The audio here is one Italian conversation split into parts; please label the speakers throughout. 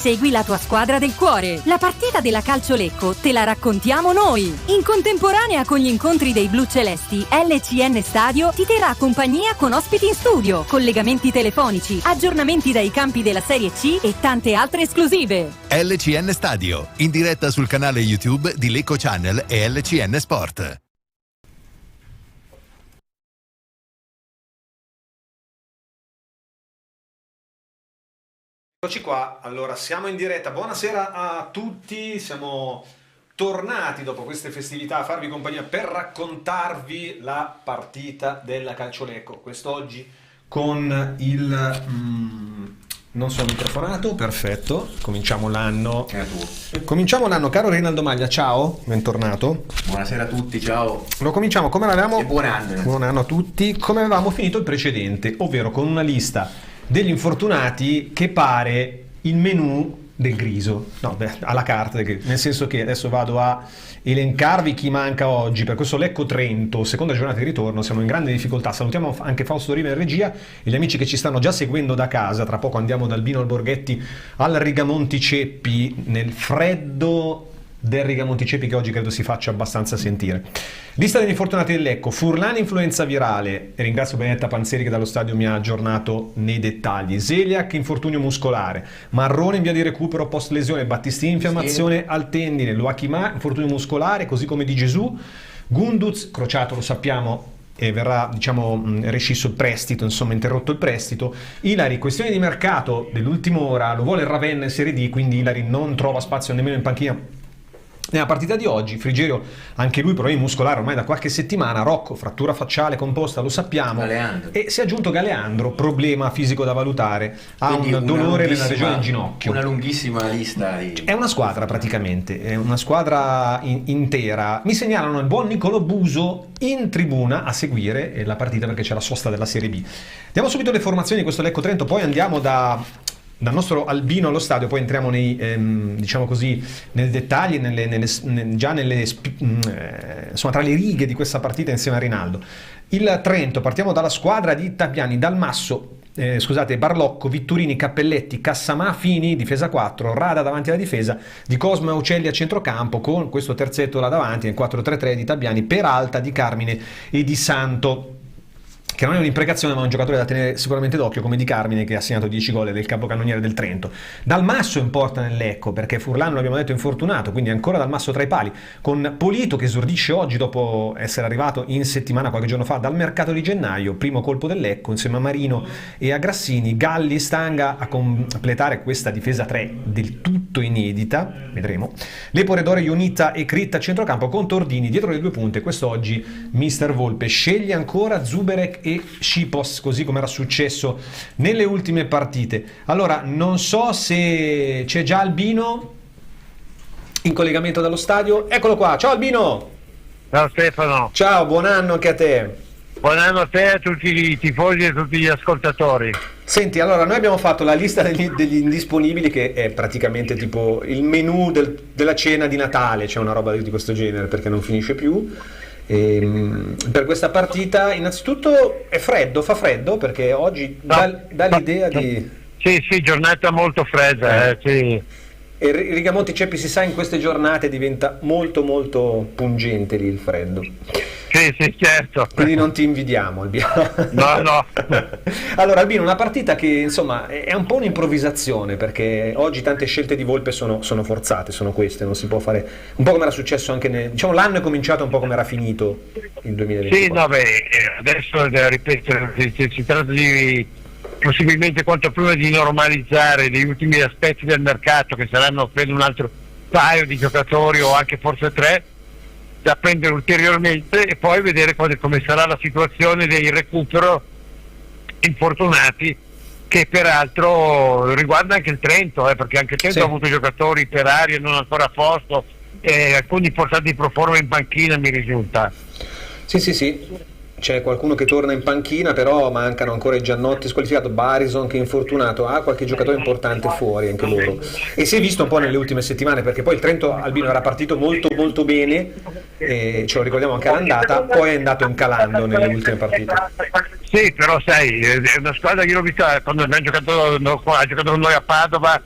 Speaker 1: Segui la tua squadra del cuore. La partita della Calcio Lecco te la raccontiamo noi. In contemporanea con gli incontri dei blu celesti, LCN Stadio ti terrà compagnia con ospiti in studio, collegamenti telefonici, aggiornamenti dai campi della Serie C e tante altre esclusive.
Speaker 2: LCN Stadio, in diretta sul canale YouTube di Lecco Channel e LCN Sport.
Speaker 3: Eccoci qua, allora siamo in diretta, buonasera a tutti, siamo tornati dopo queste festività a farvi compagnia per raccontarvi la partita della Calcio Lecco, quest'oggi con il... non sono microfonato, perfetto, cominciamo l'anno, caro Rinaldo Maglia, ciao, bentornato.
Speaker 4: Buonasera a tutti, ciao.
Speaker 3: Lo cominciamo come avevamo...
Speaker 4: E buon anno.
Speaker 3: Buon anno a tutti, come avevamo finito il precedente, ovvero con una lista degli infortunati che pare il menù del griso, no, alla carta, nel senso che adesso vado a elencarvi chi manca oggi per questo Lecco Trento, seconda giornata di ritorno, siamo in grande difficoltà, salutiamo anche Fausto Riva in regia e gli amici che ci stanno già seguendo da casa, tra poco andiamo dal Bino al Borghetti al Rigamonti Ceppi, nel freddo del Rigamonti Ceppi che oggi credo si faccia abbastanza sentire. Lista degli infortunati del Lecco: Furlan influenza virale, e ringrazio Benedetta Panzeri che dallo stadio mi ha aggiornato nei dettagli. Zeliak infortunio muscolare, Marrone in via di recupero post lesione, Battistini infiammazione al tendine, Loachimà infortunio muscolare così come Di Gesù, Gunduz crociato lo sappiamo e verrà rescisso il prestito, insomma interrotto il prestito. Ilari, questione di mercato dell'ultima ora, lo vuole il Ravenna in Serie D, quindi Ilari non trova spazio nemmeno in panchina nella partita di oggi. Frigerio, anche lui problemi muscolari ormai da qualche settimana. Rocco, frattura facciale composta, lo sappiamo.
Speaker 4: Galeandro.
Speaker 3: E si è aggiunto Galeandro, problema fisico da valutare, ha un dolore nella regione del ginocchio.
Speaker 4: Una lunghissima lista
Speaker 3: È una squadra praticamente, è una squadra intera. Mi segnalano il buon Niccolò Buso in tribuna a seguire la partita perché c'è la sosta della Serie B. Diamo subito le formazioni di questo Lecco Trento, poi andiamo dal nostro Albino allo stadio, poi entriamo nei dettagli, insomma tra le righe di questa partita insieme a Rinaldo. Il Trento, partiamo dalla squadra di Tapiani, Dalmasso, Barlocco, Vitturini, Cappelletti, Cassamà, Fini, difesa 4, Rada davanti alla difesa, Di Cosmo e Ucelli a centrocampo, con questo terzetto là davanti nel 4-3-3 di Tapiani, Peralta, Di Carmine e Di Santo, che non è un'imprecazione ma è un giocatore da tenere sicuramente d'occhio come Di Carmine, che ha segnato 10 gol del capocannoniere del Trento. Dalmasso importa nel Lecco perché Furlan, l'abbiamo detto, è infortunato, quindi ancora Dalmasso tra i pali, con Polito che esordisce oggi dopo essere arrivato in settimana qualche giorno fa dal mercato di gennaio, primo colpo del Lecco insieme a Marino e a Grassini, Galli e Stanga a completare questa difesa 3 del tutto inedita, vedremo. Leporedore, Ionita e Critta a centrocampo con Tordini dietro le due punte. Quest'oggi mister Volpe sceglie ancora Zuberek e Scipos, così come era successo nelle ultime partite. Allora, non so se c'è già Albino in collegamento dallo stadio. Eccolo qua, ciao Albino!
Speaker 5: Ciao Stefano!
Speaker 3: Ciao, buon anno anche a te!
Speaker 5: Buon anno a te, a tutti i tifosi e a tutti gli ascoltatori.
Speaker 3: Senti, allora, noi abbiamo fatto la lista degli indisponibili, che è praticamente tipo il menù della cena di Natale, c'è una roba di questo genere perché non finisce più. Per questa partita innanzitutto è freddo, fa freddo perché oggi dà l'idea di...
Speaker 5: Sì, giornata molto fredda, sì.
Speaker 3: E Rigamonti Ceppi, si sa, in queste giornate diventa molto molto pungente lì il freddo.
Speaker 5: Sì, certo.
Speaker 3: Quindi non ti invidiamo, Albino.
Speaker 5: No.
Speaker 3: Allora Albino, una partita che insomma è un po' un'improvvisazione perché oggi tante scelte di Volpe sono forzate, sono queste, non si può fare, un po' come era successo anche l'anno è cominciato un po' come era finito il 2024.
Speaker 5: Sì, adesso ripeto, si tratta di possibilmente quanto prima di normalizzare gli ultimi aspetti del mercato, che saranno per un altro paio di giocatori o anche forse 3 da prendere ulteriormente, e poi vedere come sarà la situazione dei recupero infortunati, che peraltro riguarda anche il Trento, perché anche il Trento
Speaker 3: sì,
Speaker 5: ha avuto giocatori per aria non ancora a posto, alcuni importanti pro forma in panchina, mi risulta.
Speaker 3: Sì. C'è qualcuno che torna in panchina, però mancano ancora i Giannotti squalificato, Barison che è infortunato, qualche giocatore importante fuori anche loro. E si è visto un po' nelle ultime settimane, perché poi il Trento, Albino, era partito molto molto bene, ce lo ricordiamo anche all'andata, poi è andato incalando nelle ultime partite.
Speaker 5: Sì, però sai, è una squadra che io l'ho vista quando abbiamo giocato con noi a Padova,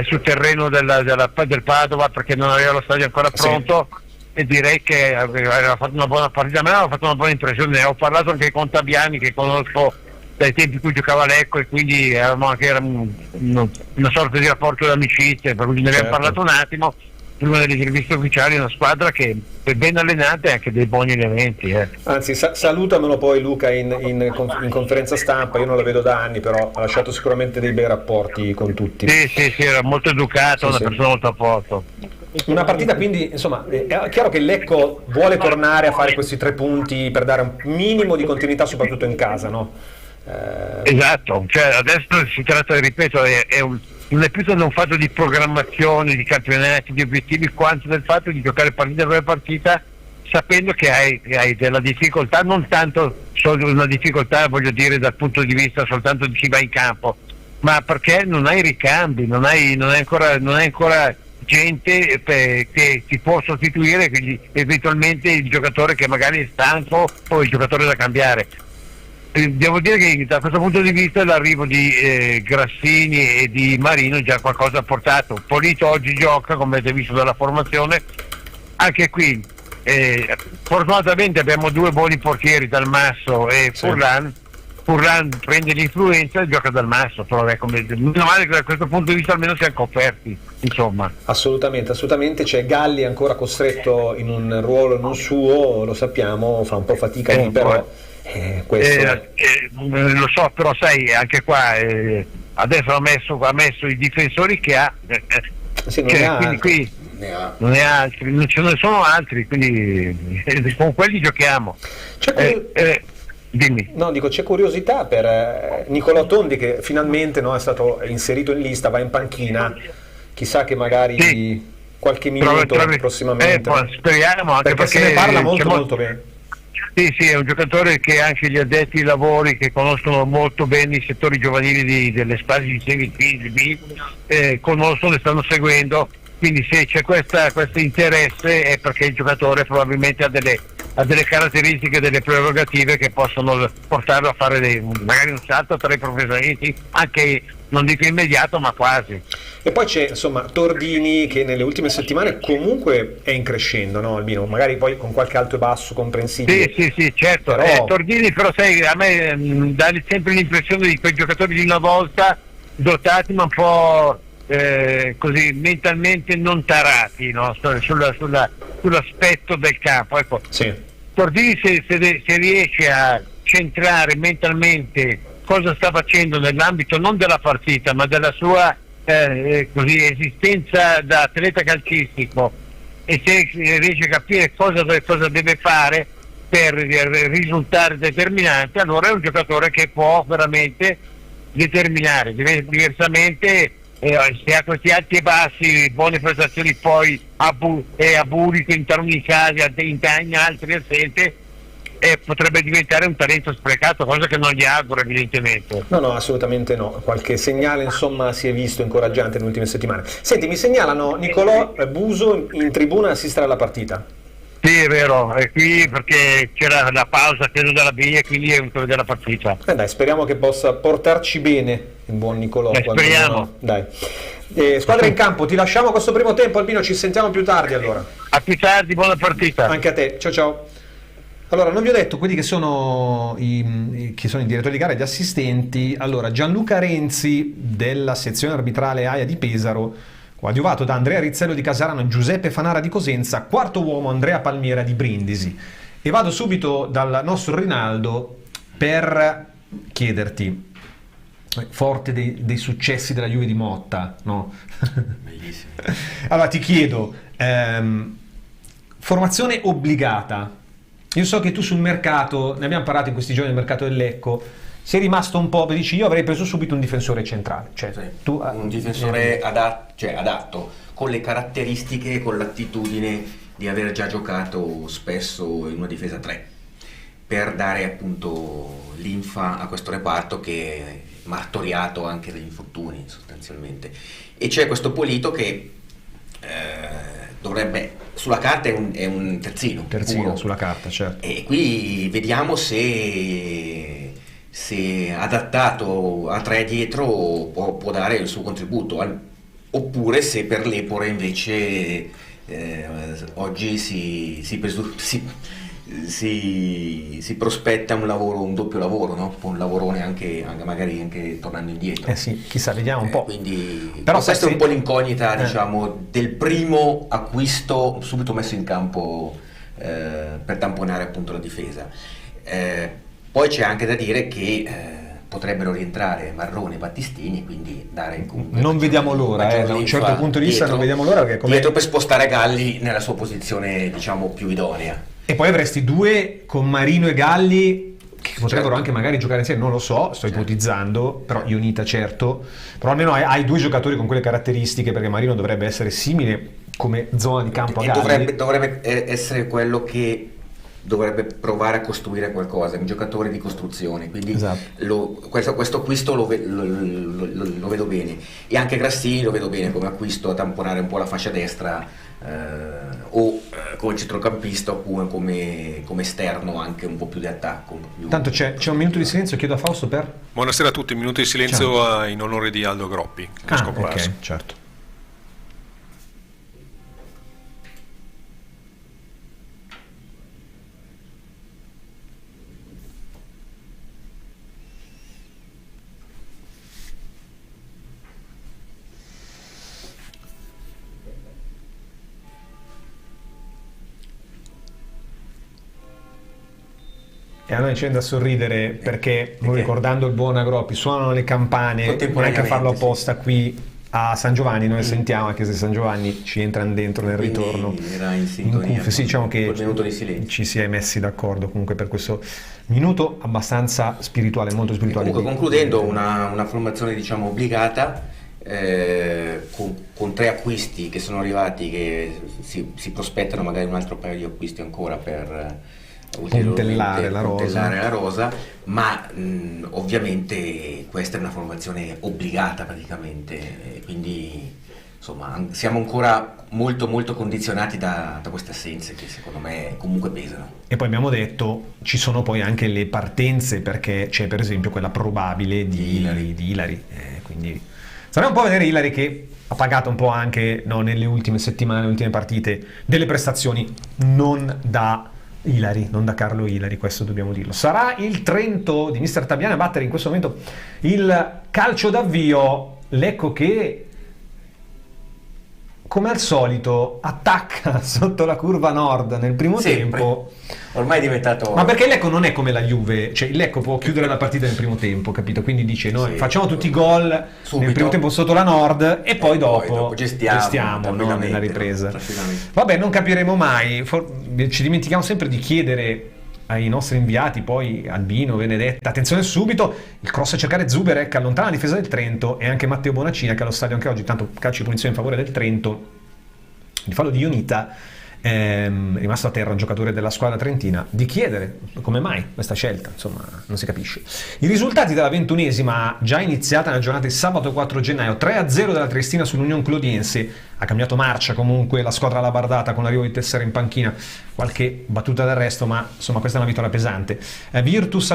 Speaker 5: sul terreno del Padova, perché non aveva lo stadio ancora pronto, e direi che aveva fatto una buona partita. A me aveva fatto una buona impressione. Ho parlato anche con Tabiani, che conosco dai tempi in cui giocava a Lecco, e quindi avevamo anche una sorta di rapporto d'amicizia, per cui ne abbiamo parlato un attimo prima delle interviste ufficiali. È una squadra che è ben allenata e anche dei buoni elementi.
Speaker 3: Anzi, salutamelo poi Luca in conferenza stampa. Io non lo vedo da anni, però ha lasciato sicuramente dei bei rapporti con tutti.
Speaker 5: Sì, era molto educato, una persona molto a posto.
Speaker 3: Una partita, quindi, insomma, è chiaro che il Lecco vuole tornare a fare questi 3 punti per dare un minimo di continuità, soprattutto in casa, no?
Speaker 5: Esatto, cioè adesso si tratta, ripeto, non è più tanto un fatto di programmazione, di campionati, di obiettivi, quanto del fatto di giocare partita per partita, sapendo che hai della difficoltà, non tanto solo una difficoltà, voglio dire, dal punto di vista soltanto di chi va in campo, ma perché non hai ricambi, non hai ancora gente che ti può sostituire, quindi eventualmente il giocatore che magari è stanco o il giocatore da cambiare. Devo dire che da questo punto di vista l'arrivo di Grassini e di Marino già qualcosa ha portato. Polito oggi gioca, come avete visto dalla formazione, anche qui fortunatamente abbiamo 2 buoni portieri, Dalmasso e Furlan. Furlan prende l'influenza e gioca Dalmasso, però meno male che da questo punto di vista almeno siamo coperti, insomma.
Speaker 3: Assolutamente. C'è Galli ancora costretto in un ruolo non suo, lo sappiamo, fa un po' fatica lì, però
Speaker 5: lo so, però sai, anche qua adesso ha messo i difensori che ha, quindi qui non ne ha altri, non ce ne sono altri, quindi con quelli giochiamo. Dimmi.
Speaker 3: No, dico, c'è curiosità per Nicolò Tondi, che finalmente è stato inserito in lista, va in panchina, chissà che magari qualche minuto prossimamente.
Speaker 5: Speriamo, anche perché
Speaker 3: se ne parla molto bene.
Speaker 5: Sì, è un giocatore che anche gli addetti ai lavori, che conoscono molto bene i settori giovanili delle squadre di Serie B, conoscono e stanno seguendo, quindi se c'è questo interesse è perché il giocatore probabilmente ha delle caratteristiche, delle prerogative che possono portarlo a fare magari un salto tra i professionisti, anche non dico immediato, ma quasi.
Speaker 3: E poi c'è, insomma, Tordini, che nelle ultime settimane comunque è in crescendo, no Albino? Magari poi con qualche alto e basso comprensibile.
Speaker 5: Sì, certo. Tordini, però sai, a me dà sempre l'impressione di quei giocatori di una volta, dotati ma un po' così mentalmente non tarati, no? Sull'aspetto del campo, ecco.
Speaker 3: Sì.
Speaker 5: Tordini se riesce a centrare mentalmente cosa sta facendo nell'ambito non della partita ma della sua esistenza da atleta calcistico, e se riesce a capire cosa deve fare per risultare determinante, allora è un giocatore che può veramente determinare. Diversamente se ha questi alti e bassi, buone prestazioni poi abulico in taluni casi, in altri assente, potrebbe diventare un talento sprecato, cosa che non gli auguro evidentemente.
Speaker 3: No, assolutamente no. Qualche segnale insomma si è visto incoraggiante nelle ultime settimane. Senti, mi segnalano Nicolò Buso in tribuna a assistere alla partita.
Speaker 5: Sì, è vero, è qui perché c'era la pausa credo della B e quindi è venuto a vedere la partita.
Speaker 3: Dai, speriamo che possa portarci bene il buon Nicolò.
Speaker 5: Speriamo.
Speaker 3: Dai. Squadra in campo, ti lasciamo questo primo tempo, Albino, ci sentiamo più tardi allora.
Speaker 5: A più tardi, buona partita.
Speaker 3: Anche a te, ciao. Allora, non vi ho detto quelli che sono i direttori di gara e gli assistenti. Allora, Gianluca Renzi della sezione arbitrale AIA di Pesaro, coadiuvato da Andrea Rizzello di Casarano e Giuseppe Fanara di Cosenza, quarto uomo Andrea Palmiera di Brindisi. E vado subito dal nostro Rinaldo per chiederti, forte dei successi della Juve di Motta, no?
Speaker 4: Bellissimo.
Speaker 3: Allora ti chiedo, formazione obbligata. Io so che tu sul mercato, ne abbiamo parlato in questi giorni del mercato del Lecco, sei rimasto un po', dici io avrei preso subito un difensore centrale, cioè tu,
Speaker 4: un difensore adatto, con le caratteristiche, con l'attitudine di aver già giocato spesso in una difesa 3, per dare appunto linfa a questo reparto che è martoriato anche dagli infortuni sostanzialmente. E c'è questo Polito che dovrebbe, sulla carta è un terzino puro.
Speaker 3: Sulla carta, certo.
Speaker 4: E qui vediamo se adattato a 3 dietro può dare il suo contributo. oppure se per l'Epore invece oggi si prospetta un doppio lavoro, no? Un lavorone anche magari anche tornando indietro.
Speaker 3: Sì, chissà, vediamo un po'.
Speaker 4: Quindi,
Speaker 3: però
Speaker 4: questa è un po' l'incognita, diciamo, del primo acquisto subito messo in campo per tamponare appunto la difesa. Poi c'è anche da dire che potrebbero rientrare Marrone e Battistini, quindi dare comunque
Speaker 3: non vediamo l'ora, da un certo punto di vista non vediamo l'ora, perché
Speaker 4: dietro per spostare Galli nella sua posizione, diciamo, più idonea.
Speaker 3: E poi avresti due con Marino e Galli che potrebbero anche magari giocare insieme, non lo so, sto ipotizzando, però Ionita certo, però almeno hai due giocatori con quelle caratteristiche, perché Marino dovrebbe essere simile come zona di campo a Galli.
Speaker 4: Dovrebbe essere quello che dovrebbe provare a costruire qualcosa, un giocatore di costruzione, quindi esatto. Questo acquisto lo vedo bene, e anche Grassini lo vedo bene come acquisto a tamponare un po' la fascia destra, o come centrocampista, oppure come esterno anche un po' più di attacco.
Speaker 3: Tanto c'è un minuto di silenzio, chiedo a Fausto per...
Speaker 6: Buonasera a tutti, un minuto di silenzio in onore di Aldo Groppi, che è scomparso.
Speaker 3: Ok, certo. E a noi ci viene da sorridere perché, ricordando il buon Agroppi, suonano le campane, neanche a farlo apposta qui a San Giovanni, noi sentiamo, anche se San Giovanni ci entrano dentro nel ritorno.
Speaker 4: Era in sintonia.
Speaker 3: Sì, diciamo che
Speaker 4: minuto di silenzio.
Speaker 3: Ci si è messi d'accordo comunque per questo minuto abbastanza spirituale, molto spirituale.
Speaker 4: Comunque, concludendo, una formazione, diciamo, obbligata, con 3 acquisti che sono arrivati, che si prospettano magari un altro paio di acquisti ancora per
Speaker 3: puntellare la
Speaker 4: rosa, ma ovviamente questa è una formazione obbligata praticamente, quindi insomma siamo ancora molto molto condizionati da queste assenze che secondo me comunque pesano.
Speaker 3: E poi abbiamo detto ci sono poi anche le partenze, perché c'è per esempio quella probabile di Ilari, quindi sarà un po' vedere Ilari, che ha pagato un po' anche nelle ultime settimane, nelle ultime partite, delle prestazioni non da Ilari, non da Carlo Ilari, questo dobbiamo dirlo. Sarà il Trento di mister Tabiani a battere in questo momento il calcio d'avvio. Lecco che, come al solito, attacca sotto la curva nord nel primo tempo.
Speaker 4: Ormai è diventato...
Speaker 3: Ma perché il Lecco non è come la Juve, cioè il Lecco può chiudere la partita nel primo tempo, capito? Quindi dice noi facciamo tutti i gol nel primo tempo sotto la nord e poi dopo gestiamo no? Nella ripresa. Vabbè, non capiremo mai, ci dimentichiamo sempre di chiedere ai nostri inviati, poi Albino, Benedetta, attenzione subito, il cross a cercare Zuberek, allontana la difesa del Trento, e anche Matteo Bonaccina, che allo stadio anche oggi, tanto calcio di punizione in favore del Trento, il fallo di Ionita, rimasto a terra un giocatore della squadra trentina, di chiedere come mai questa scelta, insomma non si capisce. I risultati della 21esima già iniziata nella giornata di sabato 4 gennaio, 3-0 della Triestina sull'Union Clodiense, ha cambiato marcia comunque la squadra labardata con l'arrivo di Tessera in panchina, qualche battuta d'arresto, ma insomma questa è una vittoria pesante. Virtus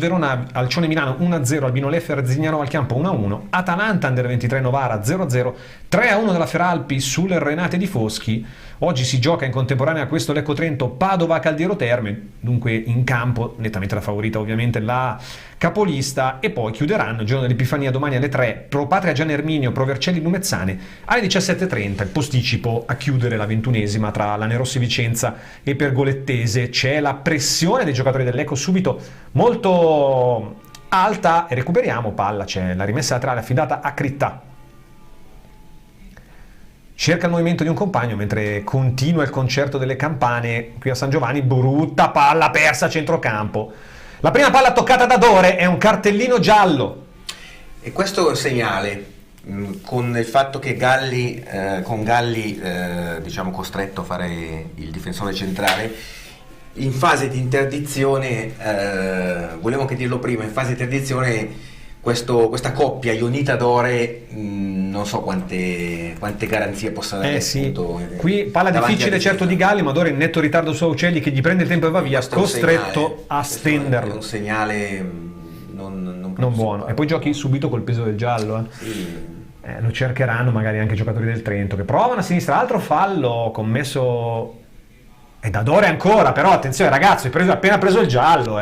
Speaker 3: Verona Alcione Milano 1-0, Albino Leffe Arzignano al campo 1-1, Atalanta Under 23 Novara 0-0, 3-1 della Feralpi sulle Renate di Foschi. Oggi si gioca in contemporanea a questo Lecco Trento Padova Caldiero Terme, dunque in campo nettamente la favorita ovviamente la capolista, e poi chiuderanno il giorno dell'Epifania domani alle 3 Pro Patria Gian Erminio, Pro Vercelli Lumezzane alle 17:30, il posticipo a chiudere la 21esima tra Lanerossi Vicenza e Pergolettese. C'è la pressione dei giocatori del Lecco subito molto alta, e recuperiamo palla, c'è la rimessa laterale affidata a Crittà. Cerca il movimento di un compagno mentre continua il concerto delle campane qui a San Giovanni. Brutta palla persa a centrocampo. La prima palla toccata da Dore è un cartellino giallo.
Speaker 4: E questo è un segnale, con il fatto che Galli, diciamo costretto a fare il difensore centrale, in fase di interdizione, volevo anche dirlo prima, in fase di interdizione questa coppia Ionita-Dore, non so quante garanzie possa dare.
Speaker 3: Qui palla difficile certo di Galli, ma Dore in netto ritardo su Aucelli che gli prende il tempo e va via, costretto a stenderlo.
Speaker 4: È un segnale non
Speaker 3: buono. E poi giochi subito col peso del giallo.
Speaker 4: Sì.
Speaker 3: lo cercheranno magari anche i giocatori del Trento che provano a sinistra. Altro fallo commesso è da Dore ancora, però attenzione ragazzi, appena preso il giallo,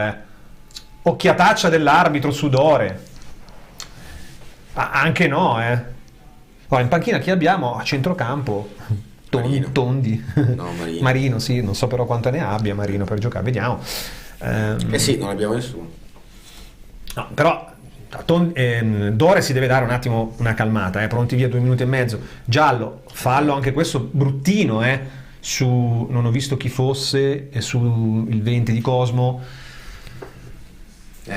Speaker 3: occhiataccia dell'arbitro su Dore. Anche no, in panchina chi abbiamo? A centrocampo Tondi.
Speaker 4: No,
Speaker 3: Marino, sì, non so però quanta ne abbia Marino per giocare, vediamo.
Speaker 4: Sì, non abbiamo nessuno.
Speaker 3: No, però Dore si deve dare un attimo una calmata, pronti via 2 minuti e mezzo. Giallo, fallo anche questo bruttino, su non ho visto chi fosse, e su il 20 di Cosmo.
Speaker 4: Sì.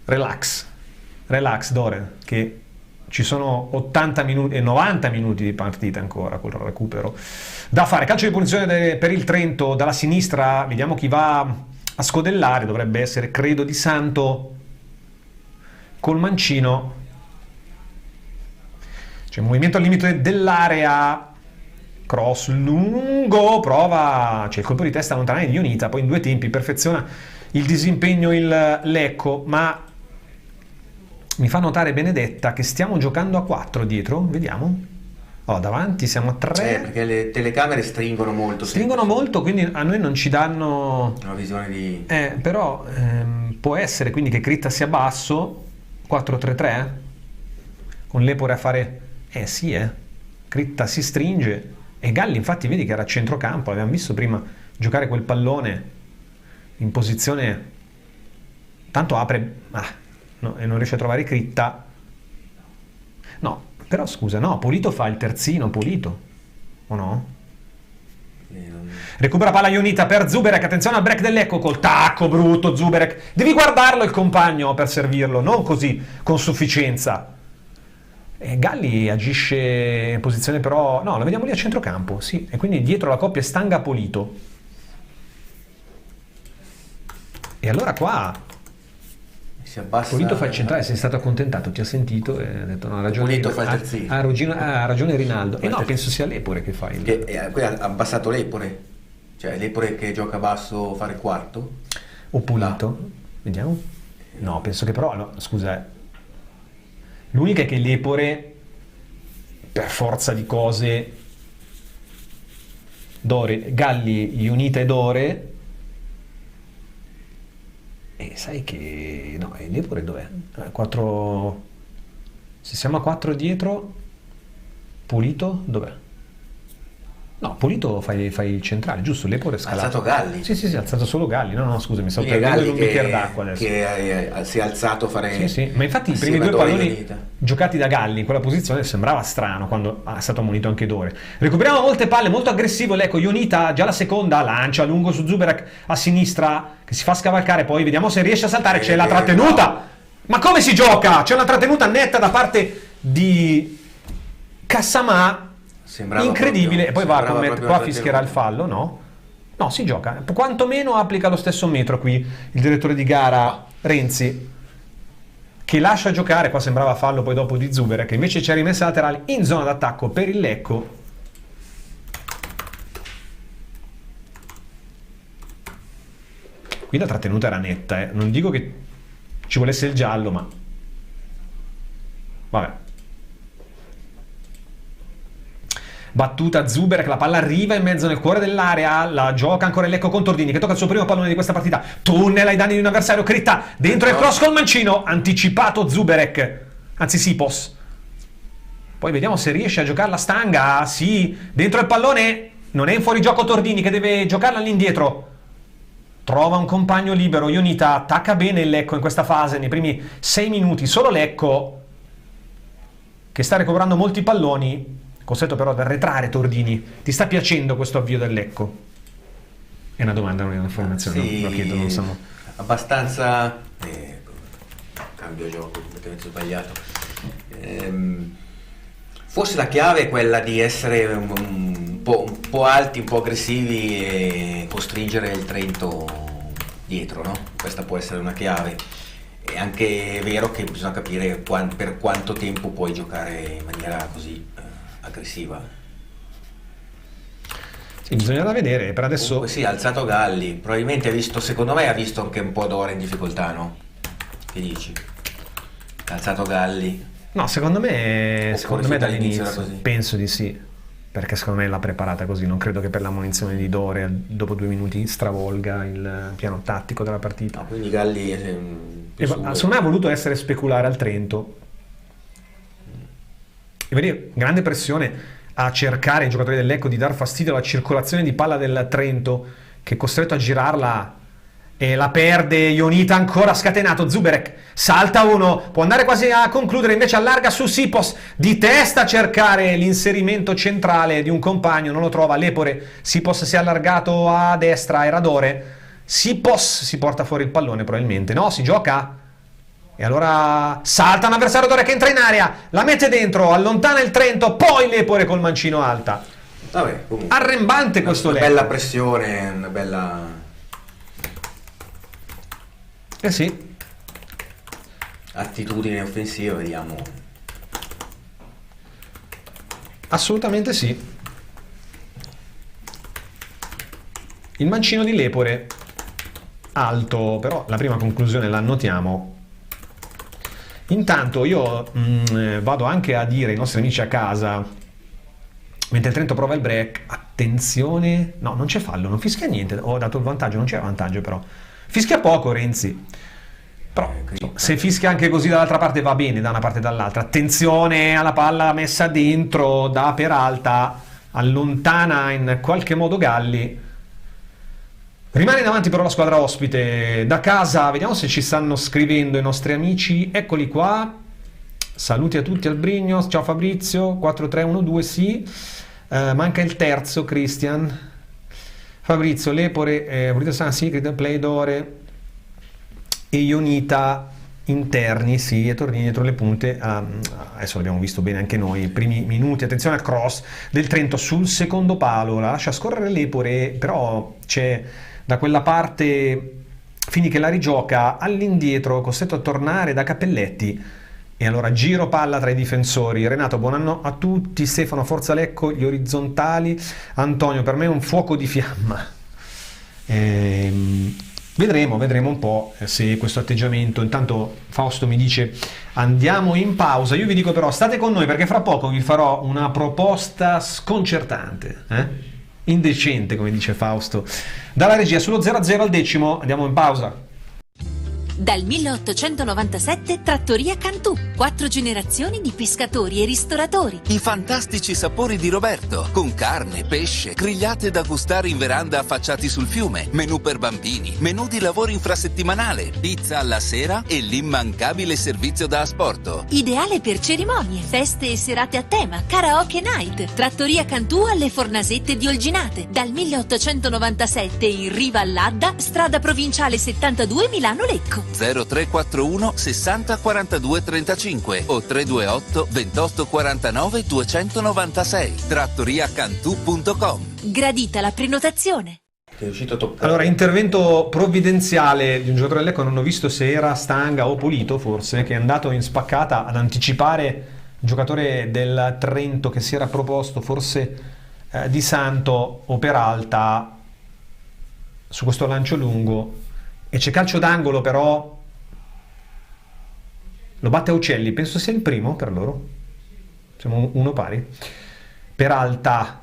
Speaker 3: Relax Dore, che ci sono 80 minuti e 90 minuti di partita ancora col recupero da fare. Calcio di punizione per il Trento dalla sinistra, vediamo chi va a scodellare, dovrebbe essere credo Di Santo col mancino. C'è movimento al limite dell'area, cross lungo, prova, c'è il colpo di testa allontanare di Ionita, poi in 2 tempi perfeziona il disimpegno il Lecco, ma mi fa notare Benedetta che stiamo giocando a 4 dietro, vediamo. Davanti siamo a 3.
Speaker 4: Perché le telecamere stringono molto,
Speaker 3: quindi a noi non ci danno
Speaker 4: una visione di...
Speaker 3: però può essere quindi che Critta sia basso, 4-3-3, con Lepore a fare... Critta si stringe, e Galli infatti vedi che era a centrocampo, l'abbiamo visto prima giocare quel pallone in posizione... Tanto apre... e non riesce a trovare Critta. No, però scusa, Polito fa il terzino, Polito, o no? Recupera palla Ionita per Zuberek, attenzione al break dell'Ecco col tacco brutto Zuberek, devi guardarlo il compagno per servirlo, non così con sufficienza. Galli agisce in posizione però, lo vediamo lì a centrocampo, sì, e quindi dietro la coppia Stanga Polito. E allora qua Polito fa il centrale, sei stato accontentato, ti ha sentito e ha detto no, ha ragione.
Speaker 4: Polito fa il terzino.
Speaker 3: Ha ragione Rinaldo. Penso sia Lepore che fa il...
Speaker 4: Poi ha abbassato Lepore, cioè Lepore che gioca basso fare quarto?
Speaker 3: O Polito? Vediamo. No, penso che però, scusa, l'unica è che Lepore, per forza di cose, Dore, Galli, Ionita e Dore... E sai che... No, e Lepore dov'è? 4... Se siamo a 4 dietro, Polito dov'è? No, Polito fai il centrale, giusto? Lepore è scalato.
Speaker 4: Ha alzato Galli?
Speaker 3: Sì, ha alzato solo Galli. No, scusa, mi stavo perdendo in un bicchiere d'acqua adesso.
Speaker 4: Che si è alzato a fare...
Speaker 3: Sì, ma infatti i primi 2 palloni giocati da Galli in quella posizione sembrava strano quando è stato ammonito anche Dore. Recuperiamo molte palle, molto aggressivo l'Ecco. Ionita, già la seconda, lancia lungo su Zuberek a sinistra, che si fa scavalcare, poi vediamo se riesce a saltare, c'è la trattenuta! Ma come si gioca? C'è una trattenuta netta da parte di Kassamà, incredibile,
Speaker 4: proprio,
Speaker 3: e poi qua fischierà il fallo, no? No, si gioca, quantomeno applica lo stesso metro qui il direttore di gara Renzi, che lascia giocare, qua sembrava fallo poi dopo di Zuberek, che invece ci ha rimessa laterale in zona d'attacco per il Lecco. Qui la trattenuta era netta, non dico che ci volesse il giallo, ma vabbè. Battuta Zuberek, la palla arriva in mezzo nel cuore dell'area, la gioca ancora il Lecco con Tordini che tocca il suo primo pallone di questa partita, tunnel ai danni di un avversario, Critta dentro il cross col mancino, anticipato Zuberek, anzi Sipos, poi vediamo se riesce a giocarla Stanga, sì, dentro il pallone, non è in fuorigioco Tordini che deve giocarla all'indietro, trova un compagno libero, Ionita attacca bene il Lecco in questa fase, nei primi 6 minuti, solo Lecco che sta recuperando molti palloni, costretto però ad arretrare Tordini. Ti sta piacendo questo avvio del Lecco? È una domanda, non è un'informazione,
Speaker 4: sì,
Speaker 3: lo chiedo, non siamo...
Speaker 4: abbastanza cambio gioco completamente sbagliato. Forse la chiave è quella di essere un po' alti, un po' aggressivi e costringere il Trento dietro, no? Questa può essere una chiave. È anche vero che bisogna capire per quanto tempo puoi giocare in maniera così aggressiva.
Speaker 3: Sì, bisognerà vedere, per adesso...
Speaker 4: Comunque sì, ha alzato Galli, probabilmente secondo me ha visto anche un po' Dore in difficoltà, no? Che dici? Ha alzato Galli.
Speaker 3: No, secondo me
Speaker 4: dall'inizio era
Speaker 3: dall'inizio
Speaker 4: così?
Speaker 3: penso di sì, perché secondo me l'ha preparata così. Non credo che per la munizione di Dore dopo 2 minuti stravolga il piano tattico della partita.
Speaker 4: No, quindi Galli
Speaker 3: Secondo me ha voluto essere speculare al Trento. E vedi, grande pressione a cercare i giocatori del Lecco di dar fastidio alla circolazione di palla del Trento, che è costretto a girarla e la perde. Ionita ancora scatenato, Zuberek salta uno, può andare quasi a concludere, invece allarga su Sipos, di testa a cercare l'inserimento centrale di un compagno, non lo trova. Lepore, Sipos si è allargato a destra, era Dore, Sipos si porta fuori il pallone probabilmente, no, si gioca e allora salta un avversario Dore che entra in area, la mette dentro, allontana il Trento, poi Lepore col mancino alta.
Speaker 4: Vabbè, comunque,
Speaker 3: Arrembante questo
Speaker 4: una
Speaker 3: Lecco.
Speaker 4: bella pressione, una bella...
Speaker 3: Sì,
Speaker 4: attitudine offensiva, vediamo.
Speaker 3: assolutamente sì. Il mancino di Lepore alto, però la prima conclusione la annotiamo. Intanto io vado anche a dire ai nostri amici a casa, mentre il Trento prova il break, attenzione, no, non c'è fallo, non fischia niente, ho dato il vantaggio, non c'era vantaggio però. Fischia poco Renzi, però se fischia anche così dall'altra parte va bene, da una parte e dall'altra. Attenzione alla palla messa dentro da Peralta, allontana in qualche modo Galli. Rimane davanti però la squadra ospite da casa. Vediamo se ci stanno scrivendo i nostri amici, eccoli qua. Saluti a tutti al Brigno, ciao Fabrizio, 4-3-1-2 sì, manca il terzo Christian. Fabrizio, Lepore, Secret, Play Dore e Ionita interni, sì, e torni dietro le punte. Adesso l'abbiamo visto bene anche noi, primi minuti. Attenzione al cross del Trento sul secondo palo, la lascia scorrere Lepore, però c'è da quella parte Fini che la rigioca all'indietro, costretto a tornare da Cappelletti. E allora giro palla tra i difensori. Renato, buon anno a tutti. Stefano, forza Lecco, gli orizzontali. Antonio, per me è un fuoco di fiamma. Vedremo un po' se questo atteggiamento. Intanto Fausto mi dice andiamo in pausa. Io vi dico però state con noi, perché fra poco vi farò una proposta sconcertante, indecente, come dice Fausto. Dalla regia sullo 0-0 al decimo. Andiamo in pausa.
Speaker 7: Dal 1897 Trattoria Cantù, 4 generazioni di pescatori e ristoratori.
Speaker 8: I fantastici sapori di Roberto, con carne, pesce, grigliate da gustare in veranda affacciati sul fiume, menù per bambini, menù di lavoro infrasettimanale, pizza alla sera e l'immancabile servizio da asporto.
Speaker 7: Ideale per cerimonie, feste e serate a tema, karaoke night. Trattoria Cantù alle Fornasette di Olginate, dal 1897 in riva all'Adda, strada provinciale 72 Milano-Lecco.
Speaker 8: 0341 60 42 35 o 328 28 49 296. trattoriacantù.com.
Speaker 7: Gradita la prenotazione.
Speaker 4: Che è riuscito a toccare.
Speaker 3: Allora, intervento provvidenziale di un giocatore del Lecco, non ho visto se era Stanga o Polito forse, che è andato in spaccata ad anticipare il giocatore del Trento che si era proposto, forse Di Santo o Peralta, su questo lancio lungo. E c'è calcio d'angolo, però lo batte Uccelli, penso sia il primo per loro, siamo uno pari. Peralta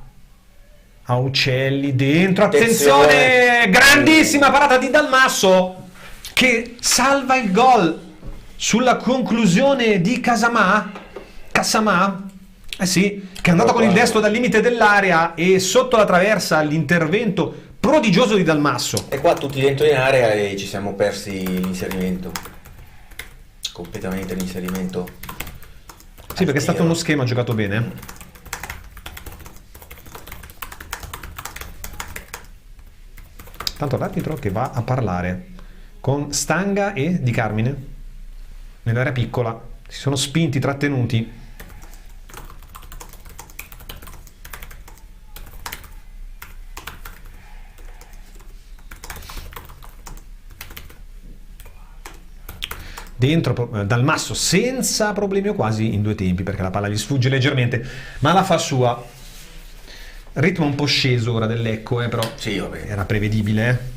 Speaker 3: a Uccelli dentro, attenzione, grandissima parata di Dalmasso che salva il gol sulla conclusione di Casamà, sì, che è andato con il destro dal limite dell'area e sotto la traversa l'intervento prodigioso di Dalmasso.
Speaker 4: E qua tutti dentro in area e ci siamo persi l'inserimento. Completamente l'inserimento.
Speaker 3: Sì, perché è stato uno schema giocato bene. Tanto l'arbitro che va a parlare con Stanga e Di Carmine nell'area piccola. Si sono spinti, trattenuti. Dentro Dalmasso senza problemi o quasi in 2 tempi, perché la palla gli sfugge leggermente, ma la fa sua. Ritmo un po' sceso ora del Lecco, però
Speaker 4: sì, vabbè.
Speaker 3: Era prevedibile.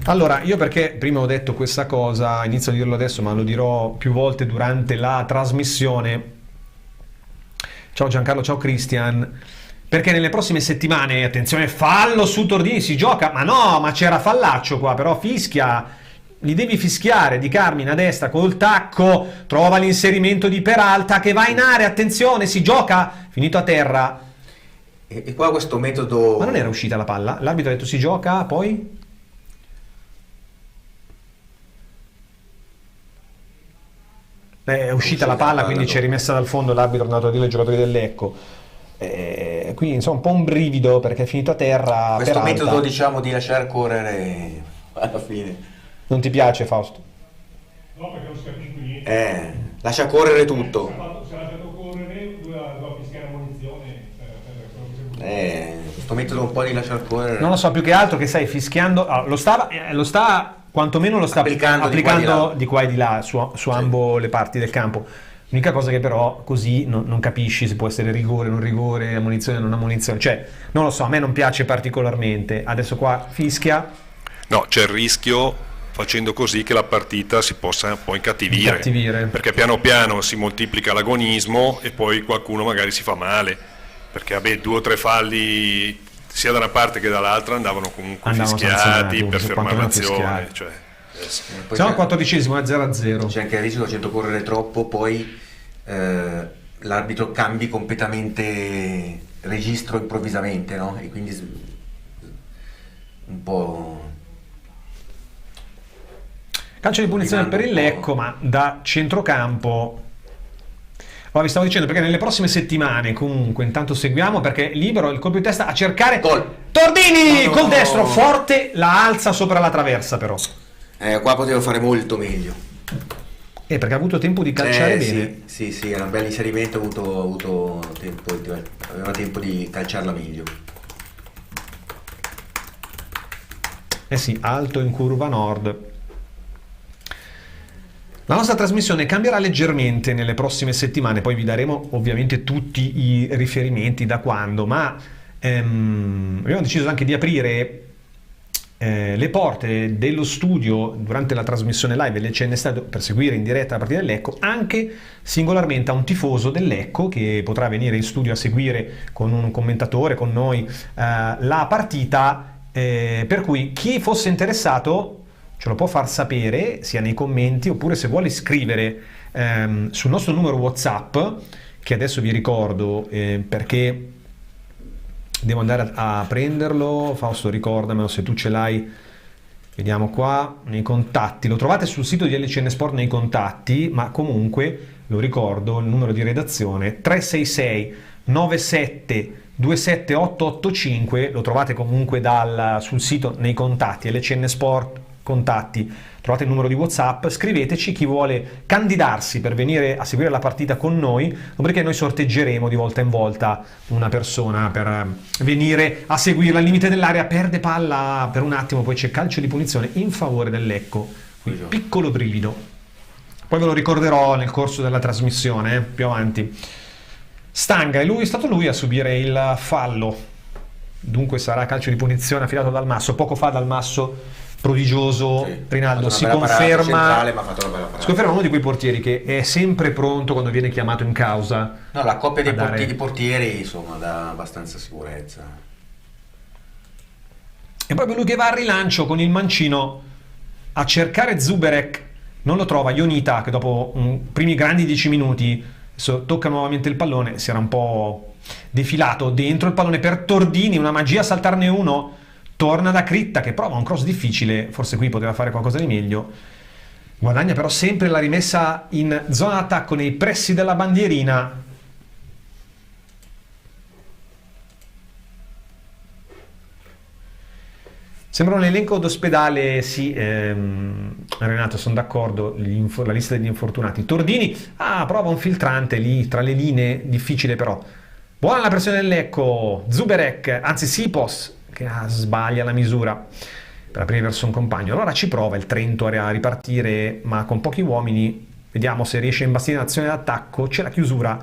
Speaker 3: Allora, io perché prima ho detto questa cosa, inizio a dirlo adesso, ma lo dirò più volte durante la trasmissione. Ciao Giancarlo, ciao Christian. Perché nelle prossime settimane, attenzione, fallo su Tordini, si gioca, ma no, ma c'era Fallaccio qua, però fischia, li devi fischiare, Di Carmine a destra col tacco, trova l'inserimento di Peralta che va in area, attenzione, si gioca, finito a terra.
Speaker 4: E qua questo metodo...
Speaker 3: Ma non era uscita la palla? L'arbitro ha detto si gioca, poi... È uscita la palla, quindi c'è rimessa dal fondo, l'arbitro è andato a dire ai giocatori del Lecco. Quindi insomma un po' un brivido perché è finito a terra.
Speaker 4: Questo
Speaker 3: Peralta.
Speaker 4: metodo, diciamo, di lasciare correre alla fine.
Speaker 3: Non ti piace, Fausto?
Speaker 9: No, perché non si capisce niente.
Speaker 4: Lascia correre tutto.
Speaker 9: Se ha lasciato correre, lui ha fischiare munizione.
Speaker 4: Questo metodo un po' di lasciare correre.
Speaker 3: Non lo so, più che altro che stai fischiando. Lo sta quantomeno lo sta applicando di qua e di là su ambo le parti del campo. L'unica cosa che però così non capisci se può essere rigore, non rigore, ammonizione, non ammonizione. Cioè, non lo so, a me non piace particolarmente. Adesso qua fischia.
Speaker 6: No, c'è il rischio facendo così che la partita si possa un po' incattivire. Perché piano piano si moltiplica l'agonismo e poi qualcuno magari si fa male. Perché vabbè, 2 o 3 falli sia da una parte che dall'altra andavano comunque fischiati per fermare l'azione. Cioè,
Speaker 3: siamo al 14esimo, è 0-0.
Speaker 4: C'è anche il rischio, facendo correre troppo, poi l'arbitro cambi completamente registro improvvisamente, no? E quindi un po'...
Speaker 3: Calcio di punizione per il Lecco, ma da centrocampo. Vi stavo dicendo perché nelle prossime settimane comunque intanto seguiamo, perché libero il colpo di testa a cercare Tordini col destro forte, la alza sopra la traversa però.
Speaker 4: Qua potevo fare molto meglio.
Speaker 3: Perché ha avuto tempo di calciare bene.
Speaker 4: Sì, era un bel inserimento, ha avuto tempo, aveva tempo di calciarla meglio.
Speaker 3: Sì, alto in curva nord. La nostra trasmissione cambierà leggermente nelle prossime settimane, poi vi daremo ovviamente tutti i riferimenti da quando, ma abbiamo deciso anche di aprire le porte dello studio durante la trasmissione live dell'ECN Stadio per seguire in diretta la partita del Lecco, anche singolarmente a un tifoso del Lecco che potrà venire in studio a seguire con un commentatore, con noi, la partita, per cui chi fosse interessato ce lo può far sapere sia nei commenti oppure se vuole scrivere sul nostro numero WhatsApp, che adesso vi ricordo perché devo andare a prenderlo. Fausto, ricordamelo se tu ce l'hai. Vediamo qua nei contatti, lo trovate sul sito di LCN Sport nei contatti, ma comunque lo ricordo, il numero di redazione 366 97 27885, lo trovate comunque sul sito nei contatti LCN Sport contatti, trovate il numero di WhatsApp, scriveteci chi vuole candidarsi per venire a seguire la partita con noi, perché noi sorteggeremo di volta in volta una persona per venire a seguirla al limite dell'area, perde palla per un attimo, poi c'è calcio di punizione in favore del Lecco, quindi piccolo brivido, poi ve lo ricorderò nel corso della trasmissione più avanti. Stanga, è stato lui a subire il fallo, dunque sarà calcio di punizione affidato dal Masso. Poco fa dal Masso prodigioso, sì, Rinaldo, si conferma uno di quei portieri che è sempre pronto quando viene chiamato in causa.
Speaker 4: No, la coppia dei portieri insomma dà abbastanza sicurezza.
Speaker 3: E proprio lui che va al rilancio con il mancino a cercare Zuberek, non lo trova. Ionita, che dopo primi grandi 10 minuti tocca nuovamente il pallone, si era un po' defilato dentro il pallone per Tordini, una magia saltarne uno. Torna da Critta che prova un cross difficile, forse qui poteva fare qualcosa di meglio, guadagna però sempre la rimessa in zona d'attacco nei pressi della bandierina. Sembra un elenco d'ospedale, sì, Renato, sono d'accordo, la lista degli infortunati. Tordini, prova un filtrante lì tra le linee, difficile però. Buona la pressione del Lecco, Zuberek, anzi Sipos, che sbaglia la misura per aprire verso un compagno. Allora ci prova il Trento a ripartire, ma con pochi uomini. Vediamo se riesce a imbastire l'azione d'attacco. C'è la chiusura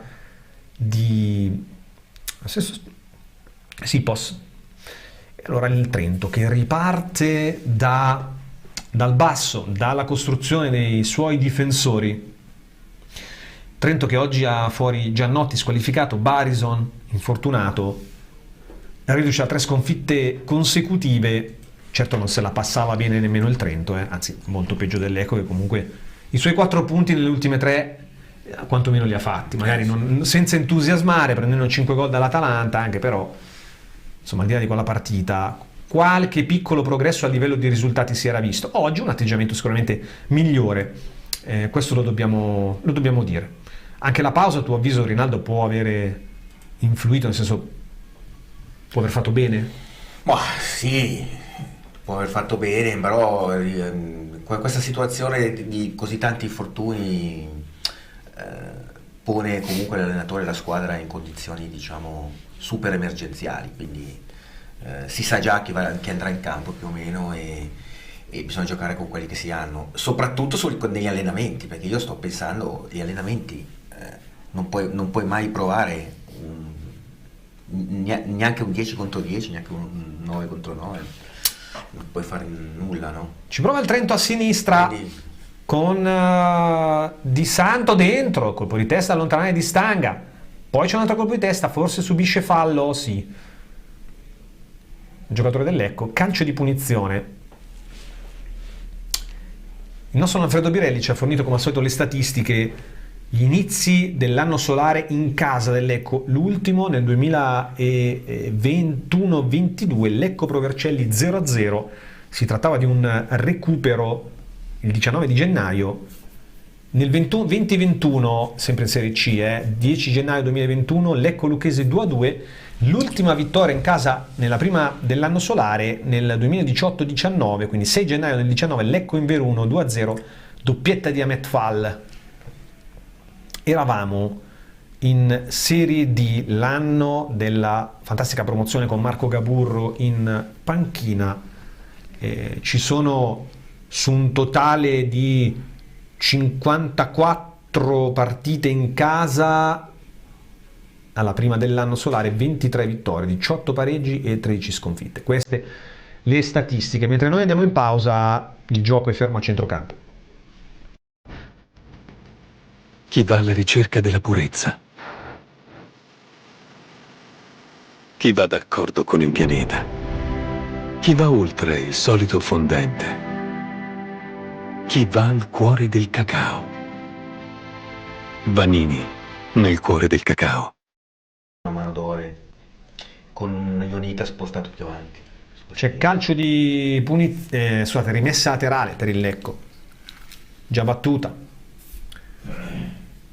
Speaker 3: di Sipos. E allora il Trento che riparte da dal basso, dalla costruzione dei suoi difensori. Trento che oggi ha fuori Giannotti squalificato, Barison infortunato, riduce a 3 sconfitte consecutive. Certo non se la passava bene nemmeno il Trento, anzi molto peggio dell'Lecco, che comunque i suoi 4 punti nelle ultime 3 quantomeno li ha fatti, magari senza entusiasmare, prendendo 5 gol dall'Atalanta, anche però insomma al di là di quella partita qualche piccolo progresso a livello di risultati si era visto. Oggi un atteggiamento sicuramente migliore, questo lo dobbiamo dire. Anche la pausa, a tuo avviso, Rinaldo, può avere influito, nel senso, può aver fatto bene?
Speaker 4: Ma sì, può aver fatto bene, però questa situazione di così tanti infortuni pone comunque l'allenatore e la squadra in condizioni, diciamo, super emergenziali, quindi si sa già chi andrà in campo più o meno e bisogna giocare con quelli che si hanno, soprattutto negli allenamenti, perché io sto pensando, gli allenamenti non puoi mai provare neanche un 10 contro 10, neanche un 9 contro 9, non puoi fare nulla, no?
Speaker 3: Ci prova il Trento a sinistra. Quindi, con Di Santo dentro, colpo di testa allontanare di Stanga, poi c'è un altro colpo di testa, forse subisce fallo, sì, il giocatore del Lecco, calcio di punizione. Il nostro Manfredo Birelli ci ha fornito come al solito le statistiche, gli inizi dell'anno solare in casa del Lecco, l'ultimo nel 2021-22, Lecco Pro Vercelli 0-0, si trattava di un recupero il 19 di gennaio, nel 2021, sempre in Serie C, 10 gennaio 2021, Lecco Lucchese 2-2, l'ultima vittoria in casa nella prima dell'anno solare nel 2018-19, quindi 6 gennaio del 19, Lecco in Veruno 2-0, doppietta di Ahmet Fall. Eravamo in Serie D, l'anno della fantastica promozione con Marco Gaburro in panchina, ci sono su un totale di 54 partite in casa alla prima dell'anno solare, 23 vittorie, 18 pareggi e 13 sconfitte. Queste le statistiche. Mentre noi andiamo in pausa, il gioco è fermo a centrocampo.
Speaker 10: Chi va alla ricerca della purezza? Chi va d'accordo con il pianeta? Chi va oltre il solito fondente? Chi va al cuore del cacao? Vanini, nel cuore del cacao.
Speaker 4: Una mano d'ore con Ionita spostato più avanti.
Speaker 3: C'è calcio di rimessa laterale per il Lecco, già battuta.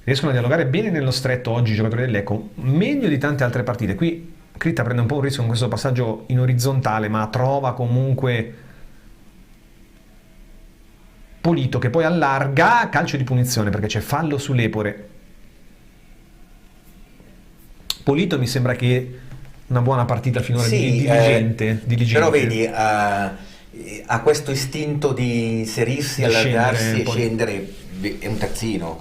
Speaker 3: Riescono a dialogare bene nello stretto oggi i giocatori del Lecco, meglio di tante altre partite. Qui Critta prende un po' un rischio con questo passaggio in orizzontale, ma trova comunque Polito che poi allarga, calcio di punizione perché c'è fallo sull'Epore. Polito mi sembra che una buona partita finora,
Speaker 4: sì,
Speaker 3: diligente.
Speaker 4: Però vedi, ha questo istinto di inserirsi, allargarsi e scendere, è un terzino.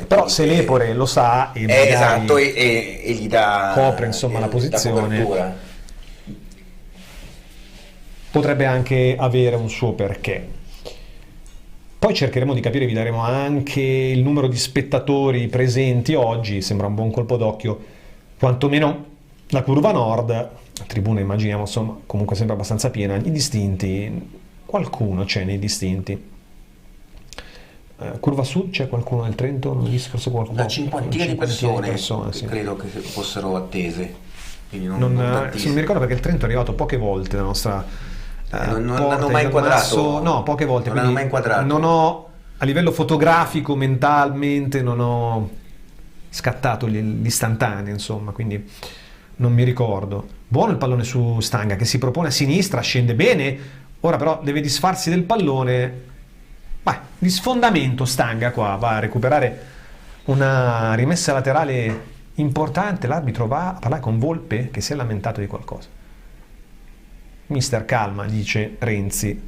Speaker 3: Però se l'Epore lo sa e
Speaker 4: esatto, e gli dà,
Speaker 3: copre insomma la posizione, potrebbe anche avere un suo perché. Poi cercheremo di capire, vi daremo anche il numero di spettatori presenti oggi, sembra un buon colpo d'occhio, quantomeno la curva nord, la tribuna immaginiamo insomma comunque sempre abbastanza piena, i distinti, qualcuno c'è nei distinti. Curva sud c'è qualcuno nel Trento? Non ho visto, forse qualcuno.
Speaker 4: Una cinquantina di persone
Speaker 3: sì.
Speaker 4: Credo che fossero attese, quindi non
Speaker 3: mi ricordo perché il Trento è arrivato poche volte la nostra
Speaker 4: non hanno mai inquadrato,
Speaker 3: no, poche volte,
Speaker 4: non hanno mai inquadrato.
Speaker 3: Non ho, a livello fotografico, mentalmente non ho scattato l'istantanea, insomma, quindi non mi ricordo. Buono il pallone su Stanga che si propone a sinistra, scende bene, ora però deve disfarsi del pallone. Di sfondamento Stanga qua va a recuperare una rimessa laterale importante. L'arbitro va a parlare con Volpe che si è lamentato di qualcosa. Mister calma, dice Renzi.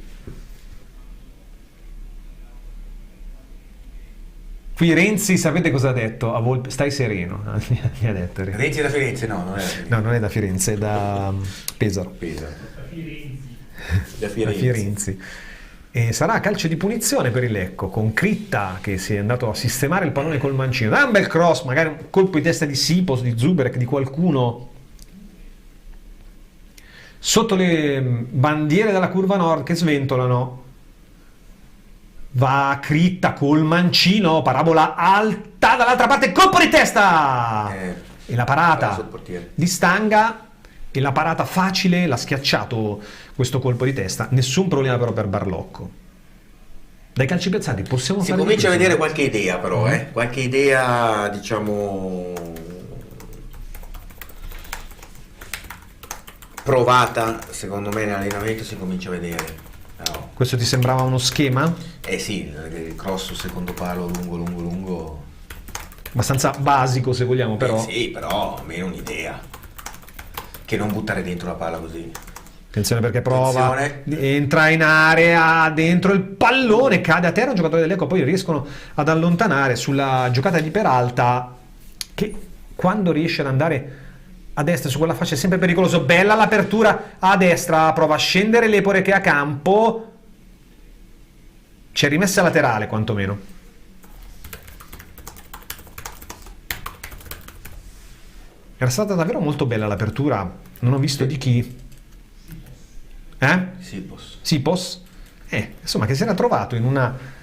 Speaker 3: Qui Renzi sapete cosa ha detto a Volpe? Stai sereno, mi ha detto
Speaker 4: Renzi è da Firenze? No, non è da Firenze.
Speaker 3: No, non è da Firenze, è da Pesaro.
Speaker 4: Da Firenze.
Speaker 3: Firenze. E sarà calcio di punizione per il Lecco, con Critta che si è andato a sistemare il pallone col mancino. Un bel cross, magari un colpo di testa di Sipos, di Zuberek, di qualcuno sotto le bandiere della curva nord che sventolano. Va Critta col mancino, parabola alta dall'altra parte, colpo di testa e la parata di Stanga, e la parata facile, l'ha schiacciato questo colpo di testa. Nessun problema però per Barlocco. Dai calci piazzati possiamo
Speaker 4: si
Speaker 3: fare
Speaker 4: comincia a vedere qualche idea però, qualche idea, diciamo, provata, secondo me nell'allenamento si comincia a vedere. Però...
Speaker 3: Questo ti sembrava uno schema?
Speaker 4: Sì, il cross sul secondo palo lungo,
Speaker 3: abbastanza basico se vogliamo, però
Speaker 4: sì, però almeno un'idea, che non buttare dentro la palla così.
Speaker 3: Attenzione perché prova, entra in area, dentro il pallone, cade a terra un giocatore dell'Ecco, poi riescono ad allontanare sulla giocata di Peralta, che quando riesce ad andare a destra su quella fascia è sempre pericoloso. Bella l'apertura a destra, prova a scendere Lepore che è a campo, c'è rimessa laterale quantomeno. Era stata davvero molto bella l'apertura, non ho visto di chi. Sipos? Insomma, che si era trovato in una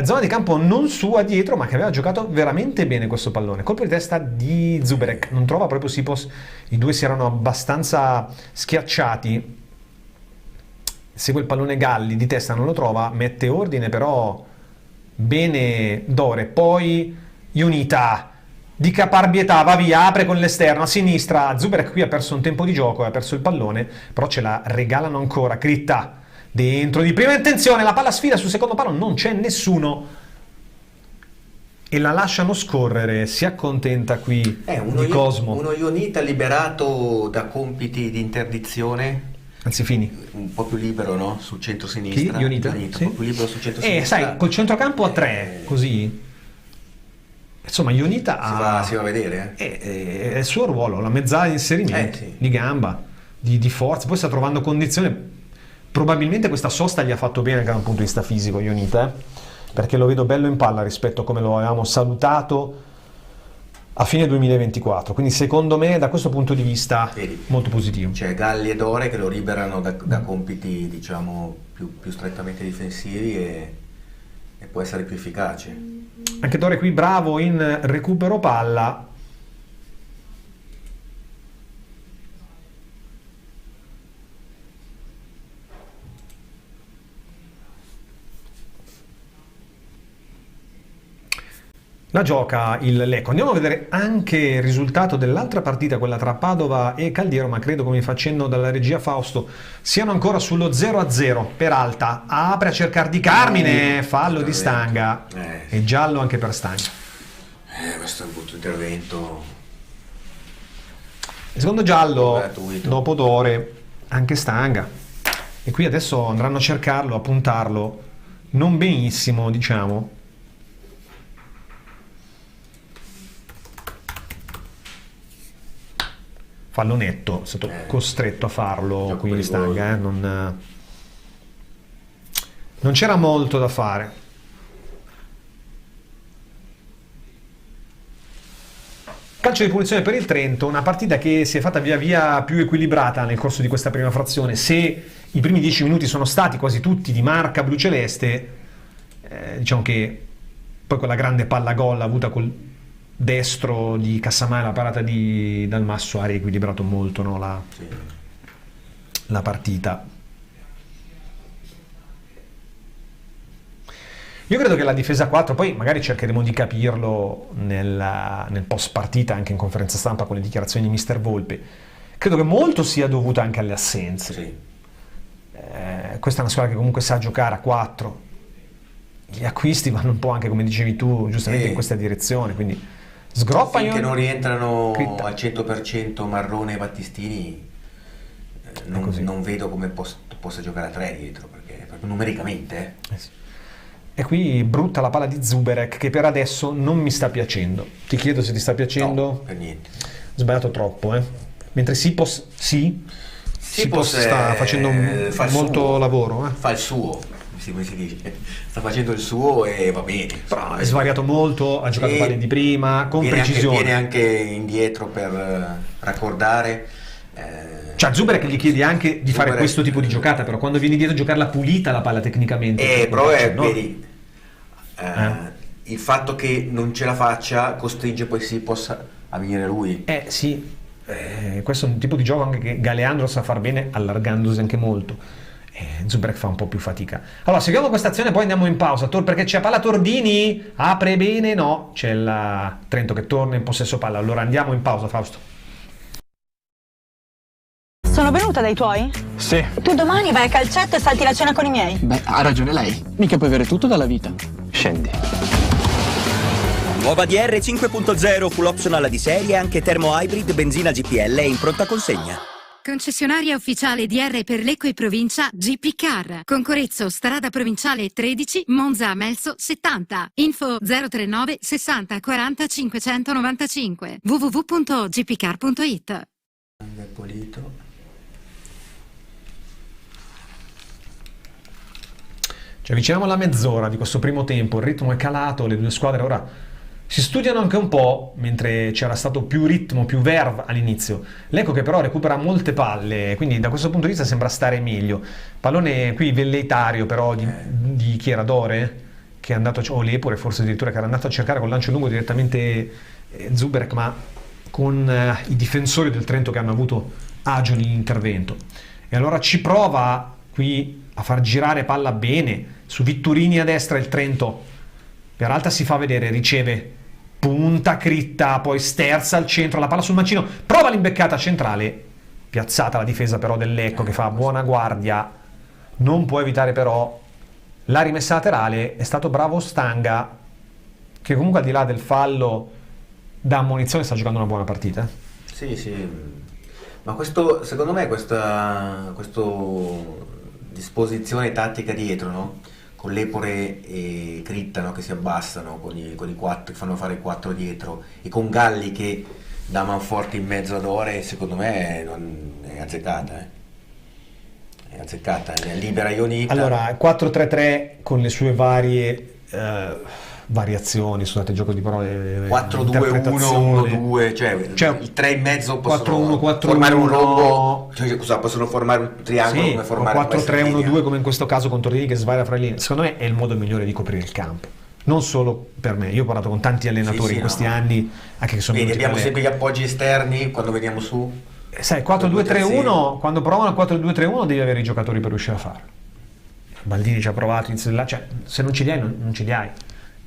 Speaker 3: zona di campo non sua dietro, ma che aveva giocato veramente bene questo pallone. Colpo di testa di Zuberek, non trova proprio Sipos, i due si erano abbastanza schiacciati. Segue il pallone Galli, di testa non lo trova, mette ordine però bene Dore, poi Ionita di caparbietà, va via, apre con l'esterno a sinistra. Zuberek qui ha perso un tempo di gioco, ha perso il pallone, però ce la regalano ancora. Critta dentro di prima intenzione, la palla sfida sul secondo palo, non c'è nessuno e la lasciano scorrere. Si accontenta qui di Cosmo.
Speaker 4: Uno Ionita liberato da compiti di interdizione,
Speaker 3: anzi Fini,
Speaker 4: un po' più libero, no? Sul centro-sinistra.
Speaker 3: Chi? Ionita?
Speaker 4: Sì. Un po' più libero sul centro-sinistra.
Speaker 3: Sai, col centrocampo a 3, così. Insomma, Ionita
Speaker 4: si va a vedere.
Speaker 3: È il suo ruolo, la mezzala di inserimento, di gamba, di forza. Poi sta trovando condizione. Probabilmente questa sosta gli ha fatto bene anche da un punto di vista fisico, Ionita, perché lo vedo bello in palla rispetto a come lo avevamo salutato a fine 2024. Quindi secondo me da questo punto di vista molto positivo.
Speaker 4: C'è Galli e Dore che lo liberano da compiti, diciamo, più strettamente difensivi e può essere più efficace.
Speaker 3: Anche Dore qui bravo in recupero palla. La gioca il Lecco. Andiamo a vedere anche il risultato dell'altra partita, quella tra Padova e Caldiero, ma credo, come fa cenno dalla regia Fausto, siano ancora sullo 0-0. Peralta apre a cercare di Carmine, fallo di Stanga e giallo anche per Stanga.
Speaker 4: Questo è un brutto intervento.
Speaker 3: Il secondo giallo dopo Dore, anche Stanga. E qui adesso andranno a cercarlo, a puntarlo non benissimo, diciamo. Fallo netto, è stato costretto a farlo qui Stanga, non c'era molto da fare. Calcio di punizione per il Trento, una partita che si è fatta via via più equilibrata nel corso di questa prima frazione. Se i primi 10 minuti sono stati quasi tutti di marca bluceleste, diciamo che poi quella grande palla gol avuta col destro di Cassamai, la parata di Dalmasso ha riequilibrato molto, no, la partita. Io credo che la difesa 4, poi magari cercheremo di capirlo nel post partita, anche in conferenza stampa con le dichiarazioni di Mister Volpe, credo che molto sia dovuto anche alle assenze. Questa è una squadra che comunque sa giocare a 4, gli acquisti vanno un po' anche, come dicevi tu giustamente, in questa direzione, quindi sgroppa.
Speaker 4: Finché non rientrano al 100% Marrone e Battistini, non vedo come possa giocare a 3 dietro, perché proprio numericamente.
Speaker 3: E qui brutta la palla di Zuberek, che per adesso non mi sta piacendo. Ti chiedo se ti sta piacendo.
Speaker 4: No, per niente.
Speaker 3: Sbagliato troppo, mentre Sipos sta facendo molto lavoro.
Speaker 4: Fa il suo. come si dice, sta facendo il suo e va bene.
Speaker 3: Però è svariato molto, ha giocato palle di prima, con precisione.
Speaker 4: Viene anche indietro per raccordare.
Speaker 3: Cioè Zubek gli chiedi anche di fare questo tipo di giocata, però quando vieni dietro a giocarla pulita la palla tecnicamente.
Speaker 4: Però vedi, il fatto che non ce la faccia costringe poi si possa avvenire lui.
Speaker 3: Sì, questo è un tipo di gioco anche che Galeandro sa far bene, allargandosi anche molto. Zubek fa un po' più fatica. Allora seguiamo questa azione, poi andiamo in pausa. Perché c'è palla Tordini, apre bene, no, c'è il Trento che torna in possesso palla. Allora andiamo in pausa, Fausto.
Speaker 11: Sono venuta dai tuoi?
Speaker 12: Sì.
Speaker 11: Tu domani vai a calcetto e salti la cena con i miei?
Speaker 12: Beh, ha ragione lei. Mica puoi avere tutto dalla vita. Scendi.
Speaker 13: Nuova DR 5.0 full optional di serie, anche termo hybrid, benzina GPL e in pronta consegna.
Speaker 14: Concessionaria ufficiale DR per Lecco e provincia GP Car. Concorrezzo strada provinciale 13, Monza Melso 70. Info 039 60 40 595. www.gpcar.it.
Speaker 3: Ci avviciniamo alla mezz'ora di questo primo tempo, il ritmo è calato, le due squadre ora si studiano anche un po', mentre c'era stato più ritmo, più verve all'inizio. Lecco che però recupera molte palle, quindi da questo punto di vista sembra stare meglio. Pallone qui velleitario però di chi era Dore, che è andato, o Lepore forse addirittura, che era andato a cercare col lancio lungo direttamente Zubek, ma con i difensori del Trento che hanno avuto agio nell'intervento. E allora ci prova qui a far girare palla bene su Vitturini a destra, il Trento Peralta si fa vedere, riceve, punta Critta, poi sterza al centro, la palla sul mancino, prova l'imbeccata centrale, piazzata la difesa però del Lecco che fa buona guardia, non può evitare però la rimessa laterale. È stato bravo Stanga, che comunque al di là del fallo da ammonizione sta giocando una buona partita.
Speaker 4: Sì, sì, ma questo, secondo me questa disposizione tattica dietro, no? Con Lepore e Critta, no? Che si abbassano con i quattro, che fanno fare 4 dietro, e con Galli che da manforte in mezzo ad Ore, secondo me è azzeccata, è azzeccata, è libera Ionita.
Speaker 3: Allora, 4-3-3 con le sue varie variazioni, scusate il gioco di parole,
Speaker 4: 4-2-1-1-2, cioè il 3 in mezzo possono
Speaker 3: 4-1-4-1,
Speaker 4: formare un rombo, cioè, possono formare un triangolo,
Speaker 3: sì,
Speaker 4: come formare
Speaker 3: 4-3-1-2 come in questo caso con Tordini che svaria fra le linee. Secondo me è il modo migliore di coprire il campo, non solo per me, io ho parlato con tanti allenatori in questi anni, anche che sono
Speaker 4: vedi, abbiamo sempre gli appoggi esterni quando veniamo su,
Speaker 3: sai, 4-2-3-1, quando provano al 4-2-3-1 devi avere i giocatori per riuscire a farlo. Baldini ci ha provato, cioè, se non ce li hai non ce li hai.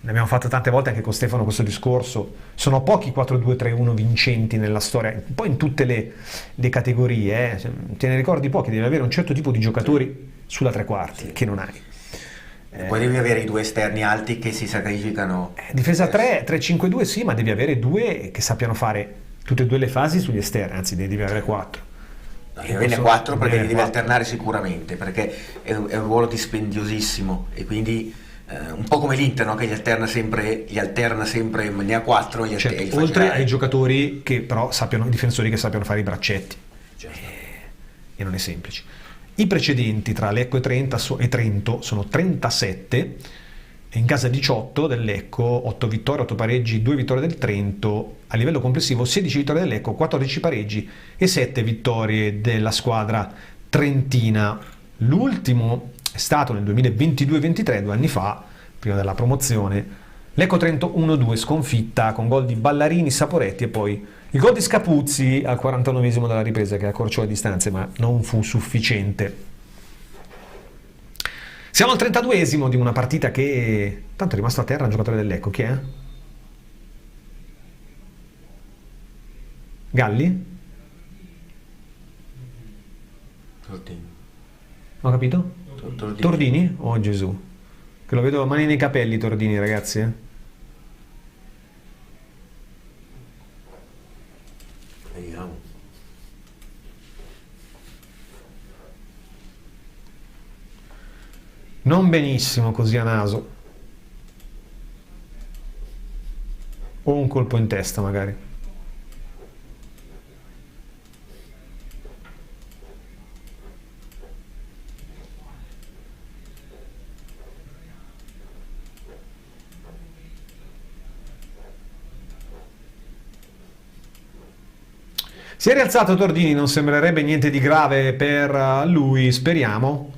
Speaker 3: Ne abbiamo fatto tante volte anche con Stefano questo discorso. Sono pochi 4-2-3-1 vincenti nella storia, poi in tutte le categorie, te ne ricordi pochi, devi avere un certo tipo di giocatori sulla tre quarti, che non hai.
Speaker 4: Poi devi avere i due esterni alti che si sacrificano.
Speaker 3: Difesa 3-5-2 sì, ma devi avere due che sappiano fare tutte e due le fasi sugli esterni, anzi devi avere 4.
Speaker 4: Devi averne 4 perché li devi alternare sicuramente, perché è un ruolo dispendiosissimo e quindi un po' come l'Inter, no? Che li alterna sempre, ne ha 4,
Speaker 3: certo, oltre ai giocatori che però sappiano, i difensori che sappiano fare i braccetti, certo. E non è semplice. I precedenti tra Lecco e Trento sono 37, e in casa 18 del Lecco, 8 vittorie, 8 pareggi, 2 vittorie del Trento, a livello complessivo 16 vittorie del Lecco, 14 pareggi e 7 vittorie della squadra trentina. L'ultimo è stato nel 2022-23, 2 anni fa, prima della promozione, Lecco Trento 1-2 sconfitta con gol di Ballarini, Saporetti e poi il gol di Scapuzzi al 49esimo della ripresa che accorciò le distanze ma non fu sufficiente. Siamo al 32esimo di una partita che tanto è rimasto a terra un giocatore del Lecco, chi è? Galli?
Speaker 4: Tordini.
Speaker 3: Ho capito? Tordini? Oh Gesù, che lo vedo mani nei capelli Tordini, ragazzi.
Speaker 4: Vediamo.
Speaker 3: Non benissimo così a naso, o un colpo in testa magari. Si è rialzato Tordini, non sembrerebbe niente di grave per lui, speriamo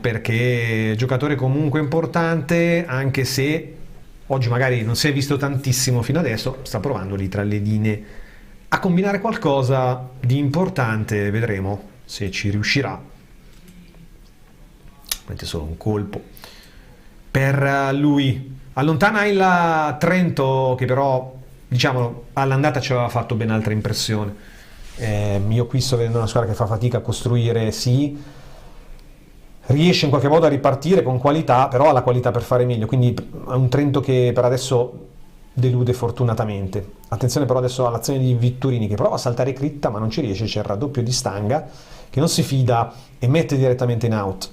Speaker 3: perché è giocatore comunque importante, anche se oggi magari non si è visto tantissimo fino adesso, sta provando lì tra le linee a combinare qualcosa di importante, vedremo se ci riuscirà. Mette solo un colpo per lui. Allontana il Trento, che però diciamo all'andata ci aveva fatto ben altra impressione. Io qui sto vedendo una squadra che fa fatica a costruire, sì, riesce in qualche modo a ripartire con qualità, però ha la qualità per fare meglio, quindi è un Trento che per adesso delude fortunatamente. Attenzione però adesso all'azione di Vittorini, che prova a saltare Critta ma non ci riesce, c'è il raddoppio di Stanga che non si fida e mette direttamente in out.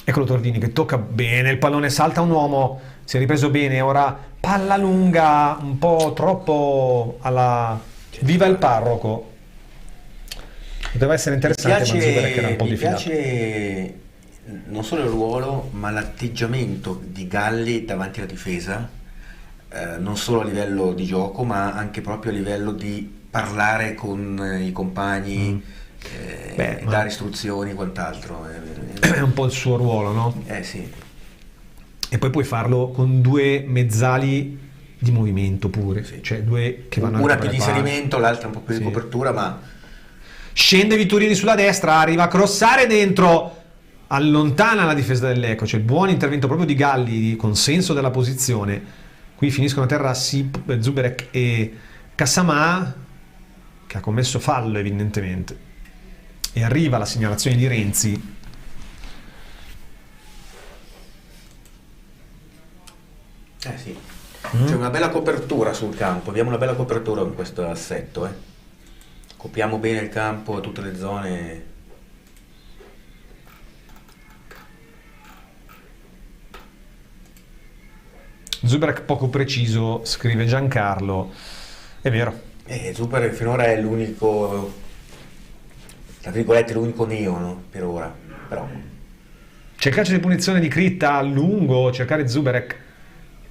Speaker 3: Eccolo Tordini che tocca bene il pallone, salta un uomo, si è ripreso bene, ora palla lunga, un po' troppo alla viva il parroco. Poteva essere interessante, ma Zuberek era un po' defilato.
Speaker 4: Mi piace non solo il ruolo, ma l'atteggiamento di Galli davanti alla difesa, non solo a livello di gioco, ma anche proprio a livello di parlare con i compagni, dare istruzioni e quant'altro.
Speaker 3: È un po' il suo ruolo, no?
Speaker 4: Sì.
Speaker 3: E poi puoi farlo con due mezzali di movimento pure, cioè due che vanno
Speaker 4: una più di inserimento, l'altra un po' più di copertura, ma
Speaker 3: scende Vittorini sulla destra, arriva a crossare dentro, allontana la difesa del Lecco. C'è il buon intervento proprio di Galli, di consenso della posizione. Qui finiscono a terra Zuberek e Kassamà, che ha commesso fallo evidentemente, e arriva la segnalazione di Renzi.
Speaker 4: Sì. C'è una bella copertura sul campo, abbiamo una bella copertura con questo assetto, copriamo bene il campo, tutte le zone.
Speaker 3: Zuberek poco preciso, scrive Giancarlo, è vero.
Speaker 4: Zuberek finora è l'unico, tra virgolette, l'unico neo, no? Per ora, però.
Speaker 3: C'è il calcio di punizione di Critta a lungo, cercare Zuberek.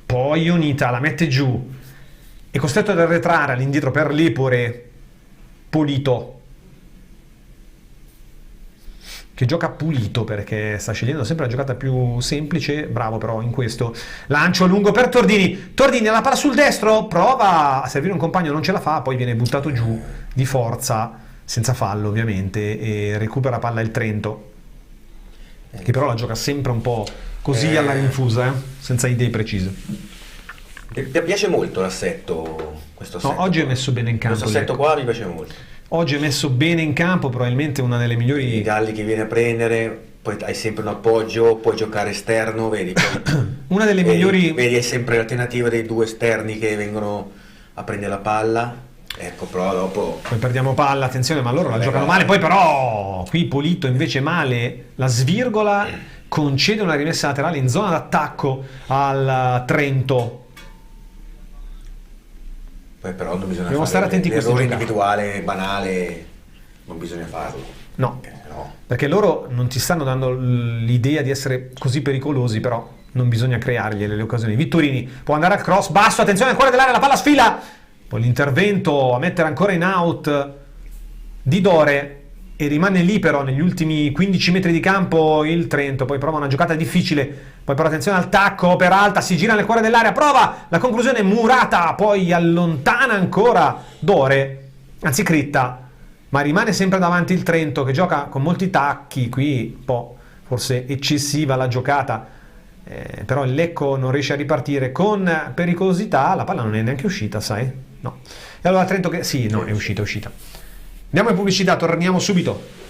Speaker 3: Poi Ionita la mette giù, è costretto ad arretrare all'indietro per Lepore. Pulito, che gioca pulito perché sta scegliendo sempre la giocata più semplice, bravo però in questo. Lancio lungo per Tordini, Tordini alla palla sul destro, prova a servire un compagno, non ce la fa, poi viene buttato giù di forza, senza fallo ovviamente, e recupera palla il Trento, che però la gioca sempre un po' così alla rinfusa, senza idee precise.
Speaker 4: Mi piace molto l'assetto, questo assetto.
Speaker 3: No, oggi è messo bene in campo.
Speaker 4: Questo assetto qua mi piace molto.
Speaker 3: Oggi è messo bene in campo, probabilmente una delle migliori.
Speaker 4: I Galli che viene a prendere, poi hai sempre un appoggio, puoi giocare esterno, vedi.
Speaker 3: Una delle migliori.
Speaker 4: Vedi, è sempre l'alternativa dei due esterni che vengono a prendere la palla. Ecco, però dopo.
Speaker 3: Poi perdiamo palla, attenzione, ma loro la giocano male. Poi però qui Polito invece male, la svirgola, concede una rimessa laterale in zona d'attacco al Trento.
Speaker 4: Poi però non bisogna
Speaker 3: Dobbiamo stare attenti a questo
Speaker 4: errore individuale, banale, non bisogna farlo.
Speaker 3: No, perché loro non ti stanno dando l'idea di essere così pericolosi, però non bisogna creargliele le occasioni. Vittorini può andare al cross, basso, attenzione al cuore dell'area, la palla sfila, poi l'intervento a mettere ancora in out di Dore, e rimane lì però negli ultimi 15 metri di campo il Trento. Poi prova una giocata difficile, poi però attenzione al tacco, Peralta si gira nel cuore dell'area, prova la conclusione Murata, poi allontana ancora Dore, anzi Critta, ma rimane sempre davanti il Trento che gioca con molti tacchi. Qui un po' forse eccessiva la giocata, però il Lecco non riesce a ripartire con pericolosità. La palla non è neanche uscita, sai? No. E allora Trento che sì, no, è uscita. Andiamo in pubblicità, torniamo subito.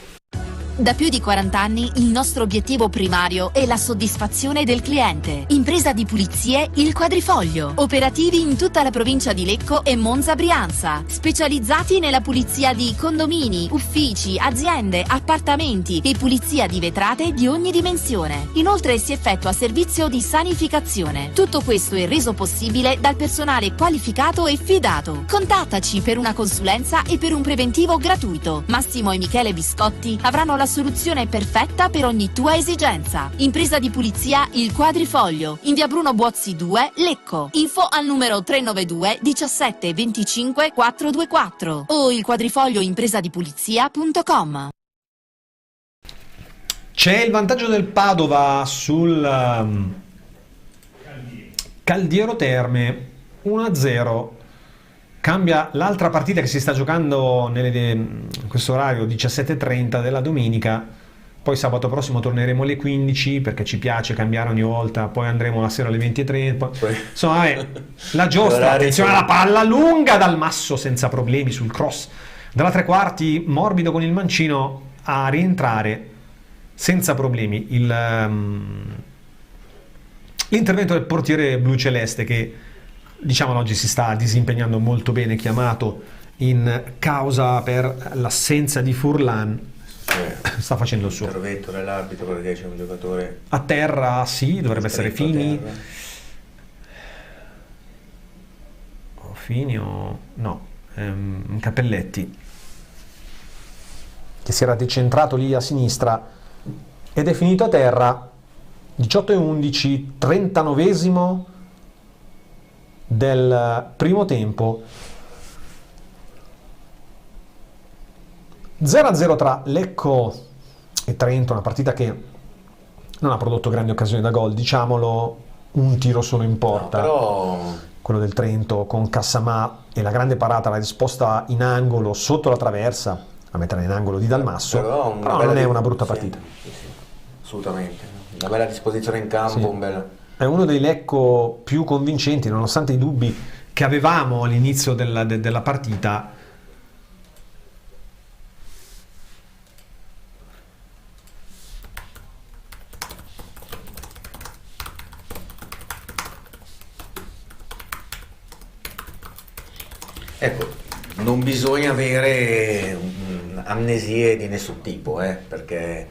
Speaker 7: Da più di 40 anni il nostro obiettivo primario è la soddisfazione del cliente. Impresa di pulizie Il Quadrifoglio. Operativi in tutta la provincia di Lecco e Monza Brianza. Specializzati nella pulizia di condomini, uffici, aziende, appartamenti e pulizia di vetrate di ogni dimensione. Inoltre si effettua servizio di sanificazione. Tutto questo è reso possibile dal personale qualificato e fidato. Contattaci per una consulenza e per un preventivo gratuito. Massimo e Michele Biscotti avranno la la soluzione perfetta per ogni tua esigenza. Impresa di pulizia Il Quadrifoglio, in via Bruno Buozzi 2, Lecco. Info al numero 392 17 25 424 o ilquadrifoglioimpresadipulizia.com.
Speaker 3: C'è il vantaggio del Padova sul Caldiero Terme 1-0. Cambia l'altra partita che si sta giocando in questo orario 17:30 della domenica. Poi sabato prossimo torneremo alle 15 perché ci piace cambiare ogni volta. Poi andremo la sera alle 20:30. Insomma, la giostra, attenzione alla palla lunga dal Masso senza problemi sul cross dalla tre quarti, morbido con il mancino a rientrare senza problemi l'intervento del portiere bluceleste che, diciamo, oggi si sta disimpegnando molto bene, chiamato in causa per l'assenza di Furlan. Sta facendo il suo
Speaker 4: intervento dell'arbitro perché c'è un giocatore
Speaker 3: a terra. Sì, dovrebbe essere Fini o no, Capelletti, che si era decentrato lì a sinistra ed è finito a terra. 18:11, 39esimo del primo tempo. 0-0 tra Lecco e Trento, una partita che non ha prodotto grandi occasioni da gol, diciamolo, un tiro solo in porta, quello del Trento con Cassamà e la grande parata, la risposta in angolo sotto la traversa a mettere in angolo di Dalmasso, però non è una brutta partita.
Speaker 4: Sì, assolutamente, una bella disposizione in campo,
Speaker 3: sì. È uno dei Lecco più convincenti, nonostante i dubbi che avevamo all'inizio della partita.
Speaker 4: Ecco, non bisogna avere amnesie di nessun tipo, perché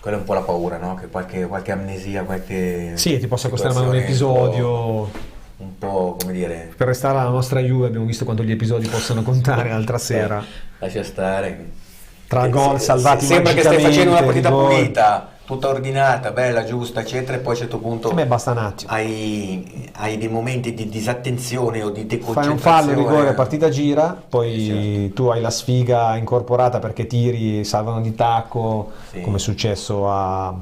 Speaker 4: quella è un po' la paura, no? Che qualche amnesia, qualche...
Speaker 3: Sì, ti possa costare male un episodio...
Speaker 4: Un po', come dire...
Speaker 3: Per restare alla nostra Juve abbiamo visto quanto gli episodi possono contare l'altra sera.
Speaker 4: Lascia stare.
Speaker 3: Tra gol salvati
Speaker 4: sembra che stai facendo una partita
Speaker 3: gol
Speaker 4: pulita, tutta ordinata, bella, giusta, eccetera, e poi a un certo punto
Speaker 3: basta un attimo.
Speaker 4: Hai dei momenti di disattenzione o di deconcentrazione.
Speaker 3: Fai un fallo, rigore, partita gira, poi tu hai la sfiga incorporata perché tiri, salvano di tacco, come è successo a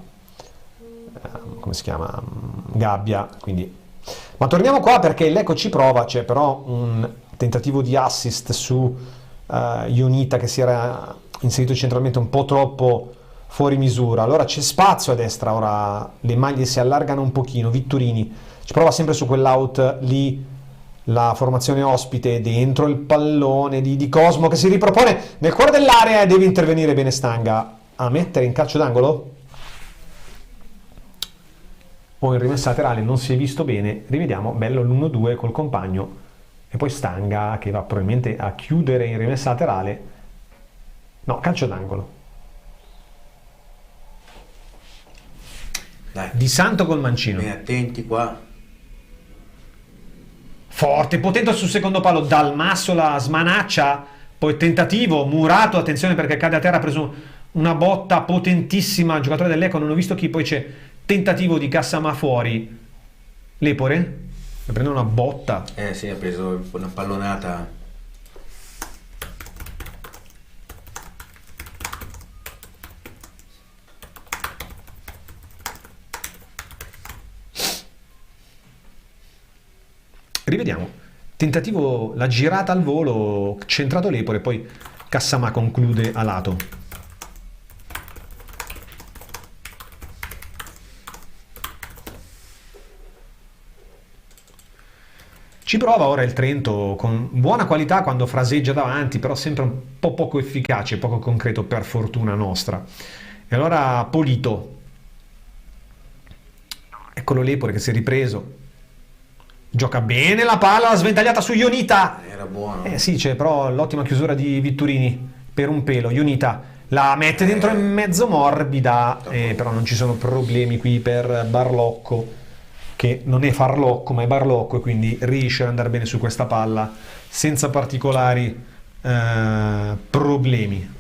Speaker 3: come si chiama? Gabbia, quindi. Ma torniamo qua perché il Lecco ci prova, c'è però un tentativo di assist su Ionita che si era inserito centralmente un po' troppo fuori misura, allora c'è spazio a destra, ora le maglie si allargano un pochino, Vitturini ci prova sempre su quell'out lì, la formazione ospite dentro il pallone di Cosmo che si ripropone nel cuore dell'area e deve intervenire Benestanga a mettere in calcio d'angolo o in rimessa laterale, non si è visto bene, rivediamo, bello l'1-2 col compagno e poi Stanga che va probabilmente a chiudere in rimessa laterale, no, calcio d'angolo.
Speaker 4: Dai.
Speaker 3: Di Santo col mancino.
Speaker 4: Ben attenti qua.
Speaker 3: Forte, potente sul secondo palo, Dalmasso la smanaccia, poi tentativo, Murato, attenzione perché cade a terra, ha preso una botta potentissima al giocatore dell'Ecco, non ho visto chi, poi c'è tentativo di Cassamà fuori. Lepore? Prende una botta.
Speaker 4: Sì, ha preso una pallonata.
Speaker 3: Rivediamo. Tentativo, la girata al volo, centrato Lepore, poi Cassamà conclude a lato. Ci prova ora il Trento con buona qualità quando fraseggia davanti, però sempre un po' poco efficace, poco concreto per fortuna nostra. E allora Polito, eccolo Lepore che si è ripreso, gioca bene la palla, la sventagliata su Ionita.
Speaker 4: Era buono.
Speaker 3: Sì, c'è però l'ottima chiusura di Vitturini per un pelo. Ionita la mette dentro in mezzo morbida, però non ci sono problemi qui per Barlocco, che non è Farlocco ma è Barlocco, e quindi riesce ad andare bene su questa palla senza particolari problemi.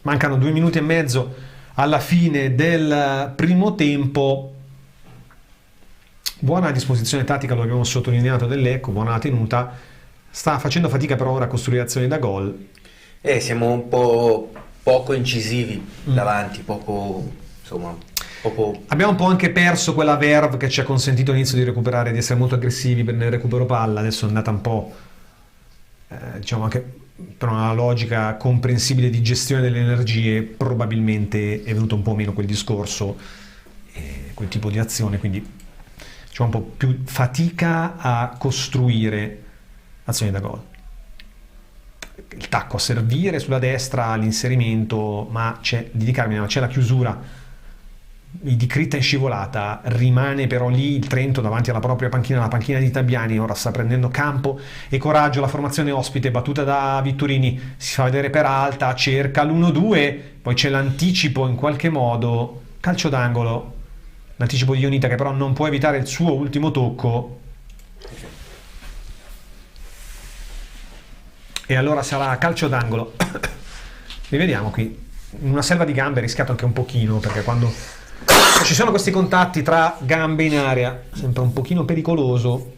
Speaker 3: mancano 2 minuti e mezzo alla fine del primo tempo. Buona disposizione tattica, lo abbiamo sottolineato, del Lecco, buona la tenuta, sta facendo fatica però ora a costruire azioni da gol.
Speaker 4: Siamo un po' poco incisivi davanti, poco, insomma,
Speaker 3: abbiamo un po' anche perso quella verve che ci ha consentito all'inizio di recuperare, di essere molto aggressivi nel recupero palla. Adesso è andata un po' diciamo anche per una logica comprensibile di gestione delle energie, probabilmente è venuto un po' meno quel discorso, quel tipo di azione, quindi c'è un po' più fatica a costruire azioni da gol. Il tacco a servire sulla destra, l'inserimento, ma c'è di Carmine, ma c'è la chiusura di Critta in scivolata, rimane però lì il Trento davanti alla propria panchina, la panchina di Tabiani. Ora sta prendendo campo e coraggio la formazione ospite, battuta da Vitturini, si fa vedere Peralta, cerca l'1-2, poi c'è l'anticipo in qualche modo, calcio d'angolo, l'anticipo di Ionita che però non può evitare il suo ultimo tocco, e allora sarà calcio d'angolo. Rivediamo qui, in una selva di gambe, rischiato anche un pochino, perché quando ci sono questi contatti tra gambe in area, sempre un pochino pericoloso.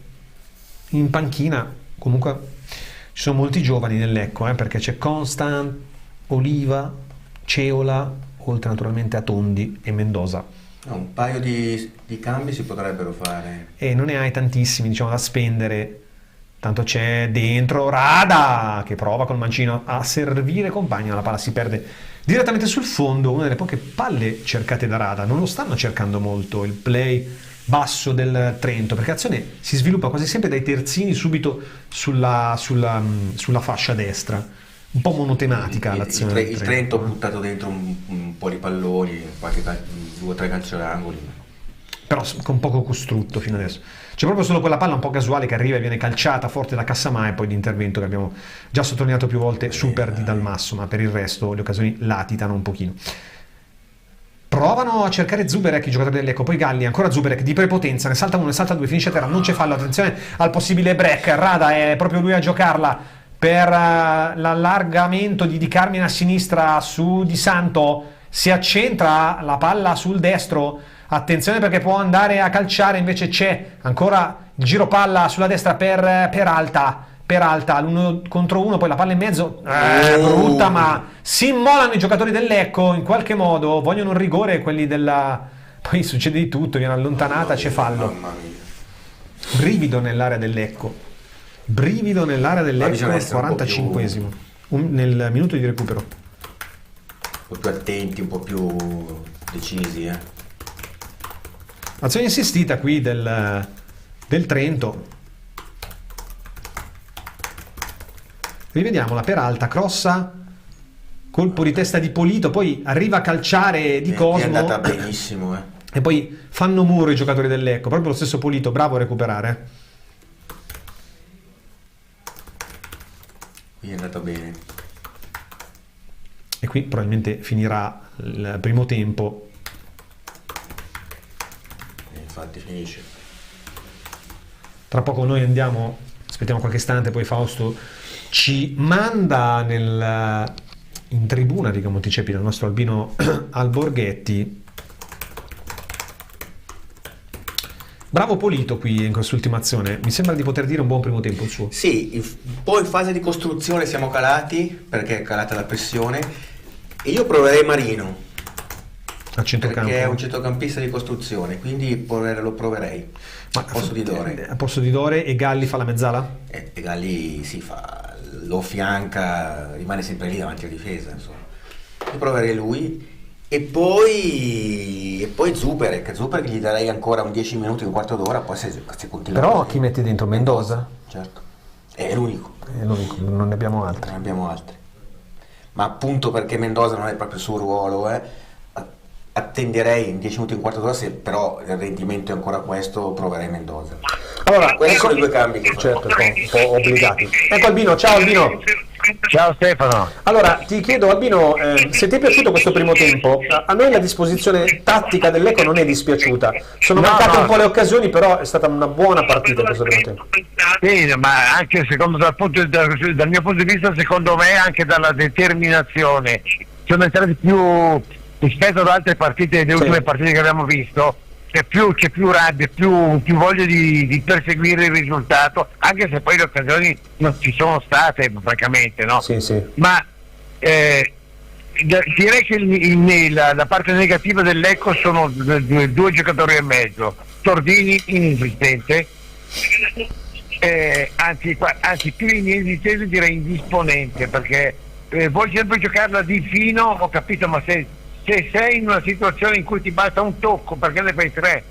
Speaker 3: In panchina comunque ci sono molti giovani nel Lecco, perché c'è Constant, Oliva, Ceola, oltre naturalmente a Tondi e Mendoza.
Speaker 4: Un paio di cambi si potrebbero fare.
Speaker 3: E non ne hai tantissimi, diciamo, da spendere. Tanto c'è dentro Rada che prova col mancino a servire compagno, la palla si perde direttamente sul fondo, una delle poche palle cercate da Rada. Non lo stanno cercando molto il play basso del Trento, perché l'azione si sviluppa quasi sempre dai terzini subito sulla fascia destra, un po' monotematica l'azione.
Speaker 4: Il Trento ha buttato dentro un po' di palloni, 2 o 3 calci d'angoli,
Speaker 3: però con poco costrutto fino adesso. C'è proprio solo quella palla un po' casuale che arriva e viene calciata forte da Cassamà, e poi l'intervento che abbiamo già sottolineato più volte, super di Dalmasso, ma per il resto le occasioni latitano un pochino. Provano a cercare Zuberek i giocatori del Lecco, poi Galli, ancora Zuberek di prepotenza, ne salta 1, ne salta 2, finisce a terra, non c'è fallo, attenzione al possibile break, Rada è proprio lui a giocarla per l'allargamento di Di Carmine a sinistra su Di Santo, si accentra la palla sul destro. Attenzione perché può andare a calciare, invece c'è ancora il giro palla sulla destra per Peralta, l'1 contro 1, poi la palla in mezzo, brutta, ma si immolano i giocatori del Lecco in qualche modo, vogliono un rigore quelli poi succede di tutto, viene allontanata, c'è fallo. Brivido nell'area del Lecco, 45esimo, nel minuto di recupero.
Speaker 4: Un po' più attenti, un po' più decisi,
Speaker 3: Azione insistita qui del Trento. Rivediamo la Peralta, crossa, colpo di testa di Polito, poi arriva a calciare di Cosmo.
Speaker 4: È andata benissimo,
Speaker 3: E poi fanno muro i giocatori del Lecco, proprio lo stesso Polito, bravo a recuperare.
Speaker 4: Qui è andata bene.
Speaker 3: E qui probabilmente finirà il primo tempo.
Speaker 4: Infatti finisce.
Speaker 3: Tra poco noi andiamo, aspettiamo qualche istante, poi Fausto ci manda in tribuna di Monticepino il nostro Albino Alborghetti. Bravo Polito qui in quest'ultima azione, mi sembra di poter dire un buon primo tempo il suo.
Speaker 4: Sì, poi in fase di costruzione siamo calati, perché è calata la pressione, e io proverei Marino.
Speaker 3: A centrocampo.
Speaker 4: Perché è un centrocampista di costruzione, quindi lo proverei.
Speaker 3: Ma a posto di Dore. A posto di Dore, e Galli fa la mezzala?
Speaker 4: E Galli lo fianca, rimane sempre lì davanti alla difesa, insomma. Io proverei lui, e poi Zuberek gli darei ancora un 10 minuti, un quarto d'ora, poi se continua.
Speaker 3: Però chi metti dentro? Mendoza?
Speaker 4: Certo. È l'unico,
Speaker 3: non ne abbiamo altri.
Speaker 4: Ma appunto perché Mendoza non è proprio il suo ruolo, attenderei in 10 minuti, un quarto d'ora, se però il rendimento è ancora questo, proverei Mendoza.
Speaker 3: Allora,
Speaker 4: questi sono i 2 cambi che
Speaker 3: certo, un po' obbligati. Ecco Albino, ciao Albino.
Speaker 5: Ciao Stefano.
Speaker 3: Allora, ti chiedo Albino, se ti è piaciuto questo primo tempo. A noi la disposizione tattica del Lecco non è dispiaciuta, sono mancate un po' le occasioni, però è stata una buona partita questo primo tempo.
Speaker 5: Sì, ma anche dal mio punto di vista, secondo me, anche dalla determinazione sono entrati più rispetto ad altre partite, le ultime partite che abbiamo visto. C'è più rabbia, più voglia di perseguire il risultato, anche se poi le occasioni non ci sono state, francamente, no?
Speaker 3: Sì.
Speaker 5: Ma direi che la parte negativa del Lecco sono due giocatori e mezzo. Tordini inesistente, anzi più inesistente direi indisponente, perché vuoi sempre giocarla di fino, ho capito, ma se sei in una situazione in cui ti basta un tocco perché ne fai 3,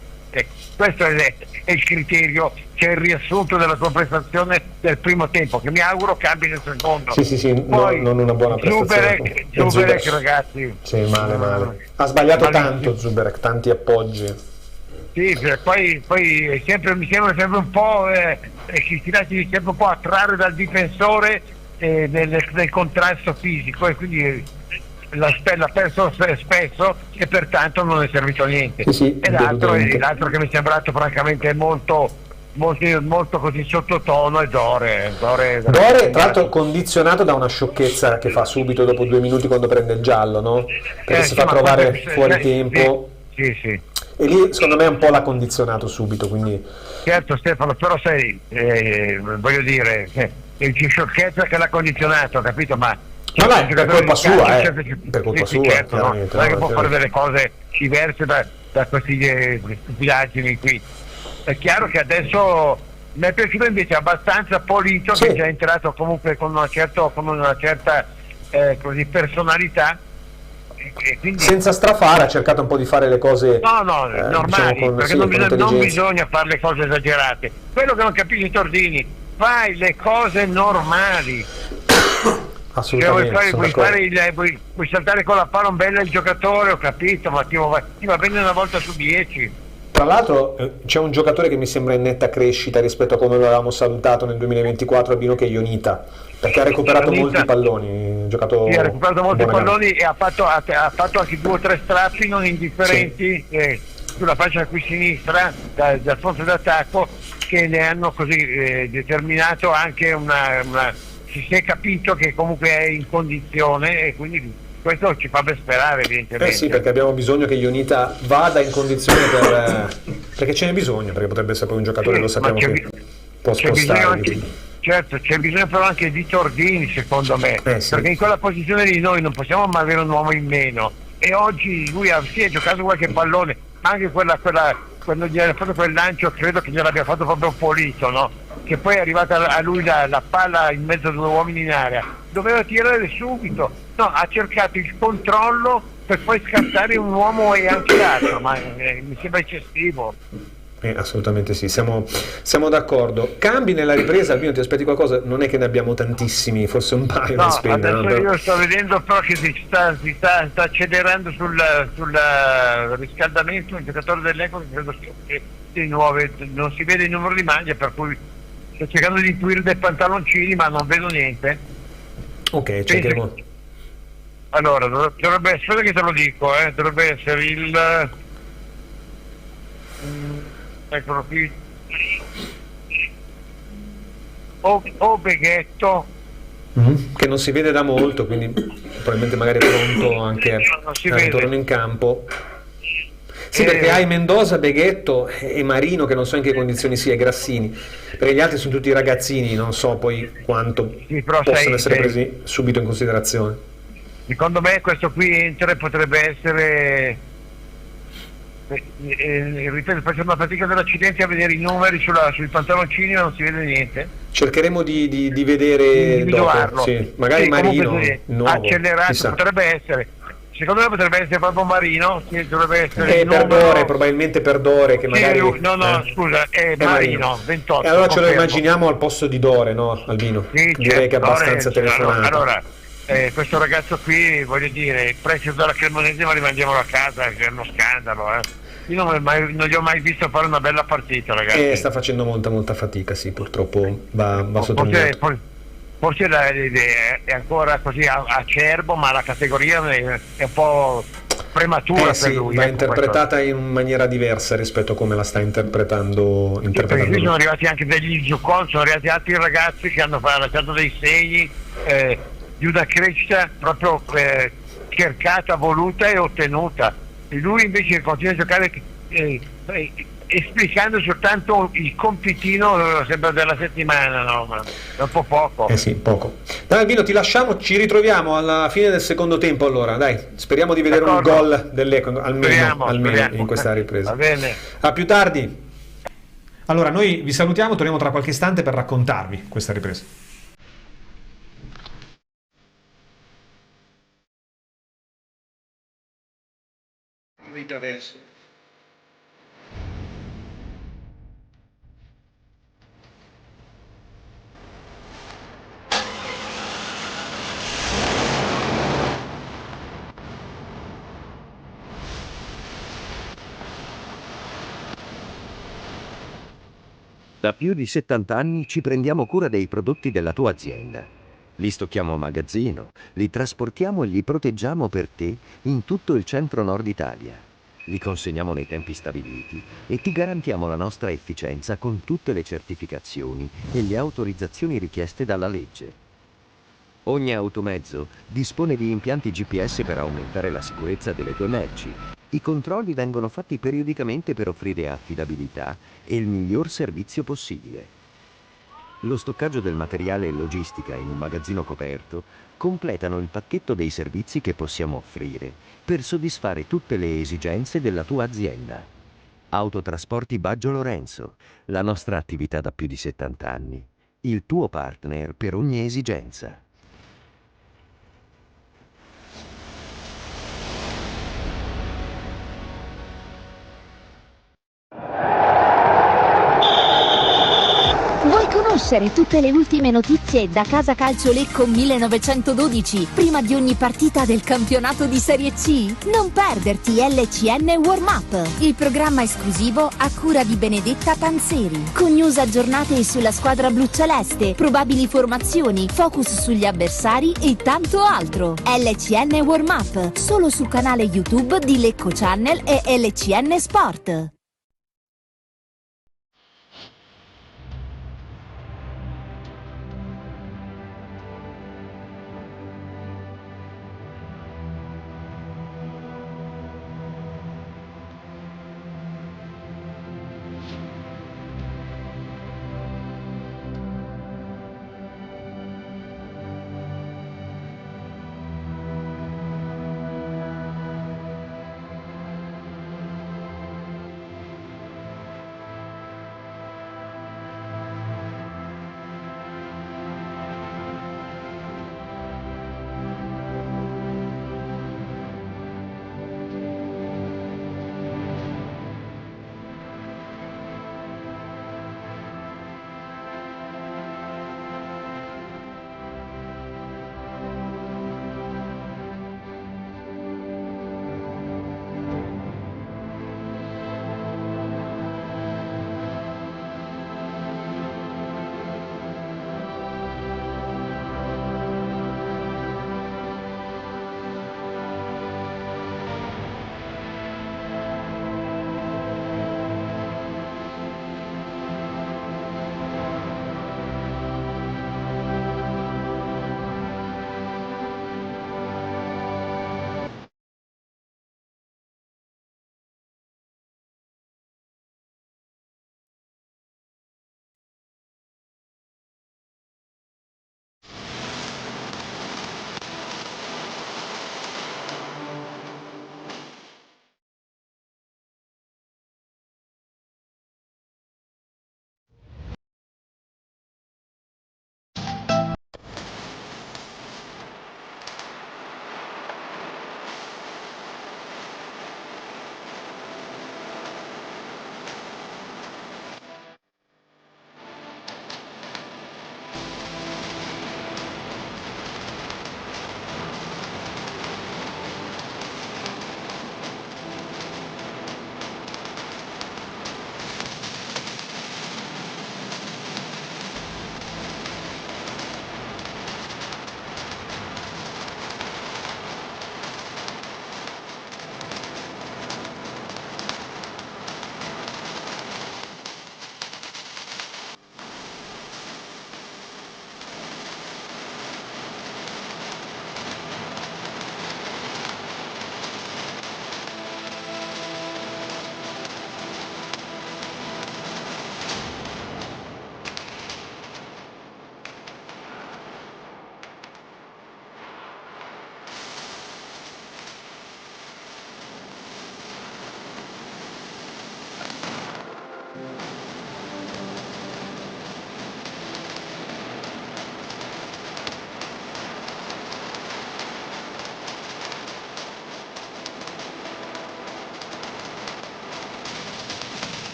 Speaker 5: questo è il criterio, c'è il riassunto della tua prestazione del primo tempo, che mi auguro cambi nel secondo.
Speaker 3: Sì, poi, non una buona prestazione.
Speaker 5: Zuberek, ragazzi,
Speaker 3: sì, male. Ha sbagliato tanto Zuberek, tanti appoggi.
Speaker 5: Sì, poi mi sembra sempre un po' che si lasci sempre un po' attrarre dal difensore nel contrasto fisico, e quindi l'ha perso spesso e pertanto non è servito a niente.
Speaker 3: Sì,
Speaker 5: e l'altro che mi è sembrato francamente molto così sottotono è Dore,
Speaker 3: tra l'altro condizionato da una sciocchezza che fa subito dopo 2 minuti quando prende il giallo, no? Perché si fa trovare fuori tempo.
Speaker 5: Sì.
Speaker 3: E lì secondo me un po' l'ha condizionato subito, quindi...
Speaker 5: Certo Stefano, però sai, voglio dire, è sciocchezza che l'ha condizionato, capito? Ma
Speaker 3: no, per colpa sua, per colpa sua,
Speaker 5: certo, non è che può fare delle cose diverse da queste stupidaggini qui. È chiaro che adesso mi è piaciuto invece abbastanza Polito, che è già entrato comunque con una certa così personalità, e quindi... senza strafare, ha cercato un po' di fare le cose normali, diciamo perché non bisogna fare le cose esagerate. Quello che non capisci Tordini, fai le cose normali.
Speaker 3: Assolutamente,
Speaker 5: vuoi saltare con la palla bella il giocatore, ho capito, ma ti va bene una volta su 10.
Speaker 3: Tra l'altro c'è un giocatore che mi sembra in netta crescita rispetto a come lo avevamo salutato nel 2024 Albino, che è Ionita, perché ha recuperato molti palloni, ha
Speaker 5: recuperato molti palloni e ha fatto anche 2 o 3 strappi non indifferenti sulla fascia qui sinistra dal fronte d'attacco, che ne hanno così determinato anche si è capito che comunque è in condizione, e quindi questo ci fa ben sperare, evidentemente.
Speaker 3: Sì, perché abbiamo bisogno che Ionita vada in condizione perché ce n'è bisogno, perché potrebbe essere poi un giocatore, lo sappiamo, che può spostare.
Speaker 5: Certo, c'è bisogno però anche di Tordini, secondo me, perché in quella posizione lì noi non possiamo mai avere un uomo in meno, e oggi lui ha giocato qualche pallone, anche quando gli ha fatto quel lancio, credo che gliel'abbia fatto proprio Polito, no? Che poi è arrivata a lui la palla in mezzo a 2 uomini in area, doveva tirare subito, no, ha cercato il controllo per poi scattare un uomo e anche l'altro, ma mi sembra eccessivo.
Speaker 3: Assolutamente sì, siamo d'accordo. Cambi nella ripresa, Albino, ti aspetti qualcosa? Non è che ne abbiamo tantissimi, forse un paio da spendere.
Speaker 5: Adesso io sto vedendo però che si sta accelerando sul riscaldamento, il giocatore dell'Eco, che credo che di nuovo non si vede il numero di maglia, per cui sto cercando di intuire dei pantaloncini, ma non vedo niente.
Speaker 3: Ok, cercheremo.
Speaker 5: Allora, dovrebbe, aspetta che te lo dico, dovrebbe essere il... eccolo qui, o Beghetto,
Speaker 3: che non si vede da molto, quindi probabilmente magari è pronto anche al ritorno in campo. Sì, perché hai Mendoza, Beghetto e Marino, che non so in che condizioni sia, e Grassini, perché gli altri sono tutti ragazzini, non so poi quanto possono essere presi subito in considerazione.
Speaker 5: Secondo me questo qui potrebbe essere... ripeto, faccio una fatica dell'accidente a vedere i numeri sui pantaloncini, ma non si vede niente.
Speaker 3: Cercheremo di vedere dopo, sì. Magari Marino nuovo,
Speaker 5: accelerato, chissà. Potrebbe essere, secondo me potrebbe essere proprio Marino, che dovrebbe essere
Speaker 3: Perdore, probabilmente Perdore, che magari
Speaker 5: scusa, è Marino 28.
Speaker 3: E allora ce lo immaginiamo al posto di Dore, no Albino?
Speaker 5: Sì,
Speaker 3: direi che è abbastanza telefonato.
Speaker 5: Allora questo ragazzo qui, voglio dire, il prezzo della Cremonese, ma rimandiamolo a casa, che è uno scandalo, Io non gli ho mai visto fare una bella partita, ragazzi.
Speaker 3: Sta facendo molta fatica, sì, purtroppo va sottolineato.
Speaker 5: Forse è ancora così acerbo, ma la categoria è un po' prematura per lui.
Speaker 3: Va interpretata in maniera diversa rispetto a come la sta interpretando
Speaker 5: qui sono arrivati anche degli Zuccon, sono arrivati altri ragazzi che hanno lasciato dei segni di una crescita proprio cercata, voluta e ottenuta. E lui invece continua a giocare esplicando soltanto il compitino sempre della settimana, no? Ma è un po' poco.
Speaker 3: Sì, poco. Dai Albino, ti lasciamo, ci ritroviamo alla fine del secondo tempo allora, dai, speriamo di vedere un gol dell'Lecco, almeno in questa ripresa.
Speaker 5: Va bene.
Speaker 3: A più tardi. Allora, noi vi salutiamo, torniamo tra qualche istante per raccontarvi questa ripresa.
Speaker 15: Adesso.
Speaker 16: Da più di 70 anni ci prendiamo cura dei prodotti della tua azienda. Li stocchiamo a magazzino, li trasportiamo e li proteggiamo per te in tutto il centro-nord Italia. Li consegniamo nei tempi stabiliti e ti garantiamo la nostra efficienza con tutte le certificazioni e le autorizzazioni richieste dalla legge. Ogni automezzo dispone di impianti GPS per aumentare la sicurezza delle tue merci. I controlli vengono fatti periodicamente per offrire affidabilità e il miglior servizio possibile. Lo stoccaggio del materiale e logistica in un magazzino coperto completano il pacchetto dei servizi che possiamo offrire per soddisfare tutte le esigenze della tua azienda. Autotrasporti Baggio Lorenzo, la nostra attività da più di 70 anni, il tuo partner per ogni esigenza.
Speaker 7: Vuoi conoscere tutte le ultime notizie da Casa Calcio Lecco 1912 prima di ogni partita del campionato di Serie C? Non perderti LCN Warm Up, il programma esclusivo a cura di Benedetta Panzeri, con news aggiornate sulla squadra bluceleste, probabili formazioni, focus sugli avversari e tanto altro. LCN Warm Up, solo sul canale YouTube di Lecco Channel e LCN Sport.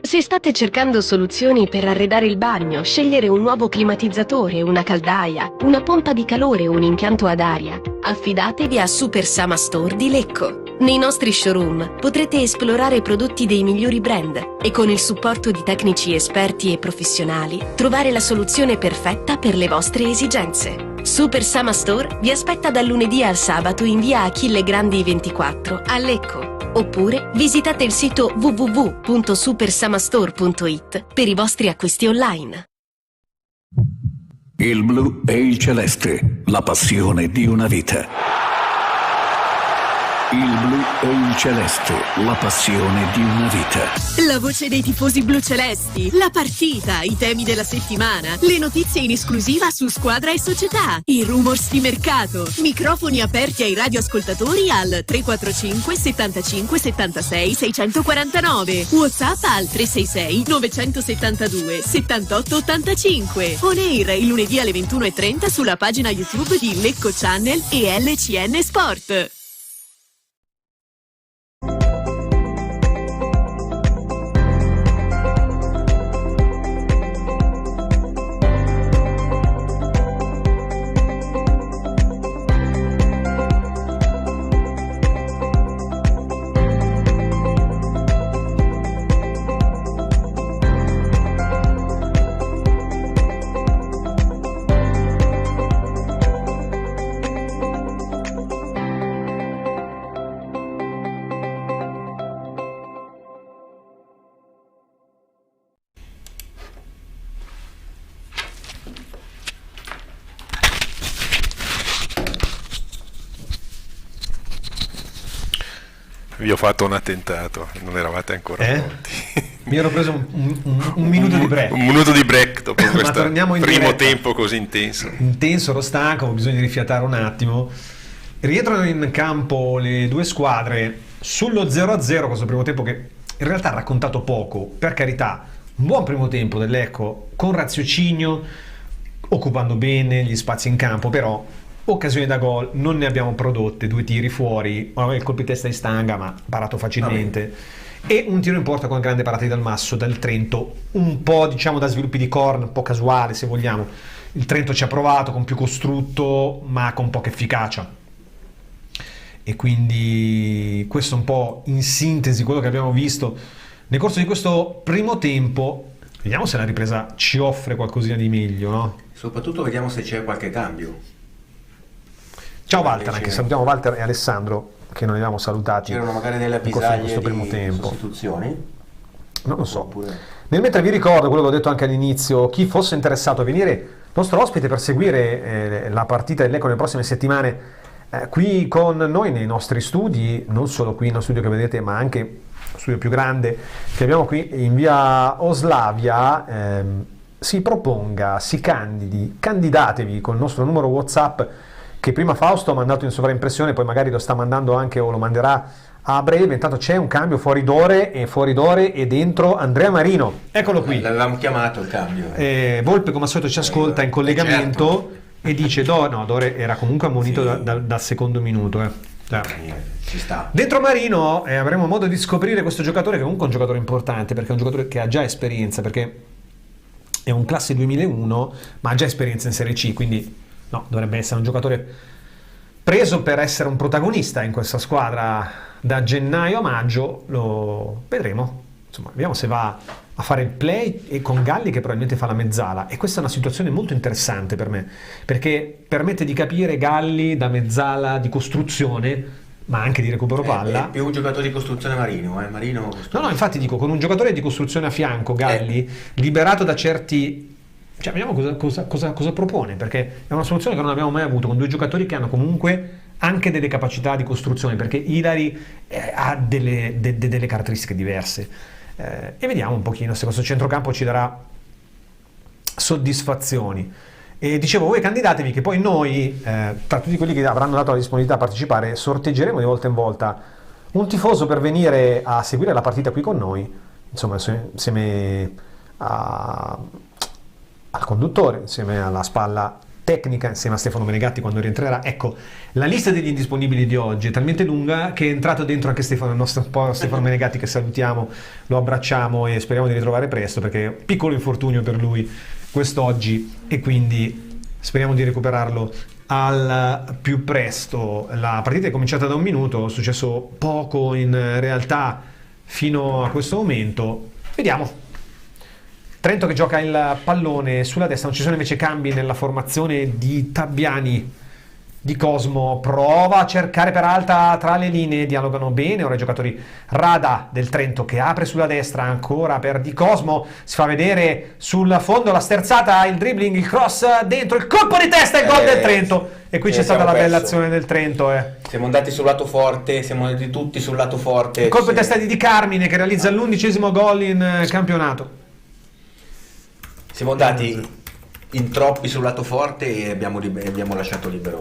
Speaker 15: Se state cercando soluzioni per arredare il bagno, scegliere un nuovo climatizzatore, una caldaia, una pompa di calore o un impianto ad aria, affidatevi a Super Sama Store di Lecco. Nei nostri showroom potrete esplorare prodotti dei migliori brand e con il supporto di tecnici esperti e professionali trovare la soluzione perfetta per le vostre esigenze. Super Sama Store vi aspetta dal lunedì al sabato in via Achille Grandi 24 a Lecco. Oppure visitate il sito www.supersamastore.it per i vostri acquisti online.
Speaker 17: Il blu e il celeste, la passione di una vita. Il blu e il celeste, la passione di una vita.
Speaker 7: La voce dei tifosi blu-celesti, la partita, i temi della settimana, le notizie in esclusiva su squadra e società, i rumors di mercato, microfoni aperti ai radioascoltatori al 345 75 76 649, WhatsApp al 366 972 78 85, on air il lunedì alle 21:30 sulla pagina YouTube di Lecco Channel e LCN Sport.
Speaker 6: Vi ho fatto un attentato, non eravate ancora pronti.
Speaker 3: Mi ero preso un minuto di break.
Speaker 6: Un minuto di break dopo questo primo
Speaker 3: diretta.
Speaker 6: tempo così intenso.
Speaker 3: Intenso, ero stanco, ho bisogno di rifiatare un attimo. Rientrano in campo le due squadre sullo 0-0, questo primo tempo che in realtà ha raccontato poco, per carità. Un buon primo tempo del Lecco con raziocinio, occupando bene gli spazi in campo, però occasioni da gol non ne abbiamo prodotte, 2 tiri fuori, il colpo di testa di Stanga ma parato facilmente, e un tiro in porta con grande parata di Dalmasso dal Trento, un po' diciamo da sviluppi di corner, un po' casuale se vogliamo. Il Trento ci ha provato con più costrutto ma con poca efficacia, e quindi questo è un po' in sintesi quello che abbiamo visto nel corso di questo primo tempo. Vediamo se la ripresa ci offre qualcosina di meglio, no?
Speaker 4: Soprattutto vediamo se c'è qualche cambio.
Speaker 3: Ciao Walter, anche salutiamo Walter e Alessandro che non li avevamo salutati.
Speaker 4: C'erano magari delle avvisaglie di sostituzioni?
Speaker 3: Non lo so. Oppure... Nel mentre vi ricordo quello che ho detto anche all'inizio, chi fosse interessato a venire nostro ospite per seguire la partita del Lecco nelle prossime settimane qui con noi nei nostri studi, non solo qui nello studio che vedete ma anche lo studio più grande che abbiamo qui in via Oslavia, si proponga, si candidi, candidatevi col nostro numero WhatsApp che prima Fausto ha mandato in sovraimpressione, poi magari lo sta mandando anche o lo manderà a breve. Intanto c'è un cambio fuori d'ore e dentro Andrea Marino, eccolo qui.
Speaker 4: L'avevamo chiamato il cambio.
Speaker 3: Volpe come al solito ci ascolta in collegamento, certo. E dice Dore era comunque ammonito dal secondo minuto.
Speaker 4: Ci sta.
Speaker 3: Dentro Marino avremo modo di scoprire questo giocatore, che comunque è un giocatore importante perché è un giocatore che ha già esperienza, perché è un classe 2001 ma ha già esperienza in Serie C, quindi dovrebbe essere un giocatore preso per essere un protagonista in questa squadra da gennaio a maggio. Lo vedremo, insomma, vediamo se va a fare il play e con Galli che probabilmente fa la mezzala, e questa è una situazione molto interessante per me perché permette di capire Galli da mezzala di costruzione ma anche di recupero palla.
Speaker 4: È più un giocatore di costruzione Marino, Marino
Speaker 3: no, infatti dico, con un giocatore di costruzione a fianco, Galli liberato da certi... Cioè, vediamo cosa propone, perché è una soluzione che non abbiamo mai avuto con due giocatori che hanno comunque anche delle capacità di costruzione, perché Ilari ha delle caratteristiche diverse, e vediamo un pochino se questo centrocampo ci darà soddisfazioni. E dicevo, voi candidatevi che poi noi, tra tutti quelli che avranno dato la disponibilità a partecipare, sorteggeremo di volta in volta un tifoso per venire a seguire la partita qui con noi, insomma insieme al conduttore, insieme alla spalla tecnica insieme a Stefano Menegatti quando rientrerà. Ecco, la lista degli indisponibili di oggi è talmente lunga che è entrato dentro anche Stefano, il nostro Stefano Menegatti, che salutiamo, lo abbracciamo e speriamo di ritrovare presto, perché piccolo infortunio per lui quest'oggi e quindi speriamo di recuperarlo al più presto. La partita è cominciata da 1 minuto, è successo poco in realtà fino a questo momento. Vediamo. Trento che gioca il pallone sulla destra, non ci sono invece cambi nella formazione di Tabbiani. Di Cosmo prova a cercare per alta tra le linee, dialogano bene ora i giocatori. Rada del Trento che apre sulla destra ancora per Di Cosmo, si fa vedere sul fondo la sterzata, il dribbling, il cross dentro, il colpo di testa, il gol del Trento. E qui c'è stata la bella azione del Trento.
Speaker 4: Siamo andati sul lato forte, siamo andati tutti sul lato forte.
Speaker 3: Il colpo di testa di Di Carmine che realizza l'11° gol in campionato.
Speaker 4: Siamo andati in troppi sul lato forte e abbiamo lasciato libero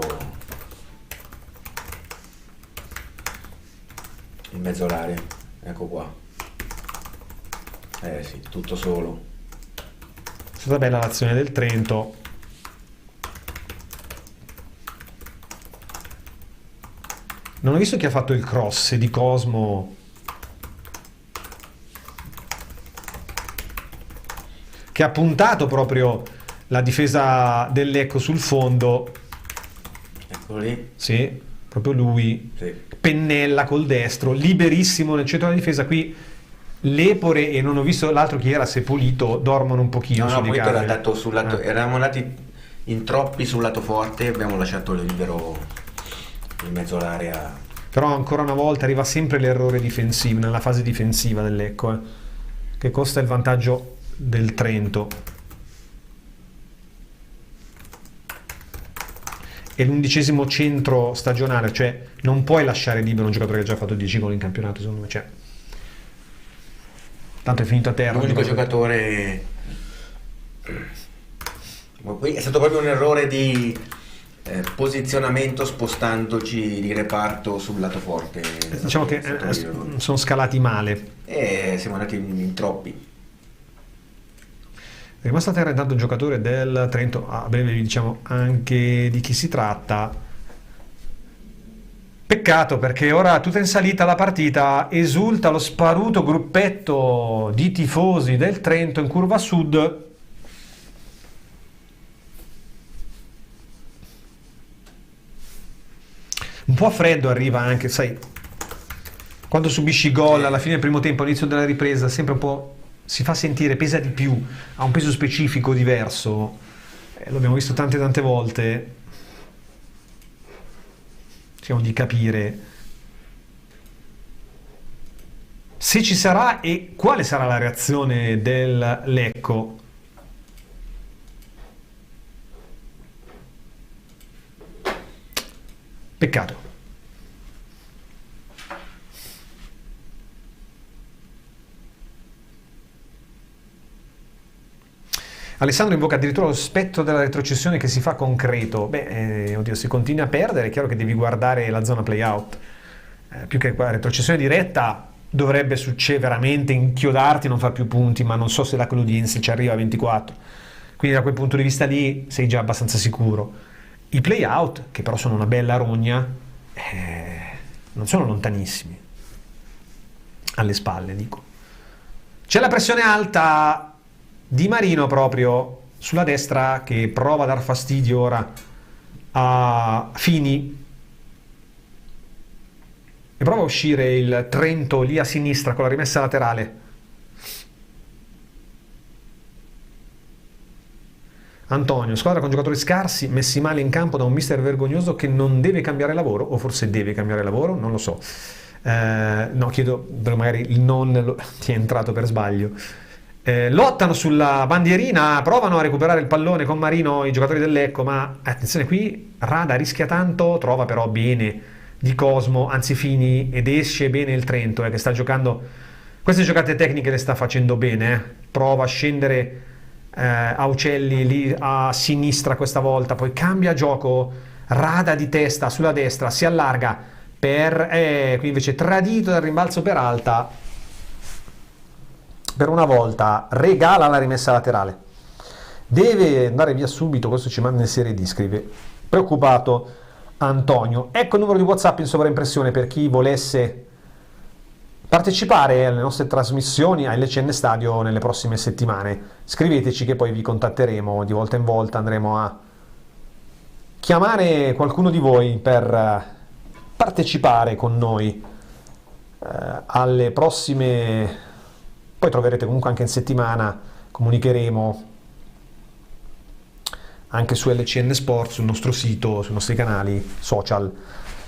Speaker 4: in mezzo all'area. Ecco qua. Sì, tutto solo.
Speaker 3: È stata bella l'azione del Trento. Non ho visto chi ha fatto il cross di Cosmo. Che ha puntato proprio la difesa del Lecco sul fondo.
Speaker 4: Eccolo lì.
Speaker 3: Sì, proprio lui.
Speaker 4: Sì.
Speaker 3: Pennella col destro, liberissimo nel centro della difesa. Qui Lepore e non ho visto l'altro chi era, Sepolito, dormono un pochino.
Speaker 4: No, Polito era andato sul lato, eravamo andati in troppi sul lato forte, abbiamo lasciato libero in mezzo all'area.
Speaker 3: Però ancora una volta arriva sempre l'errore difensivo, nella fase difensiva del Lecco, che costa il vantaggio del Trento. È l'11° centro stagionale, cioè non puoi lasciare libero un giocatore che ha già fatto 10 gol in campionato, secondo me. Tanto è finito a terra.
Speaker 4: L'unico giocatore. Poi è stato proprio un errore di posizionamento, spostandoci di reparto sul lato forte.
Speaker 3: Diciamo che sono scalati male.
Speaker 4: Siamo andati in troppi.
Speaker 3: È rimasto a terra intanto un giocatore del Trento, a breve vi diciamo anche di chi si tratta. Peccato, perché ora tutta in salita la partita, esulta lo sparuto gruppetto di tifosi del Trento in curva sud. Un po' a freddo arriva anche, sai, quando subisci gol alla fine del primo tempo, all'inizio della ripresa, sempre un po' si fa sentire, pesa di più, ha un peso specifico diverso, l'abbiamo visto tante volte, cerchiamo di capire se ci sarà e quale sarà la reazione del Lecco. Peccato. Alessandro invoca addirittura lo spettro della retrocessione che si fa concreto. Oddio, se continui a perdere è chiaro che devi guardare la zona play-out. Più che qua retrocessione diretta dovrebbe veramente inchiodarti, non far più punti, ma non so se la Cludiense ci arriva a 24. Quindi da quel punto di vista lì sei già abbastanza sicuro. I play-out, che però sono una bella rogna, non sono lontanissimi. Alle spalle, dico. C'è la pressione alta Di Marino proprio sulla destra, che prova a dar fastidio ora a Fini e prova a uscire il Trento lì a sinistra con la rimessa laterale. Antonio, squadra con giocatori scarsi, messi male in campo da un mister vergognoso che non deve cambiare lavoro, o forse deve cambiare lavoro, non lo so. No, chiedo, magari il non ti è entrato per sbaglio. Lottano sulla bandierina, provano a recuperare il pallone con Marino i giocatori del Lecco, ma attenzione qui, Rada rischia tanto, trova però bene Di Cosmo, anzi Fini, ed esce bene il Trento che sta giocando, queste giocate tecniche le sta facendo bene, prova a scendere Aucelli lì a sinistra questa volta, poi cambia gioco, Rada di testa sulla destra, si allarga qui invece tradito dal rimbalzo per alta. Per una volta regala la rimessa laterale. Deve andare via subito, questo ci manda in serie D, scrive preoccupato Antonio. Ecco il numero di WhatsApp in sovraimpressione per chi volesse partecipare alle nostre trasmissioni a LCN Stadio nelle prossime settimane. Scriveteci che poi vi contatteremo di volta in volta, andremo a chiamare qualcuno di voi per partecipare con noi alle prossime. Poi troverete comunque anche in settimana, comunicheremo anche su LCN Sport, sul nostro sito, sui nostri canali social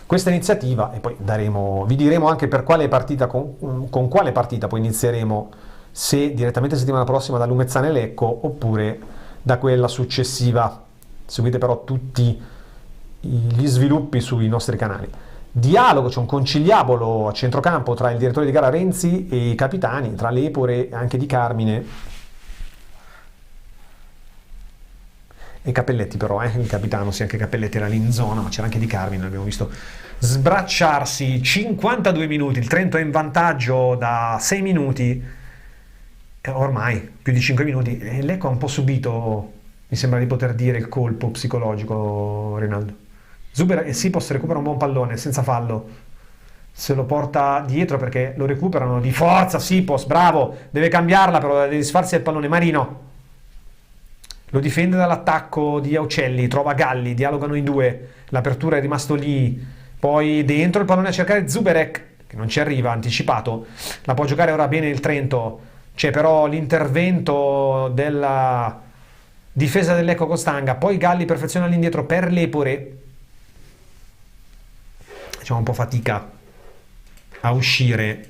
Speaker 3: questa iniziativa, e poi vi diremo anche per quale partita, con quale partita poi inizieremo, se direttamente settimana prossima da Lumezzane Lecco oppure da quella successiva. Seguite però tutti gli sviluppi sui nostri canali. Dialogo, c'è un conciliabolo a centrocampo tra il direttore di gara Renzi e i capitani, tra Lepore e anche Di Carmine e Cappelletti, però il capitano, sì, anche Cappelletti era lì in zona, ma c'era anche Di Carmine, l'abbiamo visto sbracciarsi. 52 minuti, il Trento è in vantaggio da 6 minuti, ormai più di 5 minuti, e Lecco ha un po' subito, mi sembra di poter dire, il colpo psicologico. Rinaldo Zuber e Sipos recupera un buon pallone senza fallo, se lo porta dietro perché lo recuperano di forza. Sipos, bravo, deve cambiarla però, deve disfarsi del pallone. Marino lo difende dall'attacco di Aucelli, trova Galli, dialogano i due, l'apertura è rimasto lì, poi dentro il pallone a cercare Zuberek, che non ci arriva, anticipato, la può giocare ora bene il Trento. C'è però l'intervento della difesa dell'Ecco Costanga, poi Galli perfeziona all'indietro per Lepore, facciamo un po' fatica a uscire.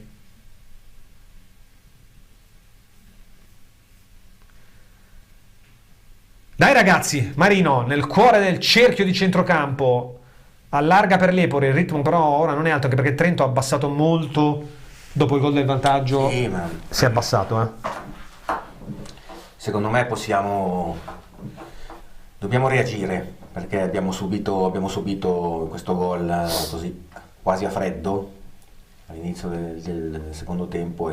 Speaker 3: Dai ragazzi, Marino nel cuore del cerchio di centrocampo, allarga per Lepore, il ritmo però ora non è alto, anche perché Trento ha abbassato molto dopo il gol del vantaggio.
Speaker 4: Sì, ma
Speaker 3: si è abbassato.
Speaker 4: Secondo me dobbiamo reagire, perché abbiamo subito questo gol così quasi a freddo all'inizio del secondo tempo.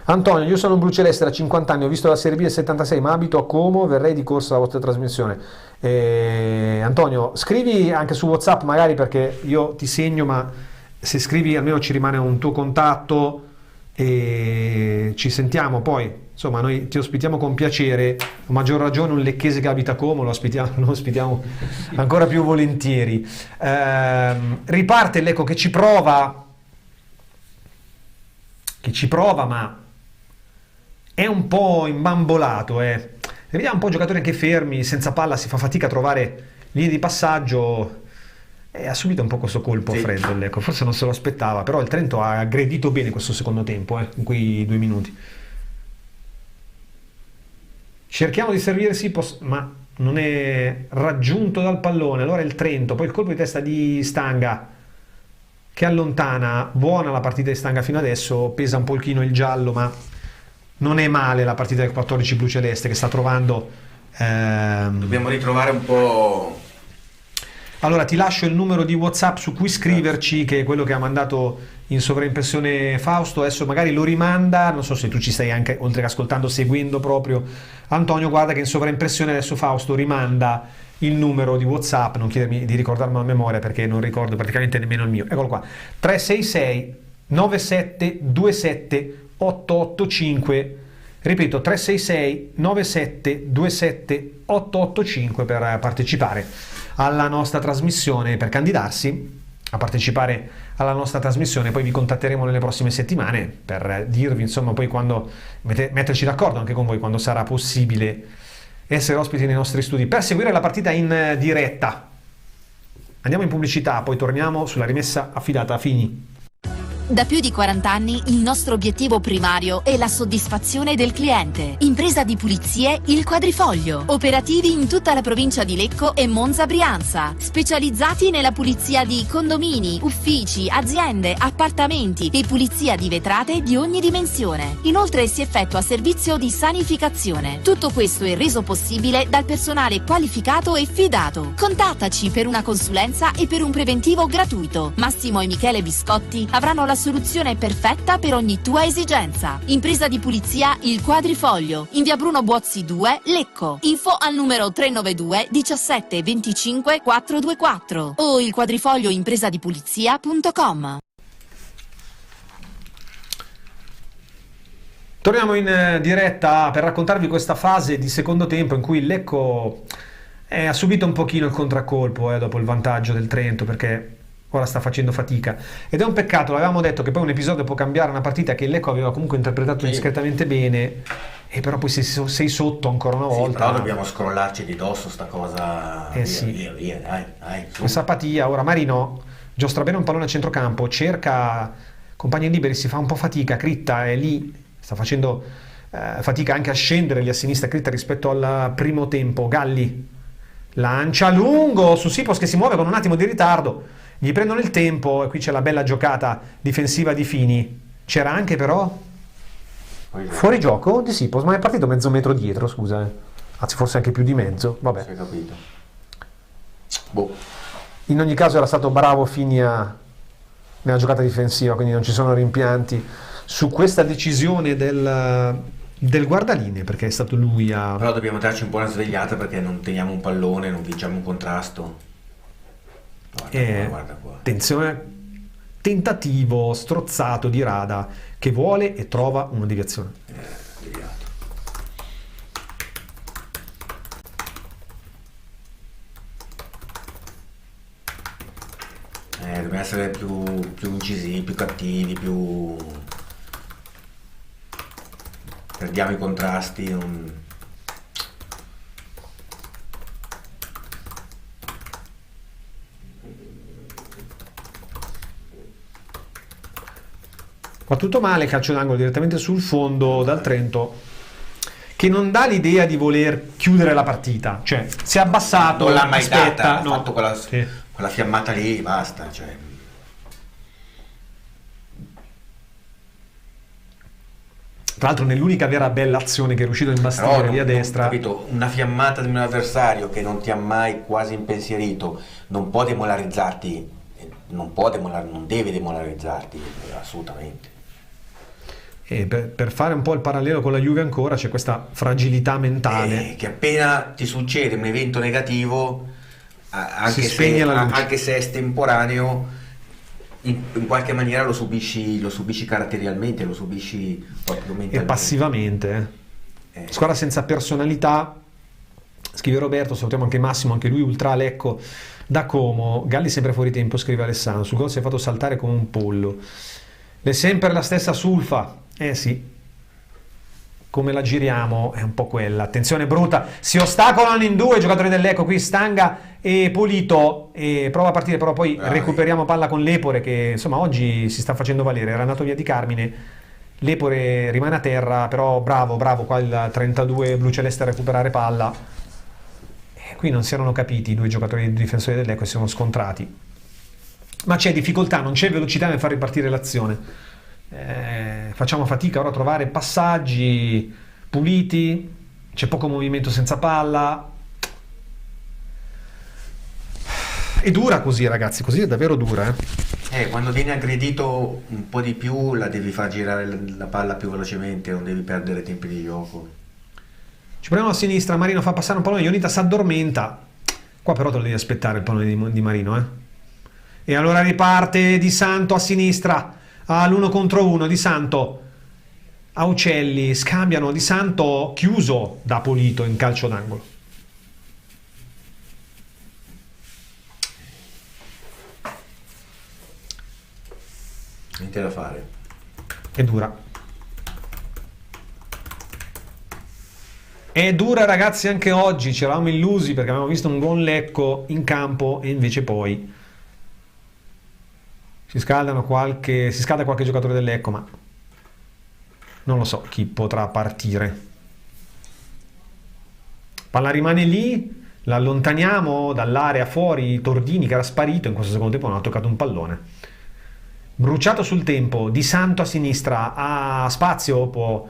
Speaker 3: Antonio, io sono un bluceleste da 50 anni, ho visto la Serie B del 76, ma abito a Como, verrei di corsa alla vostra trasmissione. Antonio, scrivi anche su WhatsApp magari, perché io ti segno, ma se scrivi almeno ci rimane un tuo contatto e ci sentiamo poi. Insomma, noi ti ospitiamo con piacere, a maggior ragione un lecchese che abita a Como, lo ospitiamo ancora più volentieri. Riparte l'Ecco che ci prova, ma è un po' imbambolato. Vediamo un po' giocatori anche fermi, senza palla, si fa fatica a trovare linee di passaggio. Ha subito un po' questo colpo a freddo l'Ecco, forse non se lo aspettava, però il Trento ha aggredito bene questo secondo tempo, in quei 2 minuti. Cerchiamo di servire Sipos, ma non è raggiunto dal pallone. Allora il Trento, poi il colpo di testa di Stanga che allontana. Buona la partita di Stanga fino adesso, pesa un pochino il giallo, ma non è male la partita del 14 blu celeste che sta trovando.
Speaker 4: Dobbiamo ritrovare un po'.
Speaker 3: Allora ti lascio il numero di WhatsApp su cui scriverci, che è quello che ha mandato in sovraimpressione Fausto. Adesso magari lo rimanda, non so se tu ci stai anche, oltre che ascoltando, seguendo proprio. Antonio, guarda che in sovraimpressione adesso Fausto rimanda il numero di WhatsApp, non chiedermi di ricordarmelo a memoria perché non ricordo praticamente nemmeno il mio. Eccolo qua, 366 97 27 885, ripeto 366 97 27 885 per partecipare alla nostra trasmissione, per candidarsi a partecipare alla nostra trasmissione. Poi vi contatteremo nelle prossime settimane per dirvi, insomma, poi quando metterci d'accordo anche con voi quando sarà possibile essere ospiti nei nostri studi per seguire la partita in diretta. Andiamo in pubblicità, poi torniamo sulla rimessa affidata a Fini.
Speaker 7: Da più di 40 anni il nostro obiettivo primario è la soddisfazione del cliente. Impresa di pulizie Il Quadrifoglio. Operativi in tutta la provincia di Lecco e Monza Brianza. Specializzati nella pulizia di condomini, uffici, aziende, appartamenti e pulizia di vetrate di ogni dimensione. Inoltre si effettua servizio di sanificazione. Tutto questo è reso possibile dal personale qualificato e fidato. Contattaci per una consulenza e per un preventivo gratuito. Massimo e Michele Biscotti avranno la soluzione perfetta per ogni tua esigenza. Impresa di pulizia Il Quadrifoglio, in via Bruno Buozzi 2, Lecco. Info al numero 392 17 25 424 o ilquadrifoglioimpresadipulizia.com.
Speaker 3: Torniamo in diretta per raccontarvi questa fase di secondo tempo in cui il Lecco ha subito un pochino il contraccolpo dopo il vantaggio del Trento, perché ora sta facendo fatica ed è un peccato. L'avevamo detto che poi un episodio può cambiare una partita che il Lecco aveva comunque interpretato discretamente bene, e però poi sei sotto ancora una volta.
Speaker 4: Però dobbiamo scrollarci di dosso sta cosa. Via, dai, su.
Speaker 3: Questa apatia. Ora Marino giostra bene un pallone a centrocampo, cerca compagni liberi, si fa un po' fatica. Critta è lì, sta facendo fatica anche a scendere lì a sinistra Critta rispetto al primo tempo. Galli lancia lungo su Sipos che si muove con un attimo di ritardo, gli prendono il tempo e qui c'è la bella giocata difensiva di Fini. C'era anche però fuori gioco di Sipos, ma è partito mezzo metro dietro, scusa, anzi forse anche più di mezzo, vabbè.
Speaker 4: Hai capito.
Speaker 3: In ogni caso era stato bravo Fini nella giocata difensiva, quindi non ci sono rimpianti su questa decisione del guardalinee, perché è stato lui a...
Speaker 4: Però dobbiamo darci un po' una svegliata, perché non teniamo un pallone, non vinciamo un contrasto. Guarda qua.
Speaker 3: Attenzione, tentativo strozzato di Rada che vuole e trova una deviazione.
Speaker 4: Dobbiamo essere più incisivi, più cattivi, più... Perdiamo i contrasti.
Speaker 3: Va tutto male, calcio d'angolo direttamente sul fondo dal Trento, che non dà l'idea di voler chiudere la partita, cioè si è abbassato,
Speaker 4: non l'ha mai
Speaker 3: aspetta,
Speaker 4: data, ha fatto quella fiammata lì, basta, cioè.
Speaker 3: Tra l'altro nell'unica vera bella azione che è riuscito a imbastire lì a destra.
Speaker 4: Capito? Una fiammata di un avversario che non ti ha mai quasi impensierito non può demolarizzarti, non deve demolarizzarti assolutamente.
Speaker 3: E per fare un po' il parallelo con la Juve ancora c'è questa fragilità mentale.
Speaker 4: Che appena ti succede un evento negativo, anche se è estemporaneo, in qualche maniera lo subisci caratterialmente, lo subisci proprio mentalmente.
Speaker 3: E passivamente. Squadra senza personalità, scrive Roberto, salutiamo anche Massimo, anche lui ultra Lecco da Como. Galli sempre fuori tempo, scrive Alessandro, sul gol si è fatto saltare come un pollo. È sempre la stessa sulfa, sì, come la giriamo è un po' quella. Attenzione brutta, si ostacolano in due i giocatori del Lecco qui, Stanga e Pulito, e prova a partire, però poi recuperiamo palla con Lepore che insomma oggi si sta facendo valere. Era andato via di Carmine, Lepore rimane a terra, però bravo qua il 32 blu celeste a recuperare palla. E qui non si erano capiti i due giocatori difensori del Lecco e si sono scontrati, ma c'è difficoltà, non c'è velocità nel far ripartire l'azione. Facciamo fatica ora a trovare passaggi puliti, c'è poco movimento senza palla. È dura così, ragazzi, così è davvero dura.
Speaker 4: Quando vieni aggredito un po' di più la devi far girare la palla più velocemente, non devi perdere tempi di gioco.
Speaker 3: Ci prendiamo a sinistra, Marino fa passare un pallone, Ionita si addormenta. Qua però te lo devi aspettare il pallone di Marino, E allora riparte Di Santo a sinistra, all'1 contro 1, Di Santo a Uccelli, scambiano, Di Santo chiuso da Polito in calcio d'angolo.
Speaker 4: Niente da fare.
Speaker 3: È dura. È dura, ragazzi, anche oggi. Ci eravamo illusi perché avevamo visto un buon Lecco in campo e invece poi si scalda qualche giocatore del Lecco, ma non lo so chi potrà partire. Palla rimane lì, la allontaniamo dall'area fuori. Tordini, che era sparito in questo secondo tempo, non ha toccato un pallone. Bruciato sul tempo, Di Santo a sinistra, ha spazio, può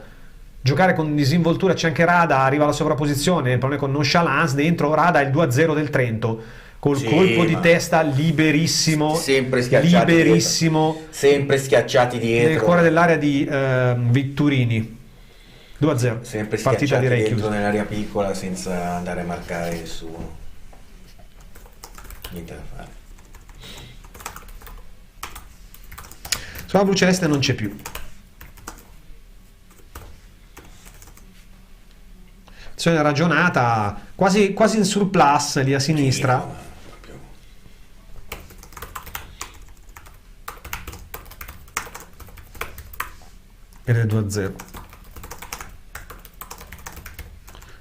Speaker 3: giocare con disinvoltura, c'è anche Rada, arriva alla sovrapposizione, il pallone con nonchalance dentro, Rada il 2-0 del Trento. col colpo di testa liberissimo,
Speaker 4: sempre schiacciati
Speaker 3: liberissimo,
Speaker 4: dietro. Sempre schiacciati dietro
Speaker 3: nel cuore dell'area di Vitturini. 2-0,
Speaker 4: sempre
Speaker 3: partita direi
Speaker 4: dentro
Speaker 3: chiusa
Speaker 4: nell'area piccola senza andare a marcare il suo. Niente da fare.
Speaker 3: Sulla blu celeste non c'è più. Azione ragionata, quasi in surplus lì a sinistra. Ed è 2-0.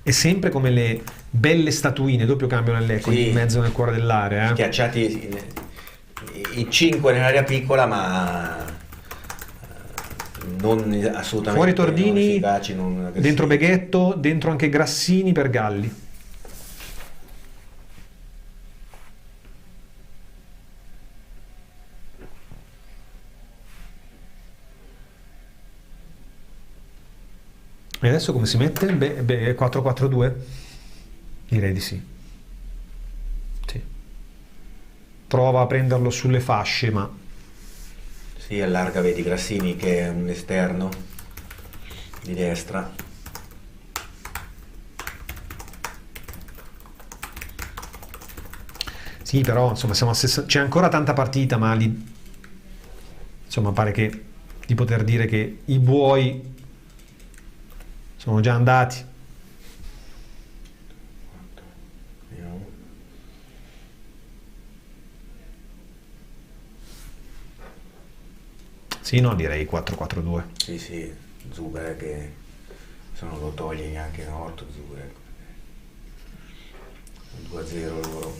Speaker 3: E sempre come le belle statuine, doppio cambio nell'eco, in mezzo nel cuore dell'area.
Speaker 4: Schiacciati in 5 nell'area piccola, ma non assolutamente
Speaker 3: fuori Tordini,
Speaker 4: non efficaci, non
Speaker 3: dentro Beghetto, dentro anche Grassini per Galli. E adesso come si mette? 4-4-2? Direi di sì. Prova a prenderlo sulle fasce, ma
Speaker 4: sì, allarga, vedi Grassini che è un esterno di destra.
Speaker 3: Sì, però insomma siamo a c'è ancora tanta partita, ma insomma pare che di poter dire che i buoi sono già andati. Sì, no, direi 4-4-2.
Speaker 4: Sì, Zuber che se non lo toglie neanche in orto, Zuber. 2-0 loro.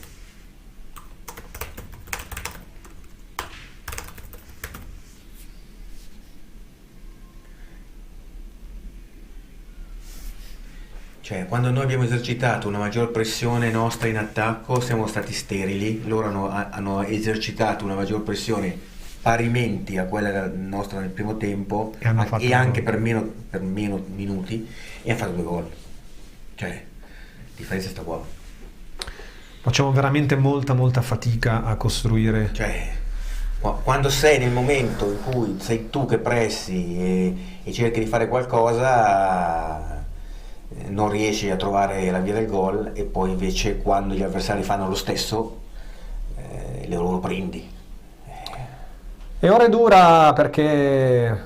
Speaker 4: Cioè, quando noi abbiamo esercitato una maggior pressione nostra in attacco siamo stati sterili, loro hanno esercitato una maggior pressione parimenti a quella nostra nel primo tempo e anche per meno minuti, e hanno fatto 2 gol. Cioè, la differenza sta qua.
Speaker 3: Facciamo veramente molta fatica a costruire.
Speaker 4: Cioè, quando sei nel momento in cui sei tu che pressi e cerchi di fare qualcosa, non riesci a trovare la via del gol, e poi invece quando gli avversari fanno lo stesso, lo prendi.
Speaker 3: E ora è dura perché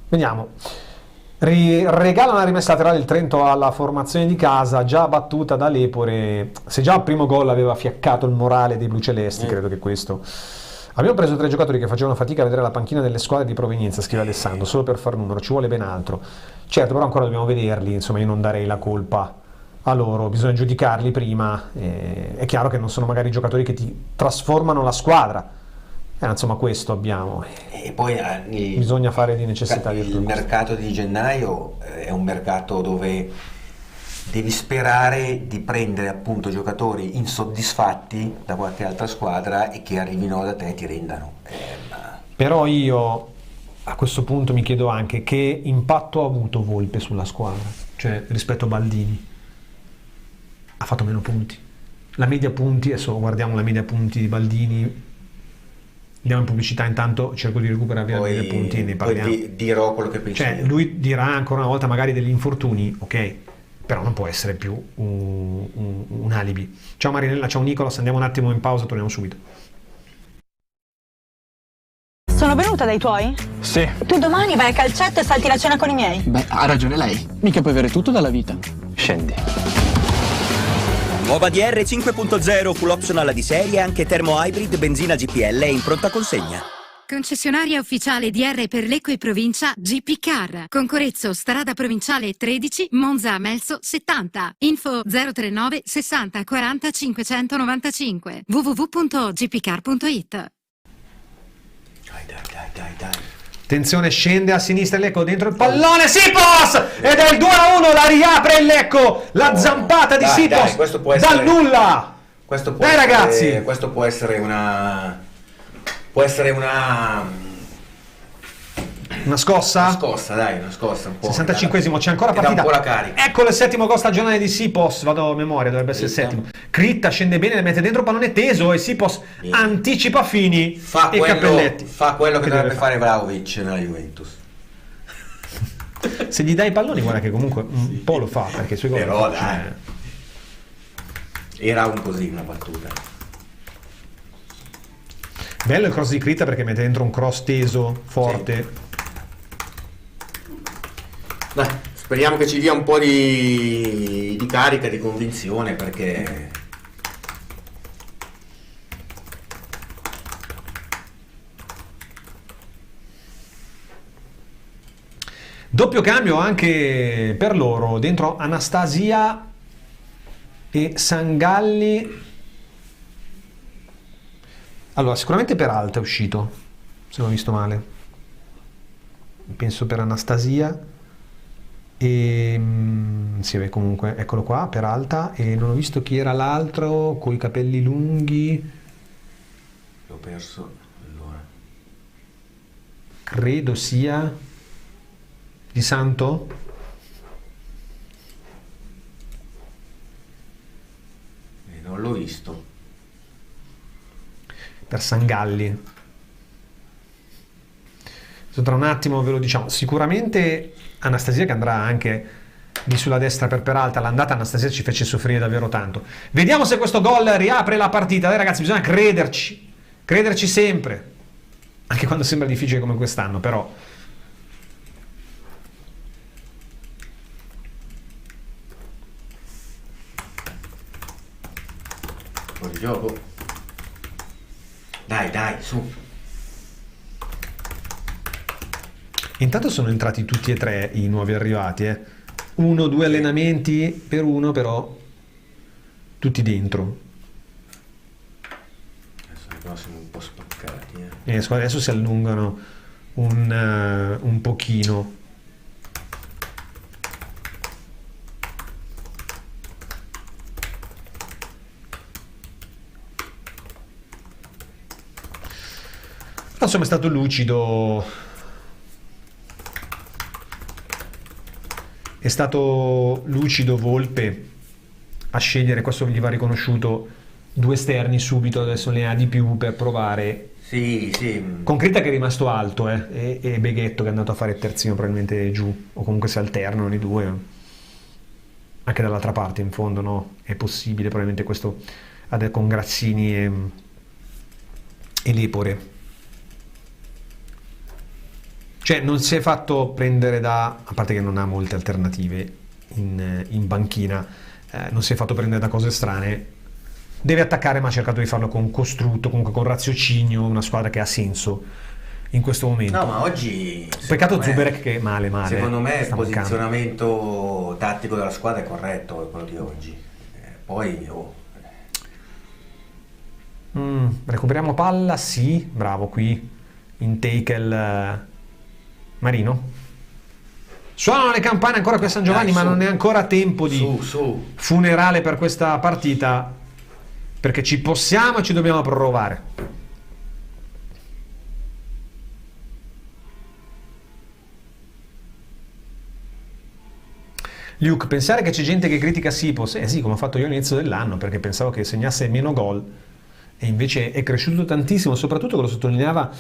Speaker 3: vediamo, regala una rimessa laterale il Trento alla formazione di casa, già battuta da Lepore. Se già al primo gol aveva fiaccato il morale dei blucelesti, credo che questo. Abbiamo preso 3 giocatori che facevano fatica a vedere la panchina delle squadre di provenienza, scrive Alessandro, solo per far numero, ci vuole ben altro. Certo, però ancora dobbiamo vederli, insomma io non darei la colpa a loro, bisogna giudicarli prima. È chiaro che non sono magari giocatori che ti trasformano la squadra, insomma questo abbiamo,
Speaker 4: e poi
Speaker 3: bisogna fare di necessità
Speaker 4: il mercato di gennaio è un mercato dove devi sperare di prendere appunto giocatori insoddisfatti da qualche altra squadra e che arrivino da te e ti rendano.
Speaker 3: Però io a questo punto mi chiedo anche che impatto ha avuto Volpe sulla squadra, cioè rispetto a Baldini. Ha fatto meno punti. La media punti, adesso guardiamo la media punti di Baldini, andiamo in pubblicità, intanto cerco di recuperare la media punti e ne parliamo.
Speaker 4: Poi dirò quello che penso.
Speaker 3: Cioè lui dirà ancora una volta magari degli infortuni, ok, però non può essere più un alibi. Ciao Marinella, ciao Nicolas, andiamo un attimo in pausa, torniamo subito.
Speaker 11: Sono venuta dai tuoi?
Speaker 12: Sì.
Speaker 11: Tu domani vai a calcetto e salti la cena con i miei?
Speaker 12: Beh, ha ragione lei. Mica puoi avere tutto dalla vita. Scendi.
Speaker 13: Nuova DR 5.0 full optional di serie, anche termo hybrid, benzina GPL e in pronta consegna.
Speaker 14: Concessionaria ufficiale DR per Lecco e provincia GP Car. Concorrezzo strada provinciale 13, Monza Melso 70. Info 039 60 40 595. www.gpcar.it.
Speaker 4: Dai.
Speaker 3: Attenzione, scende a sinistra il Lecco, dentro il pallone, Sipos! Ed è il 2-1, la riapre il Lecco, la zampata di Sipos dal nulla! Ragazzi!
Speaker 4: Questo può essere una
Speaker 3: Una scossa?
Speaker 4: Una scossa un po'.
Speaker 3: 65esimo, c'è ancora
Speaker 4: Che dà
Speaker 3: partita.
Speaker 4: un po' la carica.
Speaker 3: Eccolo il settimo gol stagionale di Sipos, vado a memoria, dovrebbe essere il settimo. Critta scende bene, le mette dentro, pallone teso e Sipos anticipa Fini e Cappelletti.
Speaker 4: Fa quello che dovrebbe fare Vlahovic nella Juventus.
Speaker 3: Se gli dai i palloni, guarda che comunque un po' lo fa, perché i suoi gol.
Speaker 4: Però dai, era una battuta.
Speaker 3: Bello il cross di Critta perché mette dentro un cross teso, forte.
Speaker 4: Dai, speriamo che ci dia un po' di carica, di convinzione, perché
Speaker 3: doppio cambio anche per loro, dentro Anastasia e Sangalli. Allora, sicuramente Peralta è uscito, se non ho visto male. Penso per Anastasia. E sì, beh, comunque, eccolo qua, Peralta. E non ho visto chi era l'altro, con i capelli lunghi.
Speaker 4: L'ho perso, allora.
Speaker 3: Credo sia Di Santo.
Speaker 4: Non l'ho visto.
Speaker 3: Per Sangalli. Tra un attimo ve lo diciamo. Sicuramente Anastasia, che andrà anche lì sulla destra per Peralta. L'andata Anastasia ci fece soffrire davvero tanto. Vediamo se questo gol riapre la partita. Dai ragazzi, bisogna crederci sempre, anche quando sembra difficile come quest'anno, però
Speaker 4: fuori gioco. Dai, su.
Speaker 3: Intanto sono entrati tutti e tre i nuovi arrivati, 1-2 allenamenti per uno, però tutti dentro.
Speaker 4: Adesso siamo un po' spaccati.
Speaker 3: Adesso si allungano un pochino. Insomma, è stato lucido. È stato lucido Volpe a scegliere, questo gli va riconosciuto, 2 esterni subito, adesso ne ha di più per provare.
Speaker 4: Sì.
Speaker 3: Con Critta che è rimasto alto, e Beghetto che è andato a fare il terzino probabilmente giù, o comunque si alternano i due. Anche dall'altra parte in fondo, no? È possibile probabilmente questo con Grazzini e Lepore. Cioè non si è fatto prendere a parte che non ha molte alternative in banchina, non si è fatto prendere da cose strane, deve attaccare ma ha cercato di farlo con costrutto, comunque con raziocinio, una squadra che ha senso in questo momento.
Speaker 4: No, ma oggi
Speaker 3: peccato Zuberek che è male.
Speaker 4: Secondo me il posizionamento tattico della squadra è corretto, quello di oggi. Poi
Speaker 3: recuperiamo palla, sì, bravo qui in tackle Marino. Suonano le campane ancora qui a San Giovanni, ma non è ancora tempo di funerale per questa partita, perché ci possiamo e ci dobbiamo prorogare. Luke, pensare che c'è gente che critica Sipos, sì, come ho fatto io all'inizio dell'anno, perché pensavo che segnasse meno gol, e invece è cresciuto tantissimo, soprattutto che lo sottolineava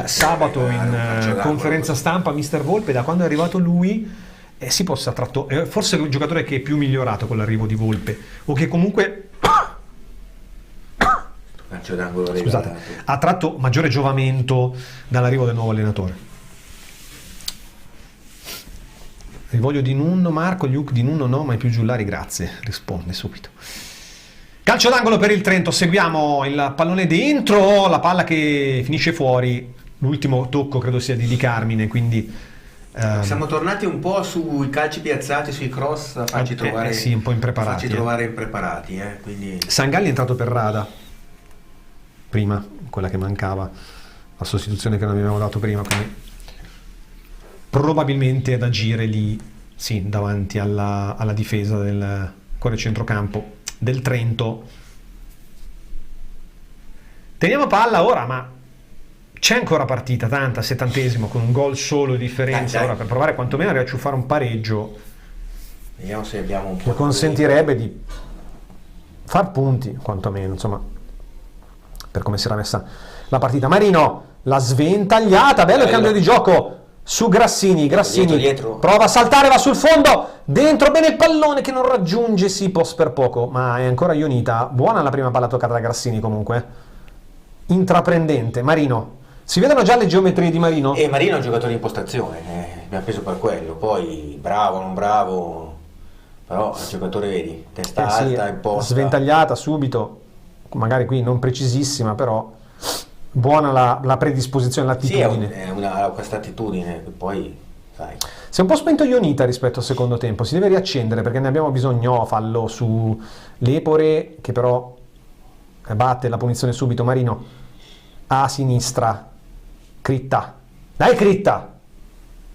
Speaker 3: sabato in conferenza stampa Mister Volpe. Da quando è arrivato lui Sipos ha tratto, forse è il giocatore che è più migliorato con l'arrivo di Volpe, o che comunque scusate, ha tratto maggiore giovamento dall'arrivo del nuovo allenatore. Rivoglio di Nunno, Marco, Luke di Nunno no, ma i più giullari grazie, risponde subito. Calcio d'angolo per il Trento, seguiamo il pallone dentro, la palla che finisce fuori, l'ultimo tocco credo sia di Carmine, quindi
Speaker 4: siamo tornati un po' sui calci piazzati, sui cross, a farci trovare
Speaker 3: sì, un po' impreparati.
Speaker 4: Quindi
Speaker 3: Sangalli è entrato per Rada prima, quella che mancava, la sostituzione che non avevamo dato prima, quindi probabilmente ad agire lì, sì, davanti alla difesa del cuore centrocampo del Trento. Teniamo palla ora, ma C'è ancora partita, tanta, 70esimo, con un gol solo di differenza. Ora per provare quantomeno a riacciuffare un pareggio.
Speaker 4: Vediamo se abbiamo un po'
Speaker 3: che consentirebbe di far punti, quantomeno, insomma, per come si era messa la partita. Marino, la sventagliata, bello il cambio di gioco su Grassini.
Speaker 4: Dietro.
Speaker 3: Prova a saltare, va sul fondo, dentro bene il pallone che non raggiunge Sipos per poco, ma è ancora Ionita. Buona la prima palla toccata da Grassini comunque, intraprendente. Marino, si vedono già le geometrie di Marino?
Speaker 4: Marino è un giocatore in postazione, abbiamo preso per quello, poi bravo, non bravo, però il giocatore, vedi, testa alta, in posta.
Speaker 3: Sventagliata subito, magari qui non precisissima, però buona la predisposizione, l'attitudine.
Speaker 4: Sì, ha questa attitudine che poi, sai.
Speaker 3: Si è un po' spento Ionita rispetto al secondo tempo, si deve riaccendere perché ne abbiamo bisogno. Fallo su Lepore che però batte la punizione subito. Marino a sinistra, Critta, dai Critta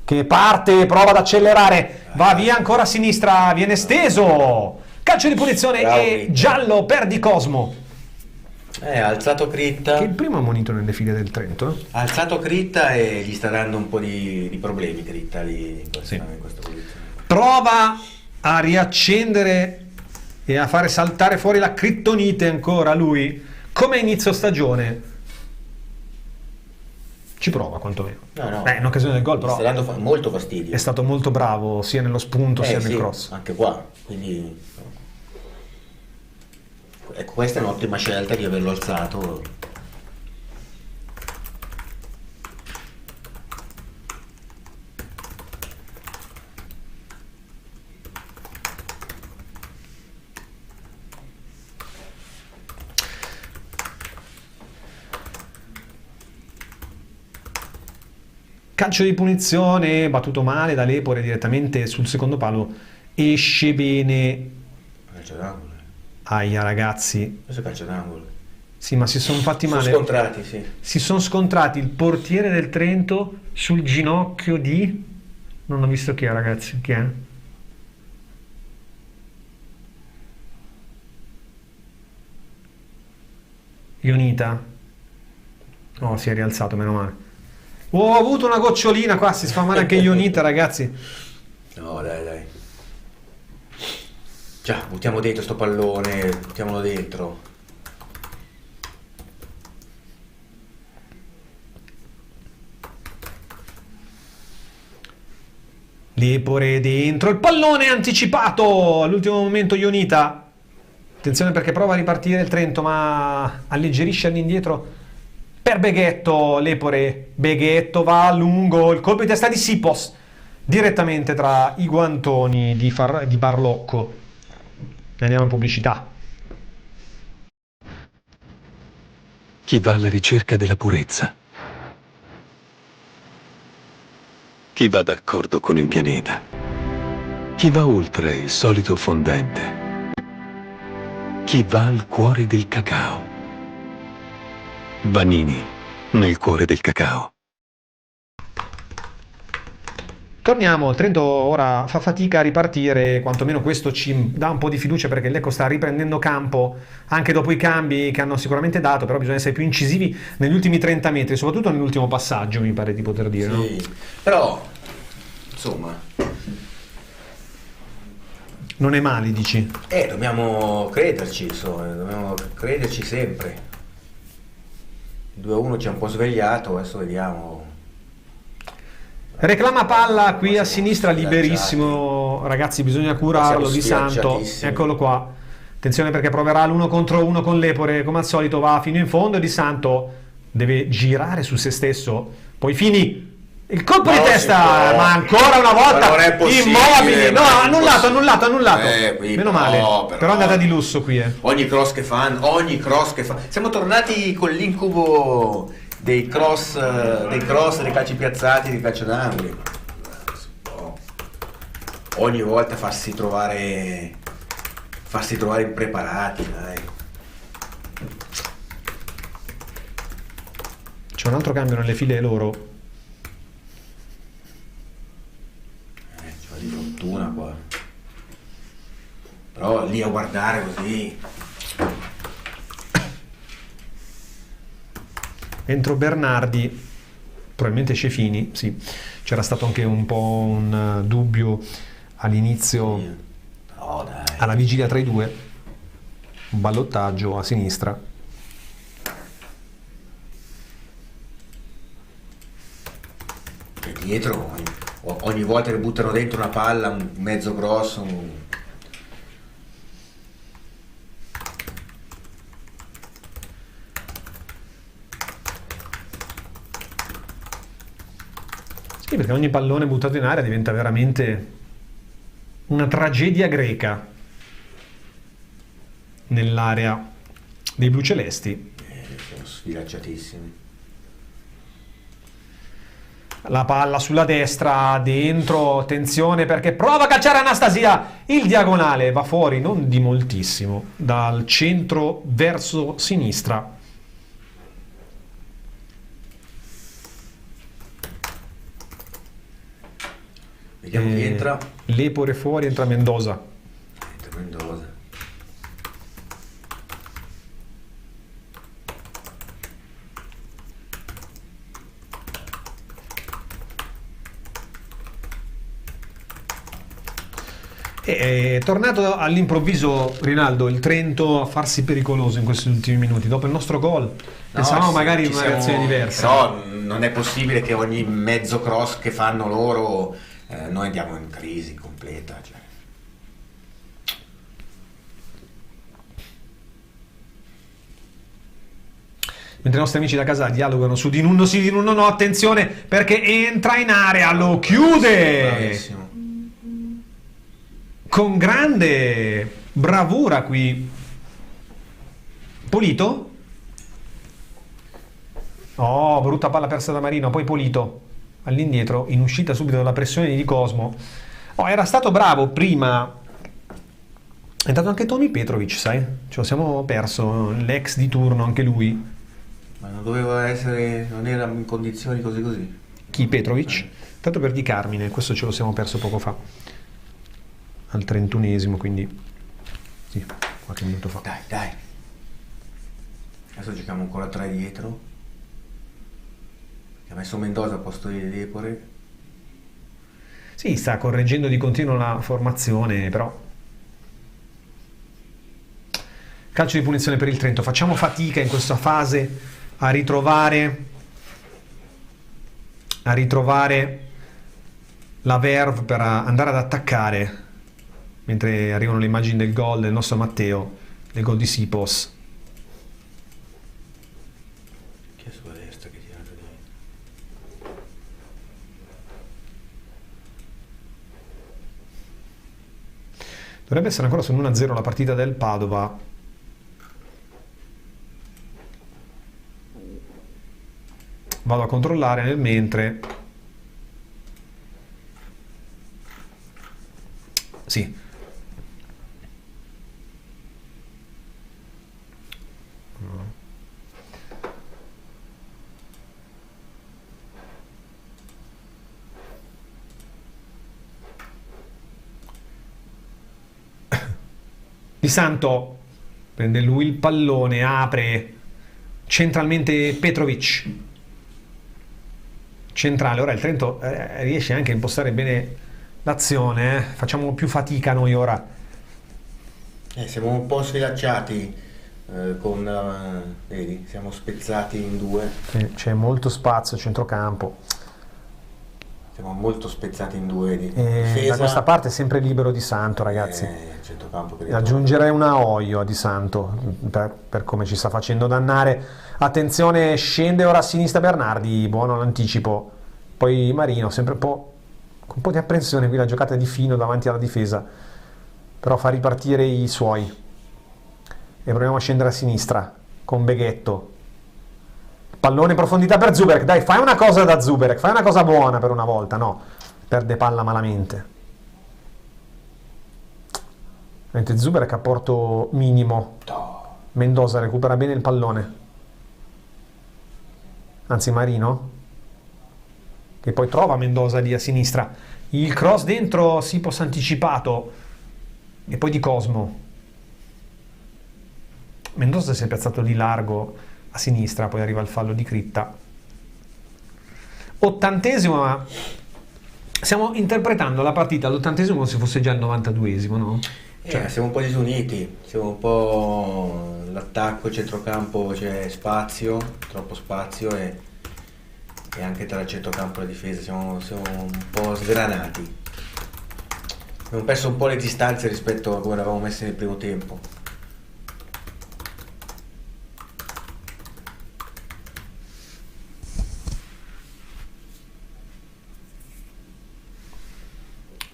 Speaker 3: che parte, prova ad accelerare, va via ancora a sinistra, viene steso, calcio di punizione. Bravo, e Critta. Giallo per Di Cosmo.
Speaker 4: Ha alzato Critta,
Speaker 3: che il primo ammonito nelle file del Trento.
Speaker 4: Ha alzato Critta e gli sta dando un po' di problemi Critta lì in questa posizione.
Speaker 3: Prova a riaccendere e a fare saltare fuori la criptonite ancora lui, come inizio stagione. Ci prova quantomeno.
Speaker 4: No.
Speaker 3: In occasione del gol però
Speaker 4: sta dando molto fastidio.
Speaker 3: È stato molto bravo sia nello spunto sia nel cross.
Speaker 4: Anche qua, quindi ecco, questa è un'ottima scelta di averlo alzato.
Speaker 3: Calcio di punizione battuto male da Lepore direttamente sul secondo palo, esce bene.
Speaker 4: Calcio d'angolo.
Speaker 3: Aia ragazzi.
Speaker 4: Questo è calcio d'angolo.
Speaker 3: Sì, ma si sono fatti male.
Speaker 4: Sono scontrati, sì.
Speaker 3: Si sono scontrati il portiere del Trento sul ginocchio di... Non ho visto chi è, ragazzi. Chi è? Ionita. Oh, si è rialzato, meno male. Oh, ho avuto una gocciolina qua, si fa male anche Ionita, ragazzi.
Speaker 4: No, dai. Già, buttiamo dentro sto pallone, buttiamolo dentro.
Speaker 3: Lepore dentro, il pallone anticipato all'ultimo momento Ionita. Attenzione perché prova a ripartire il Trento, ma alleggerisce all'indietro per Beghetto. Lepore, Beghetto va a lungo, il colpo di testa di Sipos direttamente tra i guantoni di Barlocco. Andiamo in pubblicità.
Speaker 10: Chi va alla ricerca della purezza, chi va d'accordo con il pianeta, chi va oltre il solito fondente, chi va al cuore del cacao. Vanini, nel cuore del cacao.
Speaker 3: Torniamo, Trento ora fa fatica a ripartire, quantomeno questo ci dà un po' di fiducia perché l'Ecco sta riprendendo campo anche dopo i cambi che hanno sicuramente dato, però bisogna essere più incisivi negli ultimi 30 metri, soprattutto nell'ultimo passaggio, mi pare di poter dire.
Speaker 4: Sì, no? Però, insomma...
Speaker 3: Non è male, dici?
Speaker 4: Dobbiamo crederci, insomma, dobbiamo crederci sempre. 2-1 ci ha un po' svegliato, adesso vediamo...
Speaker 3: Reclama palla qui a sinistra, liberissimo, ragazzi, bisogna curarlo Di Santo, eccolo qua. Attenzione perché proverà l'1 contro 1 con Lepore, come al solito va fino in fondo. Di Santo deve girare su se stesso, poi Fini, il colpo di testa, ma ancora una volta Immobile, no, annullato. Meno male, però è andata di lusso qui.
Speaker 4: Ogni cross che fa, siamo tornati con l'incubo dei cross, dei calci piazzati, dei calcio d'angolo. Ogni volta farsi trovare impreparati, dai.
Speaker 3: C'è un altro cambio nelle file loro.
Speaker 4: C'è di fortuna qua. Però lì a guardare così.
Speaker 3: Entro Bernardi, probabilmente Scefini, sì. C'era stato anche un po' un dubbio all'inizio, alla vigilia tra i due, un ballottaggio a sinistra.
Speaker 4: E dietro, ogni volta che buttano dentro una palla, un mezzo grosso,
Speaker 3: Sì, perché ogni pallone buttato in aria diventa veramente una tragedia greca nell'area dei blu celesti.
Speaker 4: Sono sfilacciatissimi.
Speaker 3: La palla sulla destra, dentro, attenzione perché prova a calciare Anastasia, il diagonale va fuori, non di moltissimo, dal centro verso sinistra.
Speaker 4: Vediamo chi entra.
Speaker 3: Lepore fuori, entra Mendoza.
Speaker 4: Entra Mendoza.
Speaker 3: È tornato all'improvviso Rinaldo il Trento a farsi pericoloso in questi ultimi minuti dopo il nostro gol. Pensavamo magari in una reazione diversa.
Speaker 4: Però non è possibile che ogni mezzo cross che fanno loro noi andiamo in crisi completa, cioè.
Speaker 3: Mentre i nostri amici da casa dialogano su di Nuno sì, di Nuno no, attenzione perché entra in area, lo chiude!
Speaker 4: Bravissimo.
Speaker 3: Con grande bravura qui. Polito? Oh, brutta palla persa da Marino, poi Polito all'indietro, in uscita subito dalla pressione di Cosmo. Oh, era stato bravo prima. È entrato anche Tomi Petrovic, sai? Ce lo siamo perso, l'ex di turno, anche lui.
Speaker 4: Ma non doveva essere, non era in condizioni così.
Speaker 3: Chi, Petrovic? Tanto per Di Carmine, questo ce lo siamo perso poco fa. Al 31esimo, quindi sì, qualche minuto fa.
Speaker 4: Dai. Adesso giochiamo ancora 3 dietro. Ha messo Mendoza al posto di Lepore.
Speaker 3: Sì, sta correggendo di continuo la formazione, però. Calcio di punizione per il Trento. Facciamo fatica in questa fase a ritrovare la verve per andare ad attaccare. Mentre arrivano le immagini del gol del nostro Matteo, del gol di Sipos.
Speaker 4: Chi è sulla destra che tira dentro?
Speaker 3: Dovrebbe essere ancora su 1-0 la partita del Padova. Vado a controllare nel mentre. Sì. Di Santo prende lui il pallone, apre centralmente Petrovic, centrale. Ora il Trento riesce anche a impostare bene l'azione, facciamo più fatica noi ora.
Speaker 4: Siamo un po' sfilacciati vedi, siamo spezzati in due.
Speaker 3: C'è molto spazio a centrocampo.
Speaker 4: Siamo molto spezzati in due.
Speaker 3: Da questa parte è sempre libero Di Santo, ragazzi. Aggiungerei una Oio a Di Santo per come ci sta facendo dannare. Attenzione, scende ora a sinistra Bernardi, buono l'anticipo. Poi Marino, sempre con un po' di apprensione qui la giocata di fino davanti alla difesa, però fa ripartire i suoi. E proviamo a scendere a sinistra con Beghetto. Pallone in profondità per Zuberek, dai, fai una cosa da Zuberek, fai una cosa buona per una volta, no, perde palla malamente. Mentre Zuberek a porto minimo. Mendoza recupera bene il pallone, anzi Marino, che poi trova Mendoza lì a sinistra, il cross dentro, Sipos anticipato, e poi di Cosmo. Mendoza si è piazzato di largo a sinistra, poi arriva il fallo di Critta. 80esimo, ma stiamo interpretando la partita all'80esimo come se fosse già il 92esimo, no?
Speaker 4: Cioè, siamo un po' disuniti, siamo un po' l'attacco, il centrocampo, c'è spazio, troppo spazio e anche tra il centrocampo e la difesa siamo un po' sgranati. Abbiamo perso un po' le distanze rispetto a come eravamo messi nel primo tempo.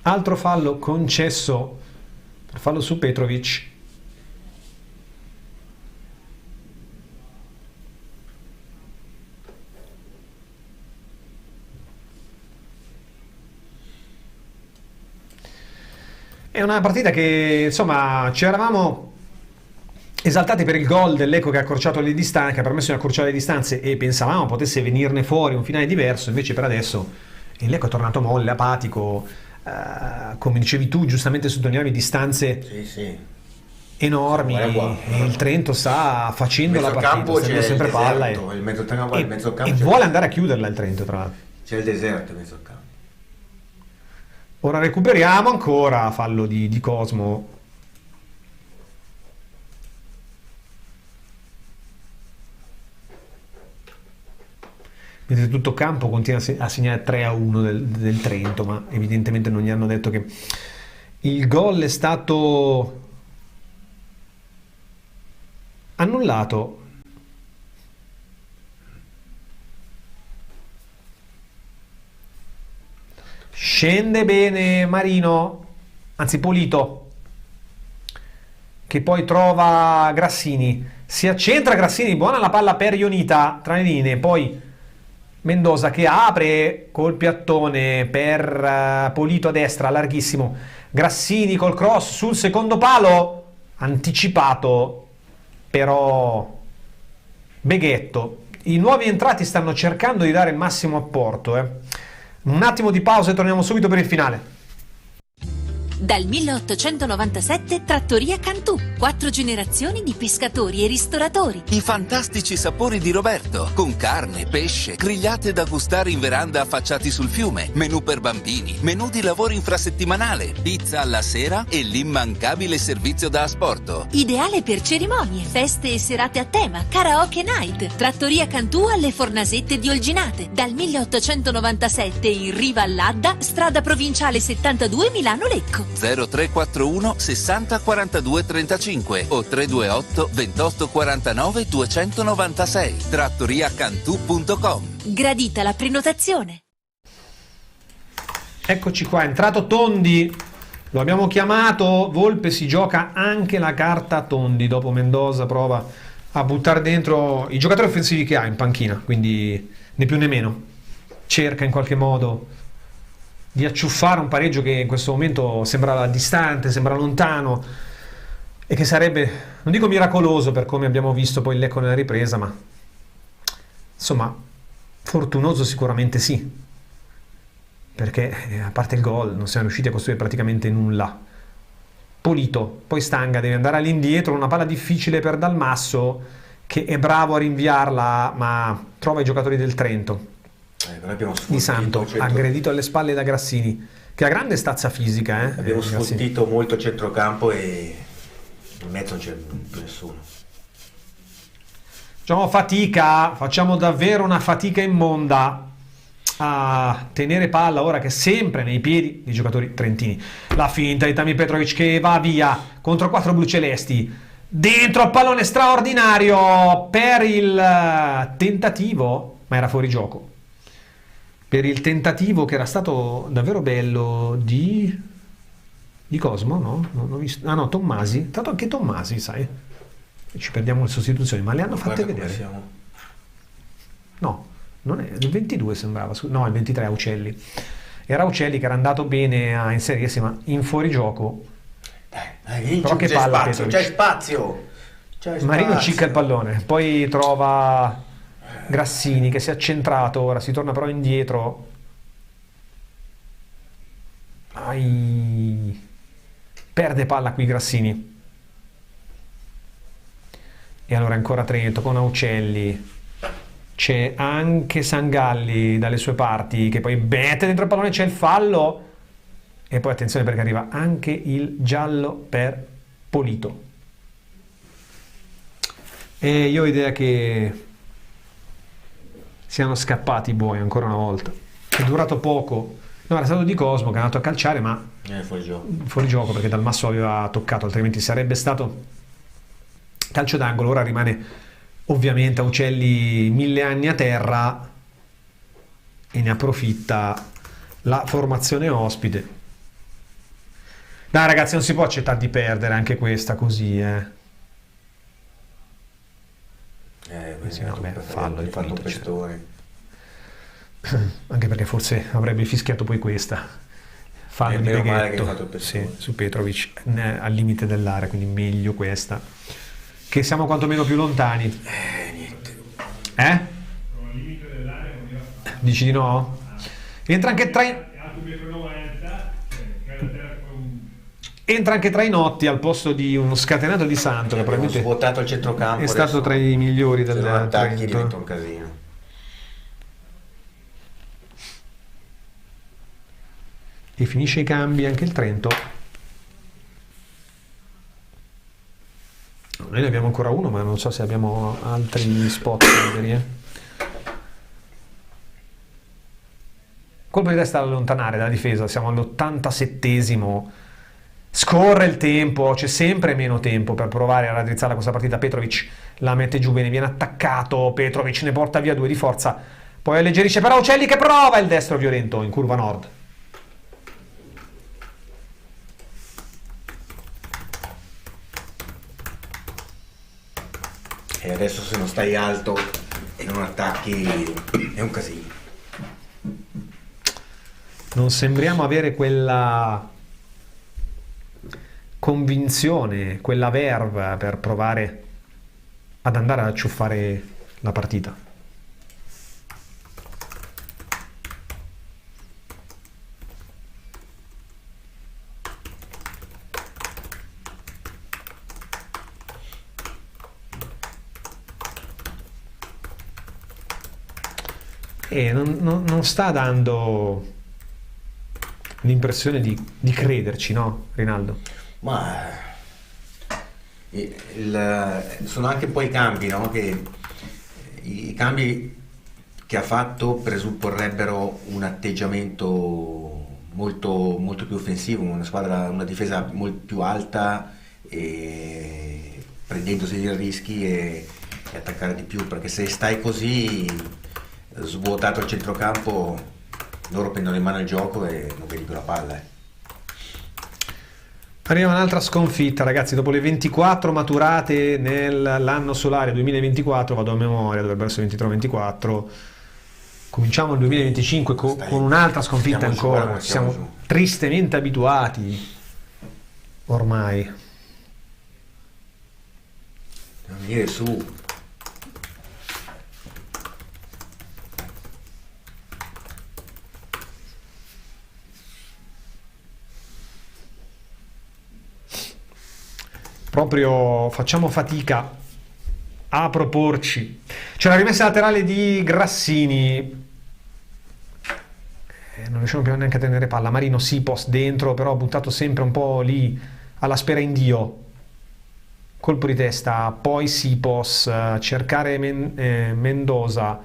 Speaker 3: Altro fallo concesso, fallo su Petrovic. È una partita che, insomma, ci eravamo esaltati per il gol del Lecco che ha accorciato le distanze, che ha permesso di accorciare le distanze, e pensavamo potesse venirne fuori un finale diverso. Invece per adesso il Lecco è tornato molle, apatico, come dicevi tu, giustamente sottolineavi distanze enormi, e il Trento sta facendo la partita, sta sempre palla e vuole andare a chiuderla il Trento, tra l'altro.
Speaker 4: C'è il deserto in mezzo al campo.
Speaker 3: Ora recuperiamo ancora, fallo di Cosmo. Vedete, tutto campo continua a segnare 3-1 del Trento, ma evidentemente non gli hanno detto che il gol è stato annullato. Scende bene Marino, anzi Polito, che poi trova Grassini, si accentra Grassini, buona la palla per Ionita tra le linee, poi Mendoza che apre col piattone per Polito a destra, larghissimo, Grassini col cross sul secondo palo, anticipato però Beghetto. I nuovi entrati stanno cercando di dare il massimo apporto. Un attimo di pausa e torniamo subito per il finale.
Speaker 7: Dal 1897 Trattoria Cantù, 4 generazioni di pescatori e ristoratori.
Speaker 8: I fantastici sapori di Roberto, con carne, pesce, grigliate da gustare in veranda affacciati sul fiume, menù per bambini, menù di lavoro infrasettimanale, pizza alla sera e l'immancabile servizio da asporto.
Speaker 7: Ideale per cerimonie, feste e serate a tema, karaoke night. Trattoria Cantù alle Fornasette di Olginate, dal 1897 in riva all'Adda, strada provinciale 72 Milano-Lecco.
Speaker 8: 0341 60 42 35 o 328 28 49 296. trattoriacantù.com.
Speaker 7: Gradita la prenotazione.
Speaker 3: Eccoci qua, è entrato Tondi, lo abbiamo chiamato. Volpe si gioca anche la carta Tondi, dopo Mendoza prova a buttare dentro i giocatori offensivi che ha in panchina, quindi né più né meno, cerca in qualche modo di acciuffare un pareggio che in questo momento sembra distante, sembra lontano, e che sarebbe, non dico miracoloso per come abbiamo visto poi il Lecco nella ripresa, ma insomma fortunoso sicuramente sì, perché a parte il gol non siamo riusciti a costruire praticamente nulla. Polito, poi Stanga deve andare all'indietro, una palla difficile per Dalmasso che è bravo a rinviarla, ma trova i giocatori del Trento. Di Santo, aggredito alle spalle da Grassini, che ha grande stazza fisica.
Speaker 4: Abbiamo sfottito molto il centrocampo e in mezzo non c'è più nessuno.
Speaker 3: Facciamo davvero una fatica immonda a tenere palla ora che è sempre nei piedi dei giocatori trentini. La finta di Tami Petrovic che va via contro 4 blucelesti, dentro il pallone straordinario per il tentativo, ma era fuori gioco. Per il tentativo che era stato davvero bello di Cosmo, no? Non ho visto. Ah no, Tommasi. Tanto anche Tommasi, sai. Ci perdiamo le sostituzioni, ma le hanno fatte vedere. No, non è il 22 sembrava, no, il 23 Aucelli. Era Aucelli che era andato bene a inserirsi, ma in fuorigioco. Però che palla,
Speaker 4: c'è spazio.
Speaker 3: Marino cicca il pallone, poi trova Grassini che si è accentrato, ora si torna però indietro. Perde palla qui Grassini e allora ancora Trento con Aucelli, c'è anche Sangalli dalle sue parti che poi mette dentro il pallone, c'è il fallo e poi attenzione perché arriva anche il giallo per Polito. E io ho idea che siano scappati i buoi ancora una volta. È durato poco. No, era stato Di Cosmo che è andato a calciare, ma fuori gioco perché Dalmasso aveva toccato, altrimenti sarebbe stato calcio d'angolo. Ora rimane ovviamente Aucelli 1000 anni a terra e ne approfitta la formazione ospite. Dai ragazzi, non si può accettare di perdere anche questa così, sì, no, fallo di fatto Pestore. Anche perché forse avrebbe fischiato poi questa. Fallo di Beghetto, sì, su Petrovic al limite dell'area, quindi meglio questa. Che siamo quantomeno più lontani.
Speaker 4: Niente.
Speaker 3: Dici di no? Entra anche Trainotti al posto di uno scatenato di Santo che probabilmente
Speaker 4: svuotato il centrocampo,
Speaker 3: è stato tra i migliori del
Speaker 4: attacchi,
Speaker 3: Trento.
Speaker 4: diventa un casino.
Speaker 3: E finisce i cambi anche il Trento. Noi ne abbiamo ancora uno, ma non so se abbiamo altri spot liberi. Colpo di testa da allontanare dalla difesa, siamo all'87esimo. Scorre il tempo, c'è sempre meno tempo per provare a raddrizzare questa partita. Petrovic la mette giù bene, viene attaccato, Petrovic ne porta via 2 di forza, poi alleggerisce per Aucelli che prova il destro violento in curva nord.
Speaker 4: E adesso se non stai alto e non attacchi è un casino.
Speaker 3: Non sembriamo avere quella convinzione, quella verve per provare ad andare ad acciuffare la partita. E non sta dando l'impressione di crederci, no, Rinaldo?
Speaker 4: Ma sono anche poi i cambi, no? Che i cambi che ha fatto presupporrebbero un atteggiamento molto, molto più offensivo, una difesa molto più alta e prendendosi dei rischi e attaccare di più, perché se stai così svuotato il centrocampo loro prendono in mano il gioco e non vedi più la palla.
Speaker 3: Arriva un'altra sconfitta, ragazzi, dopo le 24 maturate nell'anno solare 2024, vado a memoria, dovrebbero essere 23-24, cominciamo il 2025 con un'altra sconfitta ancora, ci siamo tristemente abituati ormai.
Speaker 4: Devo venire su.
Speaker 3: Proprio facciamo fatica a proporci. C'è la rimessa laterale di Grassini, non riusciamo più neanche a tenere palla. Marino Sipos dentro, però ha buttato sempre un po' lì alla spera in Dio. Colpo di testa, poi Sipos, cercare Mendoza.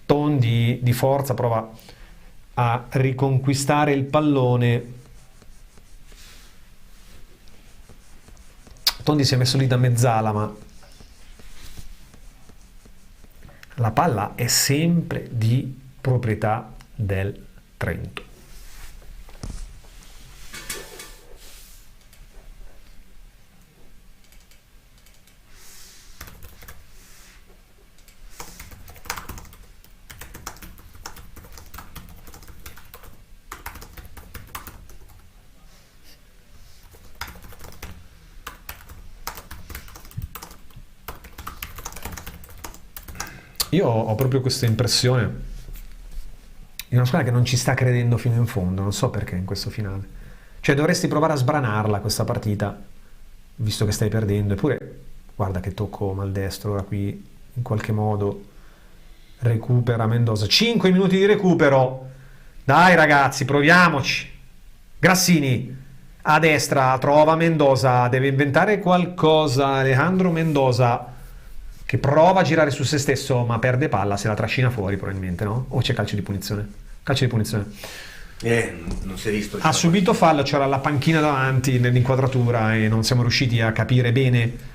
Speaker 3: Tondi di forza prova a riconquistare il pallone. Tondi si è messo lì da mezzala, ma la palla è sempre di proprietà del Trento. Io ho proprio questa impressione di una squadra che non ci sta credendo fino in fondo, non so perché in questo finale. Cioè dovresti provare a sbranarla questa partita, visto che stai perdendo. Eppure guarda che tocco maldestro, ora qui in qualche modo recupera Mendoza. 5 minuti di recupero, dai ragazzi, proviamoci. Grassini a destra trova Mendoza, deve inventare qualcosa Alejandro Mendoza, che prova a girare su se stesso ma perde palla, se la trascina fuori probabilmente, no? O c'è calcio di punizione? Calcio di punizione.
Speaker 4: Non si è visto.
Speaker 3: Ha subito fallo, c'era la panchina davanti nell'inquadratura e non siamo riusciti a capire bene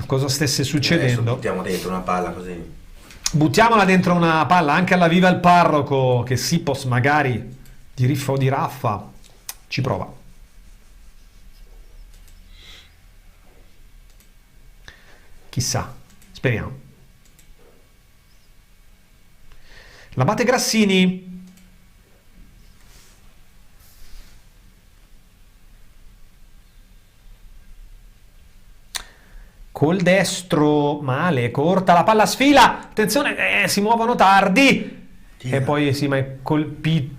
Speaker 3: cosa stesse succedendo.
Speaker 4: Buttiamo dentro una palla così.
Speaker 3: Buttiamola dentro una palla anche alla viva il parroco, che Sipos magari di riffa o di raffa ci prova. Chissà, speriamo. La batte Grassini. Col destro, male, corta, la palla sfila, attenzione, si muovono tardi. E poi sì, ma è colpito.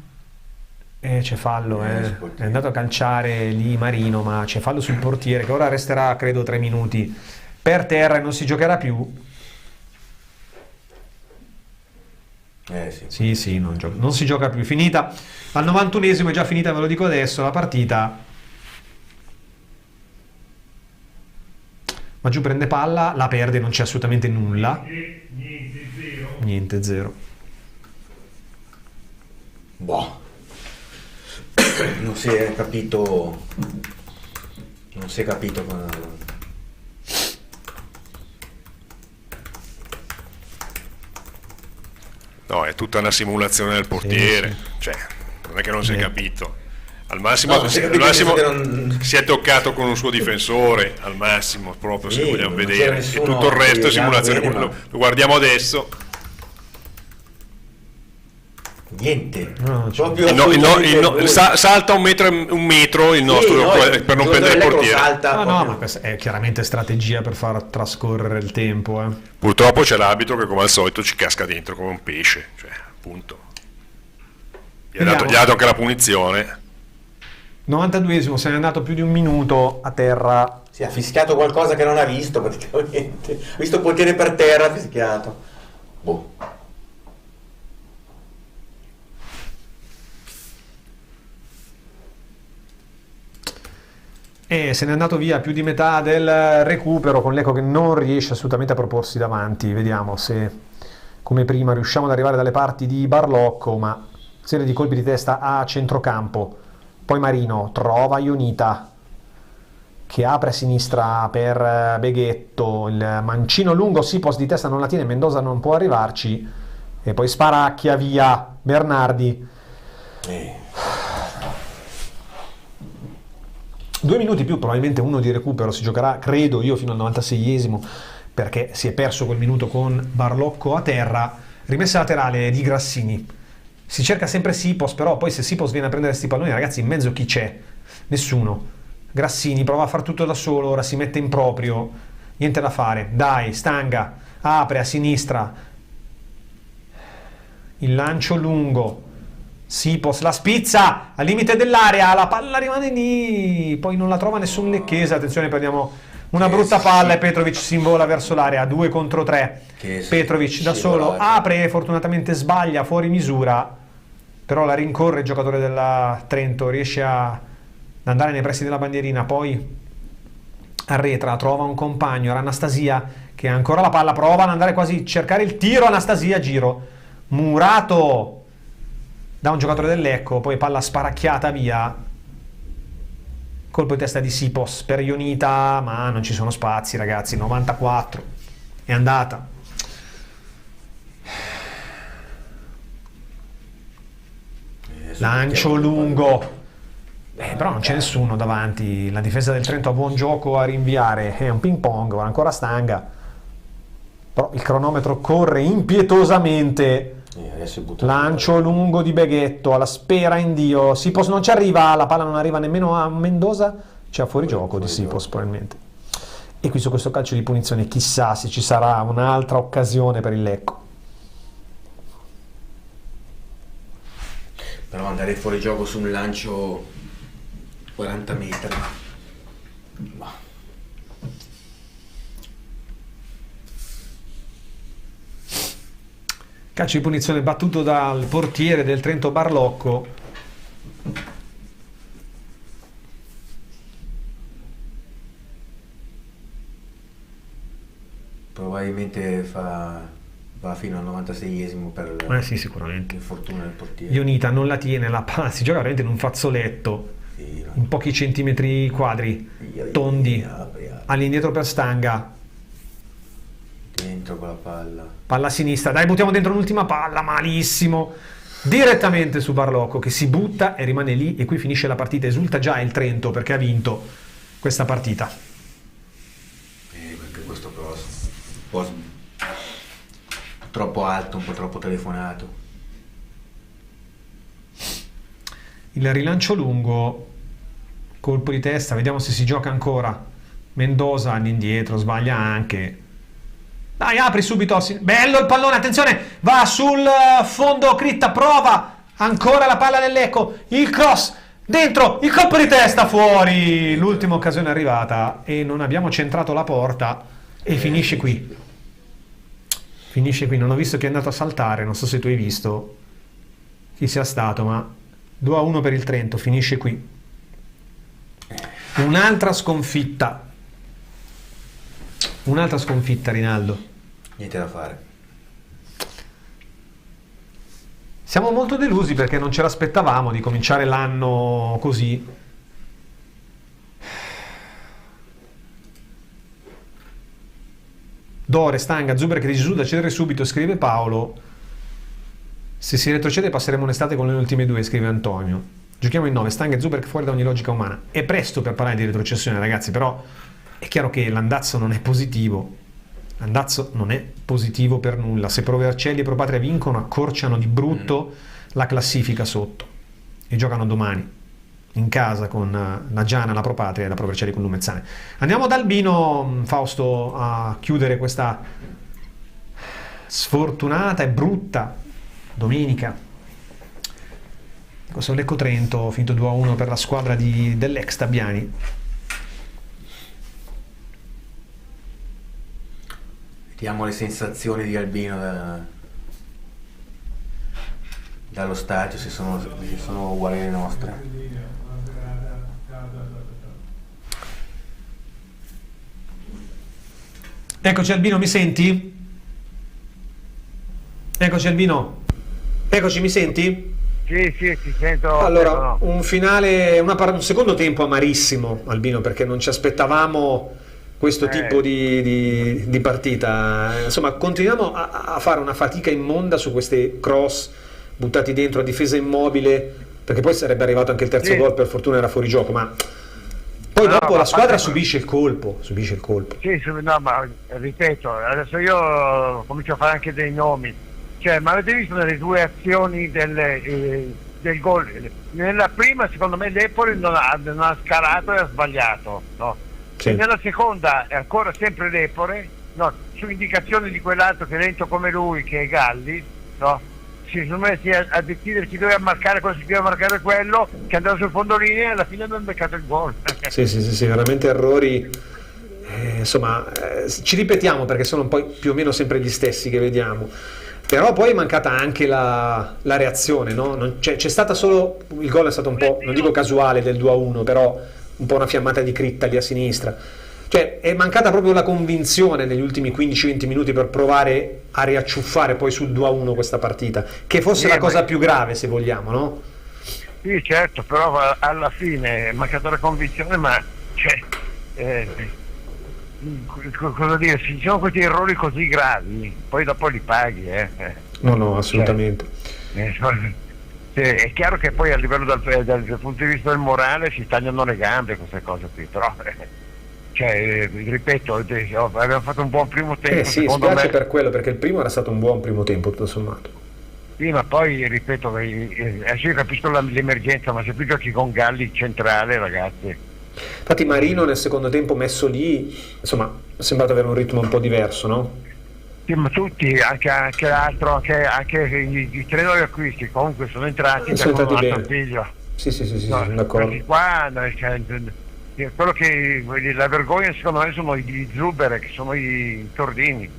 Speaker 3: C'è fallo, è andato a calciare lì Marino, ma c'è fallo sul portiere, che ora resterà credo 3 minuti per terra e non si giocherà più. Sì, non si gioca più, finita al 91esimo, è già finita, ve lo dico adesso, la partita. Ma giù prende palla, la perde, non c'è assolutamente nulla. Niente, zero.
Speaker 4: Boh. Non si è capito.
Speaker 6: No, è tutta una simulazione del portiere.
Speaker 3: Sì.
Speaker 6: Cioè, non è che non si è capito. Al massimo,
Speaker 4: No,
Speaker 6: si è toccato con un suo difensore, al massimo, proprio se vogliamo vedere. E tutto il resto è simulazione. Lo guardiamo adesso.
Speaker 4: Niente.
Speaker 6: Salta un metro il nostro, per non prendere il portiere.
Speaker 3: No, ma questa è chiaramente strategia per far trascorrere il tempo.
Speaker 6: Purtroppo c'è l'arbitro che come al solito ci casca dentro come un pesce. Cioè, appunto. Gli ha dato anche la punizione.
Speaker 3: 92esimo, se n'è andato più di un minuto a terra.
Speaker 4: Si è fischiato qualcosa che non ha visto praticamente. Ha visto il portiere per terra, ha fischiato. Boh.
Speaker 3: E se n'è andato via più di metà del recupero, con Lecco che non riesce assolutamente a proporsi davanti. Vediamo se come prima riusciamo ad arrivare dalle parti di Barlocco, ma serie di colpi di testa a centrocampo. Poi Marino trova Ionita che apre a sinistra per Beghetto, il mancino lungo, Sipos di testa non la tiene, Mendoza non può arrivarci e poi sparacchia via Bernardi. 2 minuti più, probabilmente uno di recupero, si giocherà credo io fino al 96esimo, perché si è perso quel minuto con Barlocco a terra. Rimessa laterale di Grassini, si cerca sempre Sipos, però poi se Sipos viene a prendere sti palloni, ragazzi, in mezzo chi c'è? Nessuno. Grassini prova a far tutto da solo, ora si mette in proprio, niente da fare, dai, Stanga apre a sinistra, il lancio lungo, Sipos la spizza al limite dell'area, la palla rimane lì, poi non la trova nessun lecchese, attenzione, perdiamo una brutta palla e Petrovic si invola verso l'area, 2 contro 3. Petrovic da solo apre, fortunatamente sbaglia fuori misura, però la rincorre il giocatore della Trento, riesce ad andare nei pressi della bandierina, poi arretra, trova un compagno, era Anastasia che ha ancora la palla, prova ad andare quasi a cercare il tiro, Anastasia, giro murato da un giocatore del Lecco, poi palla sparacchiata via, colpo di testa di Sipos per Ionita, ma non ci sono spazi, ragazzi. 94 è andata. Lancio lungo, però non c'è nessuno davanti, la difesa del Trento ha buon gioco a rinviare, è un ping pong, ora ancora Stanga, però il cronometro corre impietosamente. Lancio lungo di Beghetto alla spera in Dio, Sipos non ci arriva, la palla non arriva nemmeno a Mendoza, c'è fuori gioco di Sipos probabilmente, e qui su questo calcio di punizione chissà se ci sarà un'altra occasione per il Lecco.
Speaker 4: Però andare fuori gioco su un lancio 40 metri
Speaker 3: Calcio di punizione battuto dal portiere del Trento Barlocco.
Speaker 4: Probabilmente va fino al 96esimo per
Speaker 3: Sì, sicuramente.
Speaker 4: l'infortunio del portiere.
Speaker 3: Ionita non la tiene, la palla, si gioca veramente in un fazzoletto, in pochi centimetri quadri, tondi, all'indietro per Stanga.
Speaker 4: Dentro con la
Speaker 3: Palla a sinistra, dai, buttiamo dentro l'ultima palla, malissimo. Direttamente su Barlocco che si butta e rimane lì, e qui finisce la partita. Esulta già il Trento perché ha vinto questa partita.
Speaker 4: Perché questo però un po' troppo alto, un po' troppo telefonato.
Speaker 3: Il rilancio lungo, colpo di testa, vediamo se si gioca ancora. Mendoza all'indietro, sbaglia anche. Dai, apri subito, bello il pallone, attenzione, va sul fondo Critta, prova ancora la palla del Lecco, il cross dentro, il colpo di testa fuori, l'ultima occasione è arrivata e non abbiamo centrato la porta e finisce qui. Finisce qui, non ho visto chi è andato a saltare, non so se tu hai visto chi sia stato, ma 2-1 per il Trento, finisce qui. Un'altra sconfitta, Rinaldo.
Speaker 4: Niente da fare.
Speaker 3: Siamo molto delusi perché non ce l'aspettavamo di cominciare l'anno così. Dore, Stanga, Zuber che dice giù da cedere subito, scrive Paolo. Se si retrocede passeremo un'estate con le ultime due, scrive Antonio. Giochiamo in 9, Stanga e Zuber fuori da ogni logica umana. È presto per parlare di retrocessione, ragazzi, però è chiaro che l'andazzo non è positivo. L'andazzo non è positivo per nulla. Se Pro Vercelli e Pro Patria vincono, accorciano di brutto la classifica sotto. E giocano domani in casa con la Giana, la Pro Patria e la Pro Vercelli con Lumezzane. Andiamo da Albino, Fausto, a chiudere questa sfortunata e brutta domenica. Questo Lecco Trento, finito 2-1 per la squadra dell'ex Tabiani.
Speaker 4: Vediamo le sensazioni di Albino dallo stadio, se sono uguali alle nostre.
Speaker 3: Eccoci Albino, mi senti? Eccoci Albino. Eccoci, mi senti?
Speaker 5: Sì, ti sento.
Speaker 3: Allora, un finale, un secondo tempo amarissimo, Albino, perché non ci aspettavamo questo tipo di partita. Insomma, continuiamo a fare una fatica immonda su queste cross buttati dentro a difesa immobile, perché poi sarebbe arrivato anche il terzo gol, per fortuna era fuori gioco, ma poi dopo la squadra subisce il colpo. Sì,
Speaker 5: no, ma ripeto, adesso io comincio a fare anche dei nomi. Cioè, ma avete visto nelle due azioni del gol? Nella prima, secondo me, l'Empoli non ha scalato e ha sbagliato, no? Sì. E nella seconda è ancora sempre l'Empoli, no? Su indicazione di quell'altro che è lento come lui, che è Galli, no? Si sono messi a decidere chi doveva marcare, cosa si doveva marcare, quello che andava sul fondo linea e alla fine abbiamo beccato il gol.
Speaker 3: Sì, veramente errori. Ci ripetiamo perché sono un po' più o meno sempre gli stessi che vediamo. Però poi è mancata anche la reazione, no? C'è stata solo, il gol è stato un po', non dico casuale del 2-1, però un po' una fiammata di Critta lì a sinistra. Cioè è mancata proprio la convinzione negli ultimi 15-20 minuti per provare a riacciuffare poi sul 2-1 questa partita, che fosse la cosa più grave, se vogliamo, no?
Speaker 5: Sì, certo, però alla fine è mancata la convinzione, ma cosa dire, se ci sono questi errori così gravi poi dopo li paghi,
Speaker 3: No, assolutamente.
Speaker 5: È chiaro che poi a livello dal punto di vista del morale si tagliano le gambe queste cose qui, però ripeto, abbiamo fatto un buon primo tempo.
Speaker 3: Sì, spiace per quello, perché il primo era stato un buon primo tempo tutto sommato.
Speaker 5: Sì, ma poi ripeto, adesso io capisco l'emergenza, ma se tu giochi con Galli centrale, ragazzi.
Speaker 3: Infatti Marino nel secondo tempo messo lì, insomma, è sembrato avere un ritmo un po' diverso, no?
Speaker 5: Sì, ma tutti, anche l'altro, anche i tre nuovi acquisti comunque sono entrati,
Speaker 3: sono entrati bene.
Speaker 5: Figlio.
Speaker 3: Sì,
Speaker 5: no,
Speaker 3: d'accordo.
Speaker 5: Qua, quello che la vergogna secondo me sono i Zuber, che sono i Tordini.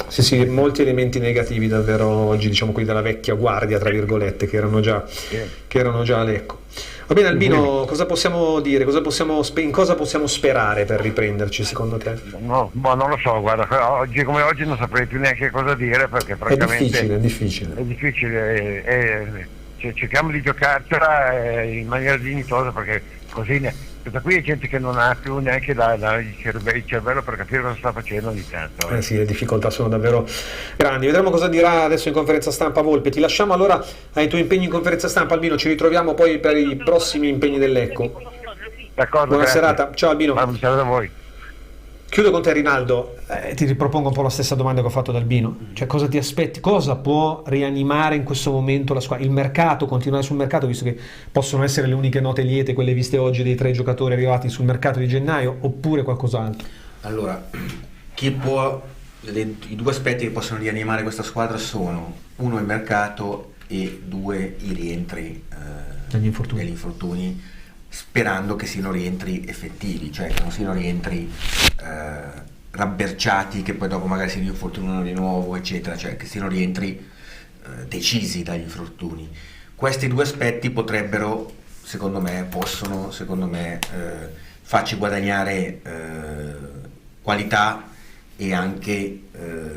Speaker 3: Sì, molti elementi negativi davvero oggi, diciamo quelli della vecchia guardia, tra virgolette, che erano già a Lecco. Va bene Albino, cosa possiamo dire? In cosa possiamo sperare per riprenderci secondo te?
Speaker 5: No, ma non lo so, guarda, oggi come oggi non saprei più neanche cosa dire, perché francamente
Speaker 3: è difficile.
Speaker 5: Cerchiamo di giocarcela in maniera dignitosa, perché così questa qui è gente che non ha più neanche il cervello per capire cosa sta facendo ogni tanto.
Speaker 3: Sì, le difficoltà sono davvero grandi. Vedremo cosa dirà adesso in conferenza stampa Volpe. Ti lasciamo allora ai tuoi impegni in conferenza stampa, Albino. Ci ritroviamo poi per i prossimi impegni del Lecco.
Speaker 5: D'accordo,
Speaker 3: buona
Speaker 5: grazie.
Speaker 3: serata. Ciao Albino.
Speaker 5: Buona serata a voi.
Speaker 3: Chiudo con te Rinaldo, ti ripropongo un po' la stessa domanda che ho fatto ad Albino, cioè cosa ti aspetti, cosa può rianimare in questo momento la squadra, il mercato, continuare sul mercato, visto che possono essere le uniche note liete quelle viste oggi dei 3 giocatori arrivati sul mercato di gennaio, oppure qualcos'altro?
Speaker 4: Allora, i 2 aspetti che possono rianimare questa squadra sono 1 il mercato e 2 i rientri degli infortuni, sperando che siano rientri effettivi, cioè che non siano rientri rabberciati che poi dopo magari si infortunano di nuovo, eccetera, cioè che siano rientri decisi dagli infortuni. Questi 2 aspetti possono farci guadagnare qualità e anche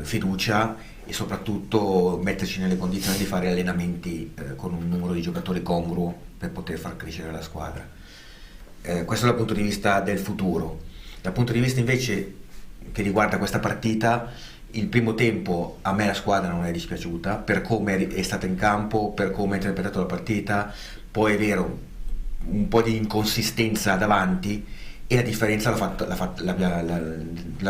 Speaker 4: fiducia, e soprattutto metterci nelle condizioni di fare allenamenti con un numero di giocatori congruo per poter far crescere la squadra. Questo dal punto di vista del futuro. Dal punto di vista invece che riguarda questa partita, il primo tempo a me la squadra non è dispiaciuta per come è stata in campo, per come ha interpretato la partita. Poi è vero, un po' di inconsistenza davanti, e la differenza la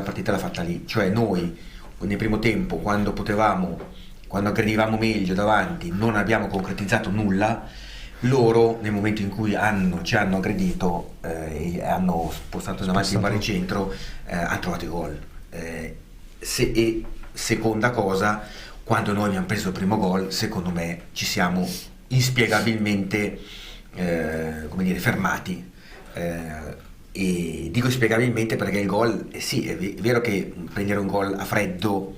Speaker 4: partita l'ha fatta lì, cioè noi nel primo tempo quando aggredivamo meglio davanti non abbiamo concretizzato nulla. Loro nel momento in cui ci hanno aggredito e hanno spostato davanti il baricentro, hanno trovato i gol. E seconda cosa, quando noi abbiamo preso il primo gol, secondo me ci siamo inspiegabilmente fermati, e dico inspiegabilmente perché il gol sì, è vero che prendere un gol a freddo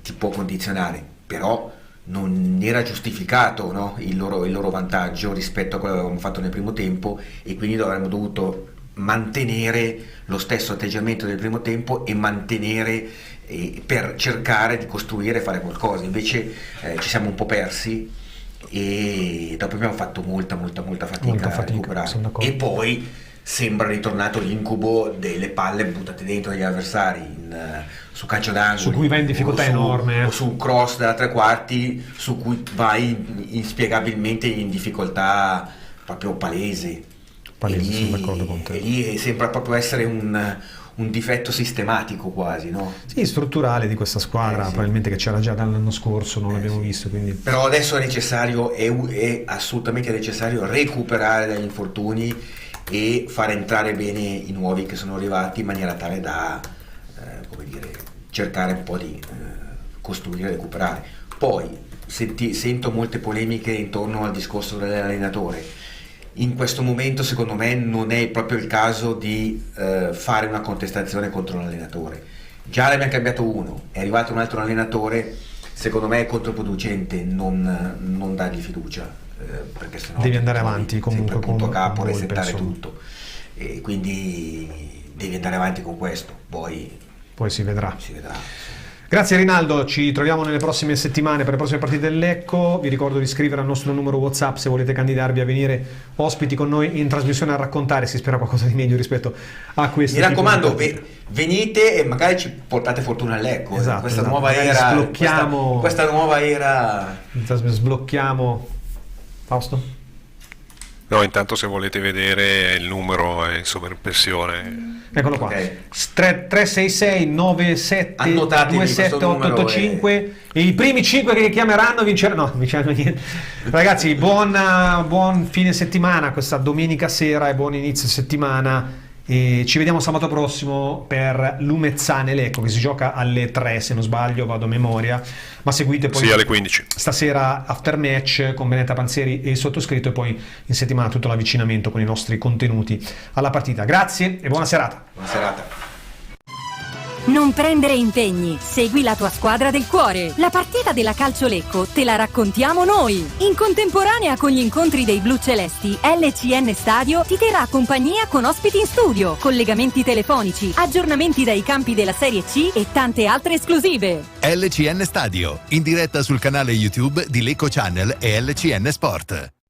Speaker 4: ti può condizionare, però non era giustificato, no? il loro vantaggio rispetto a quello che avevamo fatto nel primo tempo, e quindi avremmo dovuto mantenere lo stesso atteggiamento del primo tempo e mantenere per cercare di costruire e fare qualcosa. Invece ci siamo un po' persi, e dopo abbiamo fatto molta fatica a recuperare, e poi sembra ritornato l'incubo delle palle buttate dentro dagli avversari su calcio d'angolo,
Speaker 3: su cui va in difficoltà enorme,
Speaker 4: o su cross da 3 quarti, su cui vai inspiegabilmente in difficoltà proprio palese.
Speaker 3: Sono d'accordo con te.
Speaker 4: E lì sembra proprio essere un difetto sistematico quasi, no?
Speaker 3: Sì, strutturale di questa squadra, probabilmente che c'era già dall'anno scorso, non l'abbiamo visto, quindi.
Speaker 4: Però adesso è assolutamente necessario recuperare dagli infortuni e far entrare bene i nuovi che sono arrivati, in maniera tale da cercare un po' di costruire e recuperare. Poi sento molte polemiche intorno al discorso dell'allenatore. In questo momento secondo me non è proprio il caso di fare una contestazione contro l'allenatore. Già ne abbiamo cambiato uno, è arrivato un altro allenatore, secondo me è controproducente non dargli fiducia, perché sennò
Speaker 3: devi andare avanti comunque
Speaker 4: con punto capo, resettare tutto, e quindi devi andare avanti con questo, poi
Speaker 3: si vedrà. Grazie Rinaldo, ci troviamo nelle prossime settimane per le prossime partite del Lecco. Vi ricordo di iscrivervi al nostro numero WhatsApp se volete candidarvi a venire ospiti con noi in trasmissione a raccontare, si spera qualcosa di meglio rispetto a questo.
Speaker 4: Mi raccomando, venite e magari ci portate fortuna al Lecco. Questa nuova era, questa nuova era.
Speaker 3: Sblocchiamo. Fausto?
Speaker 6: No, intanto se volete vedere il numero è in sovraimpressione.
Speaker 3: Eccolo qua, 366 97 27885 e i primi 5 che chiameranno vinceranno. No, vinceranno niente. Ragazzi, buon fine settimana, questa domenica sera, e buon inizio settimana. E ci vediamo sabato prossimo per Lumezzane Lecco, che si gioca alle 3 se non sbaglio, vado a memoria, ma seguite poi
Speaker 6: alle 15
Speaker 3: stasera after match con Benetta Panzeri e il sottoscritto, e poi in settimana tutto l'avvicinamento con i nostri contenuti alla partita. Grazie e buona serata.
Speaker 4: Buona serata.
Speaker 1: Non prendere impegni, segui la tua squadra del cuore. La partita della Calcio Lecco te la raccontiamo noi. In contemporanea con gli incontri dei blu celesti, LCN Stadio ti terrà compagnia con ospiti in studio, collegamenti telefonici, aggiornamenti dai campi della Serie C e tante altre esclusive.
Speaker 2: LCN Stadio, in diretta sul canale YouTube di Lecco Channel e LCN Sport.